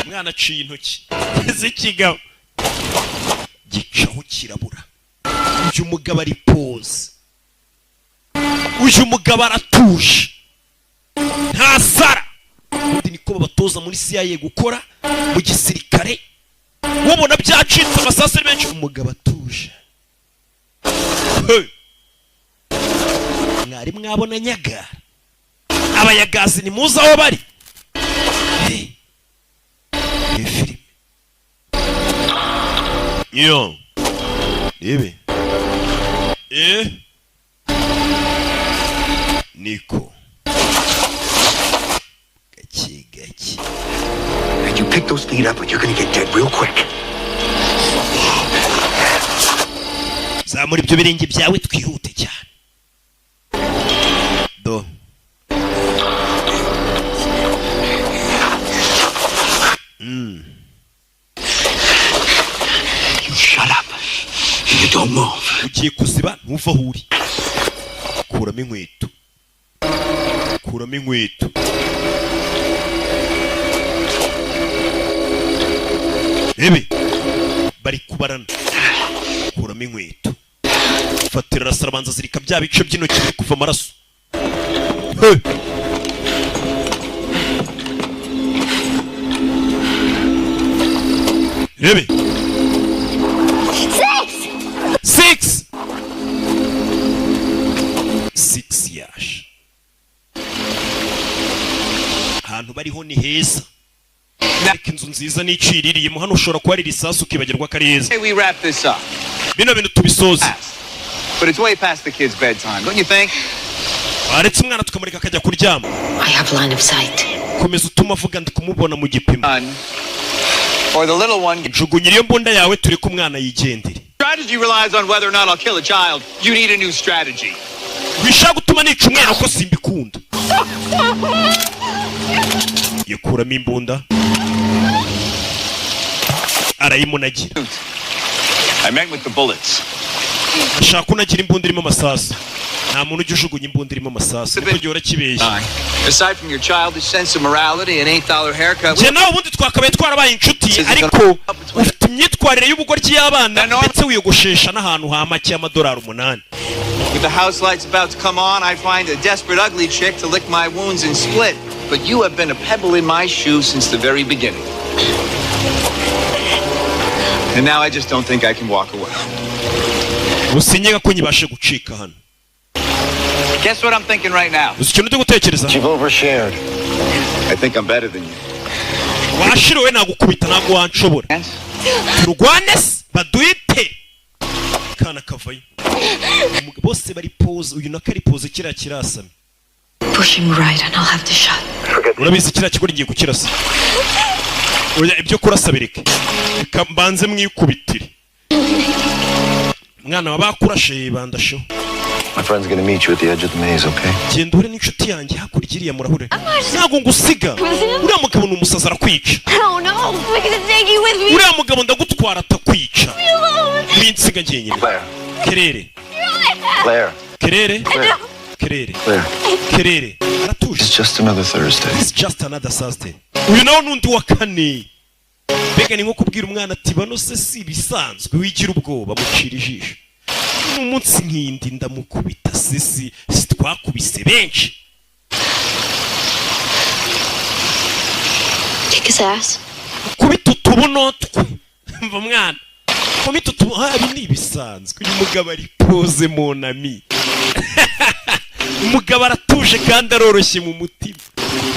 Umwana aciye intoki. Ese ikigabo gicaho kirabura. Uyu mugabo ari pose. Uyu mugabo aratuje. Nta sara. Undi niko babatoza muri CIA gukora mu gisirikare. Wabona byacitse amasase menshi umugabo atuje. Mwari mwabona nyaga. Abayagazi ni muza aho bari. Filime. Yo. Ibi. niko gake. And you pick those feet up or you're gonna get dead real quick. Zamura ibyo birenge byawe twihute cyane. Do. You shut up. You don't move. Ugiye kuziba ntuva aho uri. Kuramo inkweto. Kuramo inkweto. Ebe bari kubarana. Kuramo inkweto. Fatira rasarabanza zirika bya bice by'intoki biri kuva amaraso. Ebe 6 yash. Ahantu bariho ni heza. Ariko inzu nziza n'iciririyemo hano ushobora kuba ari risasu ukibagirwa ko ari heza. Hey, we wrap this up. Bino bintu tubisoze. But it's way past the kid's bedtime, don't you think? Aretse umwana tukamureka akajya kuryama. I have line of sight. Komeza utuma avuga ndi kumubona mu gipimo. Or the little one. Jugunyira iyo mbunda yawe turi ku mwana yigendere. Strategy relies on whether or not I'll kill a child. You need a new strategy. Bisha gutuma nica umwana ko simbikunda. Yakuramo imbunda. Arayimunagira. I meant with the bullets. Ashaka unagira imbunda irimo amasasu. Nta muntu ujugunya imbunda irimo amasasu. Niko gihora kibeshya. Aside from your childish sense of morality and $8 haircut. Je nawe ubundi twakabaye twarabaye inshuti ariko ufite imyitwarire y'ubugoryi y'abana ndetse wiyogoshesha n'ahantu ha make y'amadolari 8. With the house lights about to come on, I find a desperate ugly chick to lick my wounds and split. But you have been a pebble in my shoe since the very beginning. And now I just don't think I can walk away. Usinyega ko nyibashe gucika hano. Guess what I'm thinking right now? Usikintu cyo gutekereza. You've overshared. I think I'm better than you. Washirowe nagukubita nago wanshobora. Turwane baduite. Kana kavayo. Bose bari pose uyu nakari pose kira kirasame. Push him right and I'll have the shot. Urabizi kira kigori ngiye kukirasa. Oya ibyo kurasa bireke. Kambanze mwikubitire. Mwana wabakurashe bandasho. My friend's gonna meet you at the edge of the maze, okay? Genda ure n'inshuti yanjye hakurikiriye murahure. Ntago ngusiga. Uriya mugabo n'umusaza arakwica. Oh no, we're gonna take you with me. Uriya mugabo ndagutwara atakwica. Winsiga ngenye. Kerere. Claire. Kerere. Kerere. Kerere. Aratuje. It's just another Thursday. It's just another Thursday. Uyu nawo nundi wa kane. Bega ni nko kubwira umwana ati bano se si bisanzwe wigira ubwoba mucira ijisho. Umunsi nkindi ndamukubita sisi twakubise benshi. Kick his ass. Kubita utubunotwe. Mva mwana. Kubita utuhabi ni bisanzwe. Uyu mugabo ari pose monami. Umugabo aratuje kandi aroroshye mu mutima.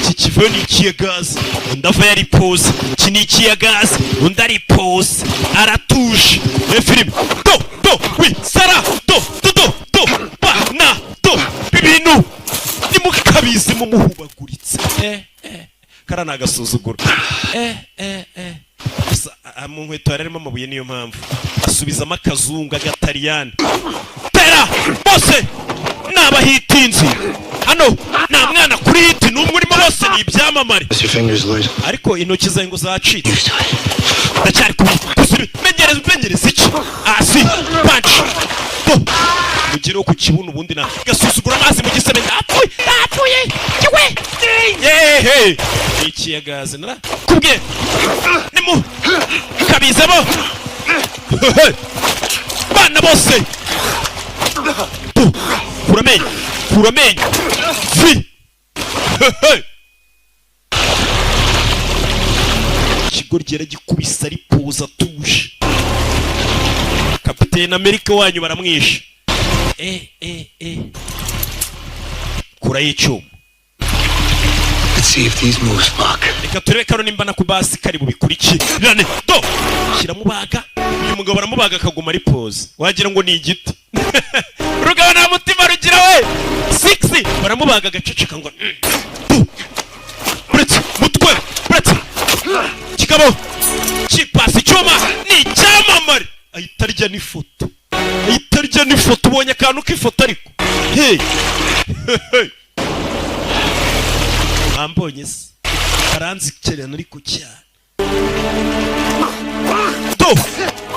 Iki kivo ni ikiyagazi undi ava yari pose. Iki ni ikiyagazi undi ari pose. Aratuje. Filime do wi sara do bana do bibinu nimukabize mu muhubaguritse. Karana agasuzuguro. Mu nkweto harimo amabuye niyo mpamvu asubizamo akazungu agatariyani. Tera bose nabahitinzi hano nta mwana kuri hiti n'umwe urimo bose ni ibyamamare. Ariko intoki zawe ngo zacitse. Ndacyari menyereza iki asi punch mugero ku kibuno ubundi na gasuzugura amazi mu gisebe ndapfuye kiwe yehe ikiyagaze nara kubwe nimu kabizemo bana bose kuramenye vi kigorgera gikubisa ari poza tuje. Kapiteni Amerika wanyu baramwisha. Kura y'icyuma. Let's see if these moves fuck. reka turebe kano nimba na kubasi kari bubikurikirane do kiramubaga uyu mugabo baramubaga akaguma ari pose wagira ngo ni igiti rugabo nta mutima rugira we 6 baramubaga agaceceka ngo uretse mutwe uretse kigabo kipasi icyuma ni icyamamare ayitarya n'ifoto ubonye akantu k'ifoto ariko hey ambonye se karanzi cyane ariko cyane do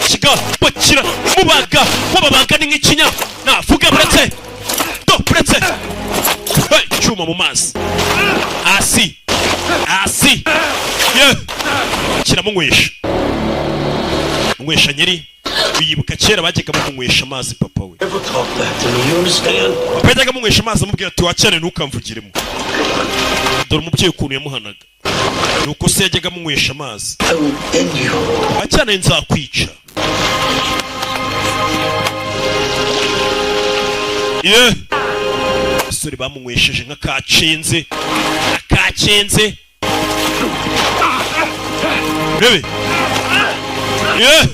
kiga bakira mubaga wababaga ni nk'ikinya navuga buretse do buretse icyuma mu mazi asi ye kiramunywesha nyiri biyibuka kera bajyaga bamunywesha amazi papa we bajyaga bamunywesha amazi amubwira ati wacyane ntukamvugiremo dore umubyeyi ukuntu yamuhanaga nuko se yajyaga amunywesha amazi wacyane nzakwica ye abasore bamunywesheje nk'akacenze rebe ye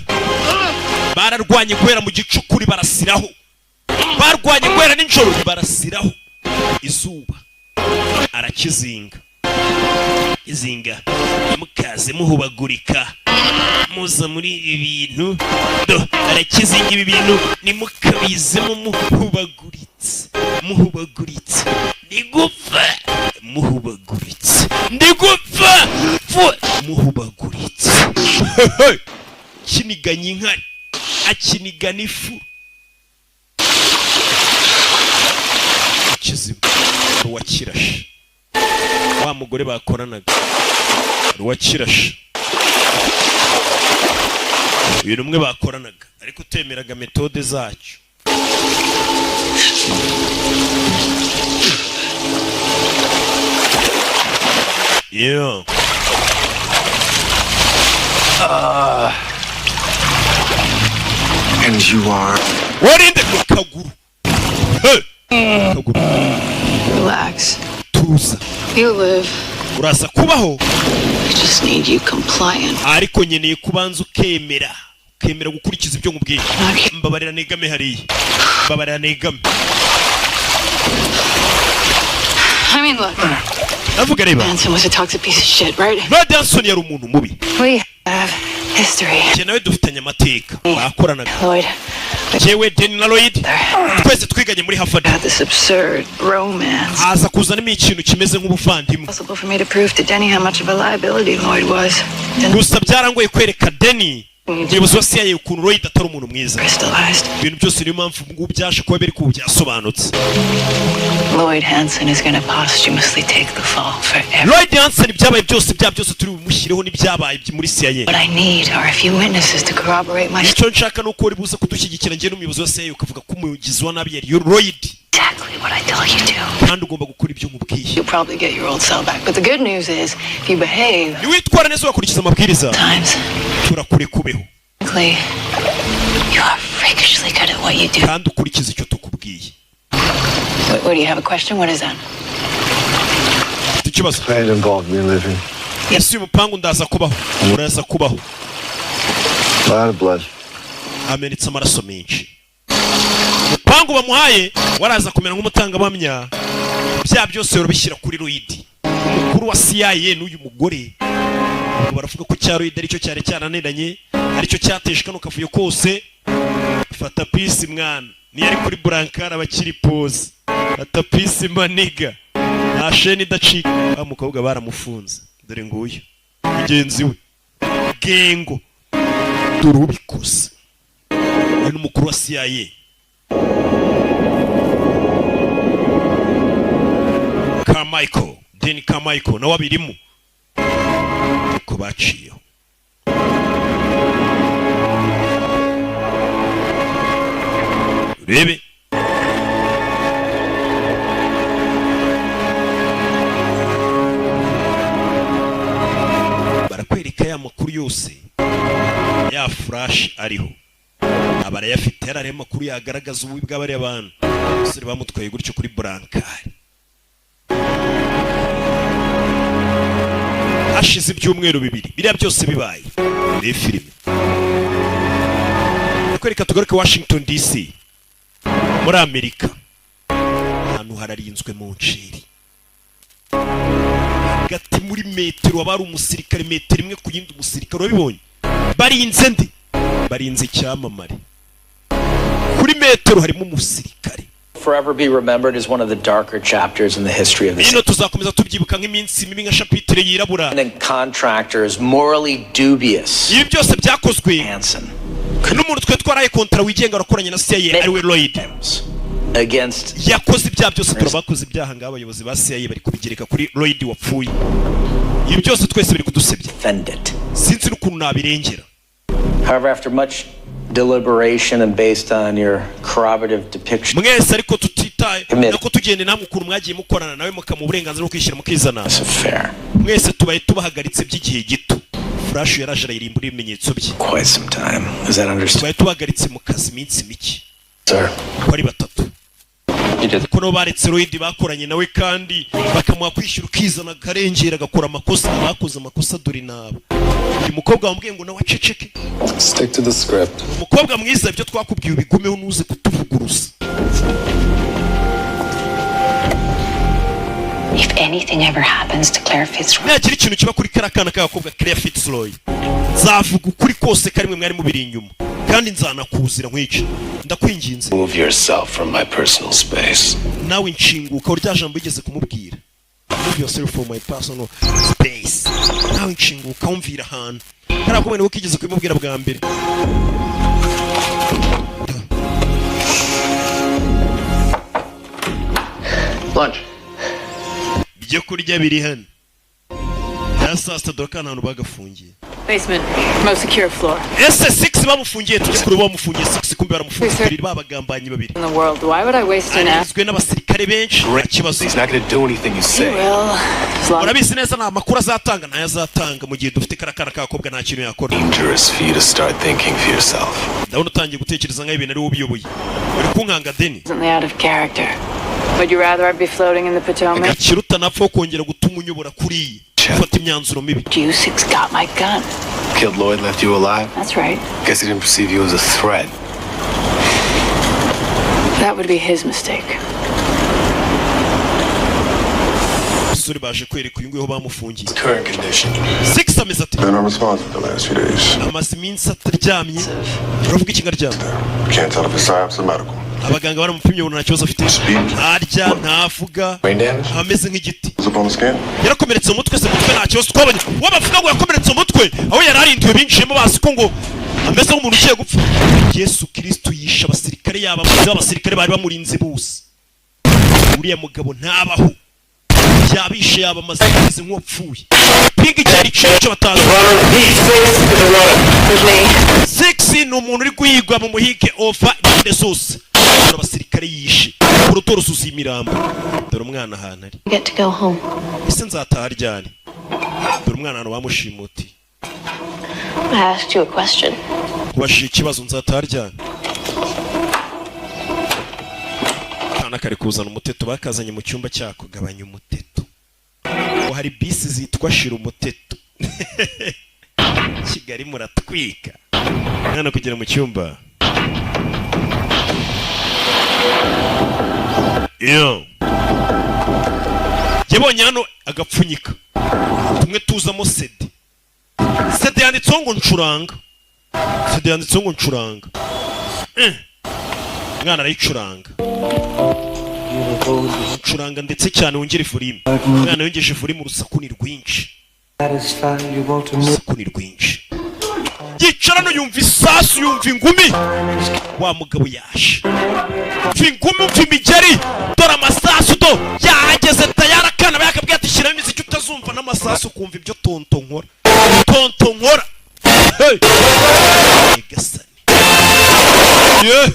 bararwanye guhera mu gicukuri barasiraho barwanye guhera n'injoro barasiraho izuba arakizinga izinga mukaze muhubagurika muza muri ibi bintu do arakizinga ibi bintu nimukabizemo muhubaguritse ndigupfa muhubaguritse kiniganye inkari akinigana ifu kiziba ruwakirashe wa mugore bakoranaga ruwakirashe ibintu umwe bakoranaga ariko utemeraga metode zacyo yeah And you are... What in the kaguru? Kaguru. Relax. Tuza. You live. Uraza kubaho. I just need you compliant. Ariko nyeneye kubanza ukemera gukurikiza ibyo nkubwiye. Mbabarira negame hariya. I mean, look. Navuga reba. Hanson was a toxic piece of shit, right? Lloyd Hanson yari umuntu mubi. We have history. Nawe dufitanye amateka. Bakoranaga. Lloyd. Jewe Denny na Lloyd. Twese twiganye muri Harvard. Had this absurd romance. Aza kuzanamo ikintu kimeze nk'ubuvandimwe. Possible for me to prove to Denny how much of a liability Lloyd was. Gusa byarangoye kwereka Denny umuyobozi wa CIA ukuntu Lloyd atari umuntu mwiza. Ibintu byose niyo mpamvu ngo byaje kuba biri ku byasobanutse. Lloyd Hanson is going to posthumously take the fall for everything. Lloyd Hanson byabaye byose turi bumushyireho n'ibyabaye muri CIA. What I need are a few witnesses to corroborate my... Icyo nshaka nuko uri buze kudushyigikira ngiye n'umuyobozi wa CIA ukavuga ko umugizi wa nabi yari Lloyd. Exactly what I tell you to. Kandi ugomba gukora ibyo nkubwiye. You'll probably get your old cell back, but the good news is if you behave... Niwitwara neza wakurikiza amabwiriza. Turakure kubeho. Clay, you are freakishly good at what you do. Kandi ukurikiza icyo tukubwiye. What do you have a question? What is that? Ikibazo. Plan involved me living. Yes, umupangu ndaza kubaho. Uraza kubaho. A lot of blood. Amenitse amaraso menshi. Umupangu bamuhaye waraza kumera nk'umutangabuhamya. Bya byose yorobishyira kuri Lloyd. Umukuru wa CIA n'uyu mugore. Baravuga ko cya Lloyd aricyo cyari cyananiranye, aricyo cyatesheka no kavuyo kose. Fata pisi mwana. Ni yari kuri Brankara bakiri pose. Fata pisi maniga. Nta sheni idacika. Wa mukobwa baramufunze. Dore nguyu. Mugenzi we. Gengo. Turubikoze. Uyu n'umukuru wa CIA. Carmichael. Denny Carmichael nawe abirimo. Ko baciyeho. Rebe. Barakwereka ya makuru yose. Ya flash ariho. Abarayafite yarare makuru yagaragaza ububi bw'abari abantu. Sire bamutwaye gutyo kuri Brankari. hashize ibyumweru bibiri biriya byose bibaye ni filime. Reka tugaruke Washington DC muri Amerika. Ahantu hararinzwe mu nciri hagati muri metero abari umusirikare metero imwe ku yindi umusirikare wabibonye barinze ndi barinze icyamamare kuri metero harimo umusirikare. Forever be remembered as one of the darker chapters in the history of the city. Tuzakomeza tubyibuka nk'iminsi mibi nka chapitre yirabura. And contractors morally dubious. Ibi byose byakozwe n'umuntu twe twaraye kontra wigenga arakoranye na CIA ariwe Lloyd against yakoze ibyaha byose turabakoze ibyaha ngaho abayobozi ba CIA bari kubigereka kuri Lloyd wapfuye. Ibi byose twese biri kudusebya. Sinzi n'ukuntu nabirengera. However, after much deliberation and based on your corroborative depiction, mwese ariko tutitaye nako tugende namwe ukuntu mwagiye mukorana nawe mukamu uburenganzira bwo kwishyira mukizana. Mwese tubaye tubahagaritse by'igihe gito. Flash yaraje aririmbura ibimenyetso bye. Quite some time. Is that understood? Tubaye tubahagaritse mu kazi iminsi mike. Sir. Bari batatu. Kono baretse Lloyd bakoranye nawe kandi bakamuha kwishyura ukizana karengera agakora amakosa bakoze amakosa duri nabo. Uyu mukobwa wambwiye ngo nawe aceceke. Stick to the script. Umukobwa mwiza ibyo twakubwiye ubigumeho nuze kutuvuguruza. If anything ever happens to Claire Fitzroy. Nagira ikintu kiba kuri karakana k'agakobwa Claire Fitzroy. Nzavuga ukuri kose karimwe mwari mubiri inyuma. Kandi nzanakuzira nkwice. Ndakwinginze. Move yourself from my personal space. Nawe inshinguka urya jambo igeze kumubwira. Move yourself from my personal space. Nawe inshinguka umvira ahantu. Karakomwe niwe kigeze kumubwira bwa mbere. Lunch. Byo kurya biri hano. Sasa doka nta bagafungiye. Basement, most secure floor. S6 bamufungiye tujye kuri bamufungiye 6 kumbe baramufungiye babagambanyi babiri. In the world, why would I waste an hour? Azwe n'abasirikare benshi. Kibazo. He's not going to do anything you say. Urabizi neza nta makuru azatanga nayo azatanga mu gihe dufite karakara kakobwa nta kintu yakora. Dangerous for you to start thinking for yourself. Ndabona utangiye gutekereza nka ibintu ari ubiyoboye. Uri kunkanga Deni. Out of character. Would you rather I be floating in the Potomac? Kiruta napfa kongera gutuma unyobora kuri ufata imyanzuro mibi. Juice got my gun. Killed Lloyd, left you alive? That's right. Guess he didn't perceive you as a threat. That would be his mistake. Suri baje kwereka uyu nguyu bamufungiye. Current condition. 6 ameze ati. Been unresponsive the last few days. Amaze iminsi ataryamye. Uravuga iki ngaryamye? Can't tell if it's science or medical. Abaganga baramupimye ubona nta kibazo afite. Arya ntavuga. Ameze nk'igiti. Yarakomeretse umutwe se mutwe nta kibazo twabonye. Wabavuga ngo yakomeretse umutwe aho yararindiwe binjiyemo basi ko ngo ameze nk'umuntu ugiye gupfa. Yesu Kristo yisha abasirikare yaba abasirikare bari bamurinze bose. Uriya mugabo ntabaho. Yabishe yaba amaze nk'upfuye. Pingi cyari cyo batazi. 6 ni umuntu uri guhigwa mu muhige ofa inde zose. Abasirikare yishe. Urutoro suzimiramba. Dore umwana ahantu ari. Get to go home. Ese nzataha ryari? Dore umwana hano bamushimuti. I asked you a question. Kubashira ikibazo nzataha ryari? Kana kari kuzana umuteto bakazanye mu cyumba cyako gabanya umuteto. Ngo hari bisi zitwa shira umuteto. Kigali muratwika. Mwana kugera mu cyumba. Yo. Yabonye hano agapfunyika. Tumwe tuzamo CD. CD yanditseho ngo ncuranga. CD yanditseho ngo ncuranga. Mwana arayicuranga. Ncuranga ndetse cyane wongera volume. Mwana yongeje volume urusaku ni rwinshi. Urusaku ni rwinshi. Yicara no yumva isasu yumva ingumi. Wa mugabo yashe. Ingumi umva imigeri. Dore amasasu do yahageze tayara kana bakabwira ati shyira imiziki utazumva n'amasasu kumva ibyo tonto nkora. Tonto nkora. Hey. Gasani. Yeah.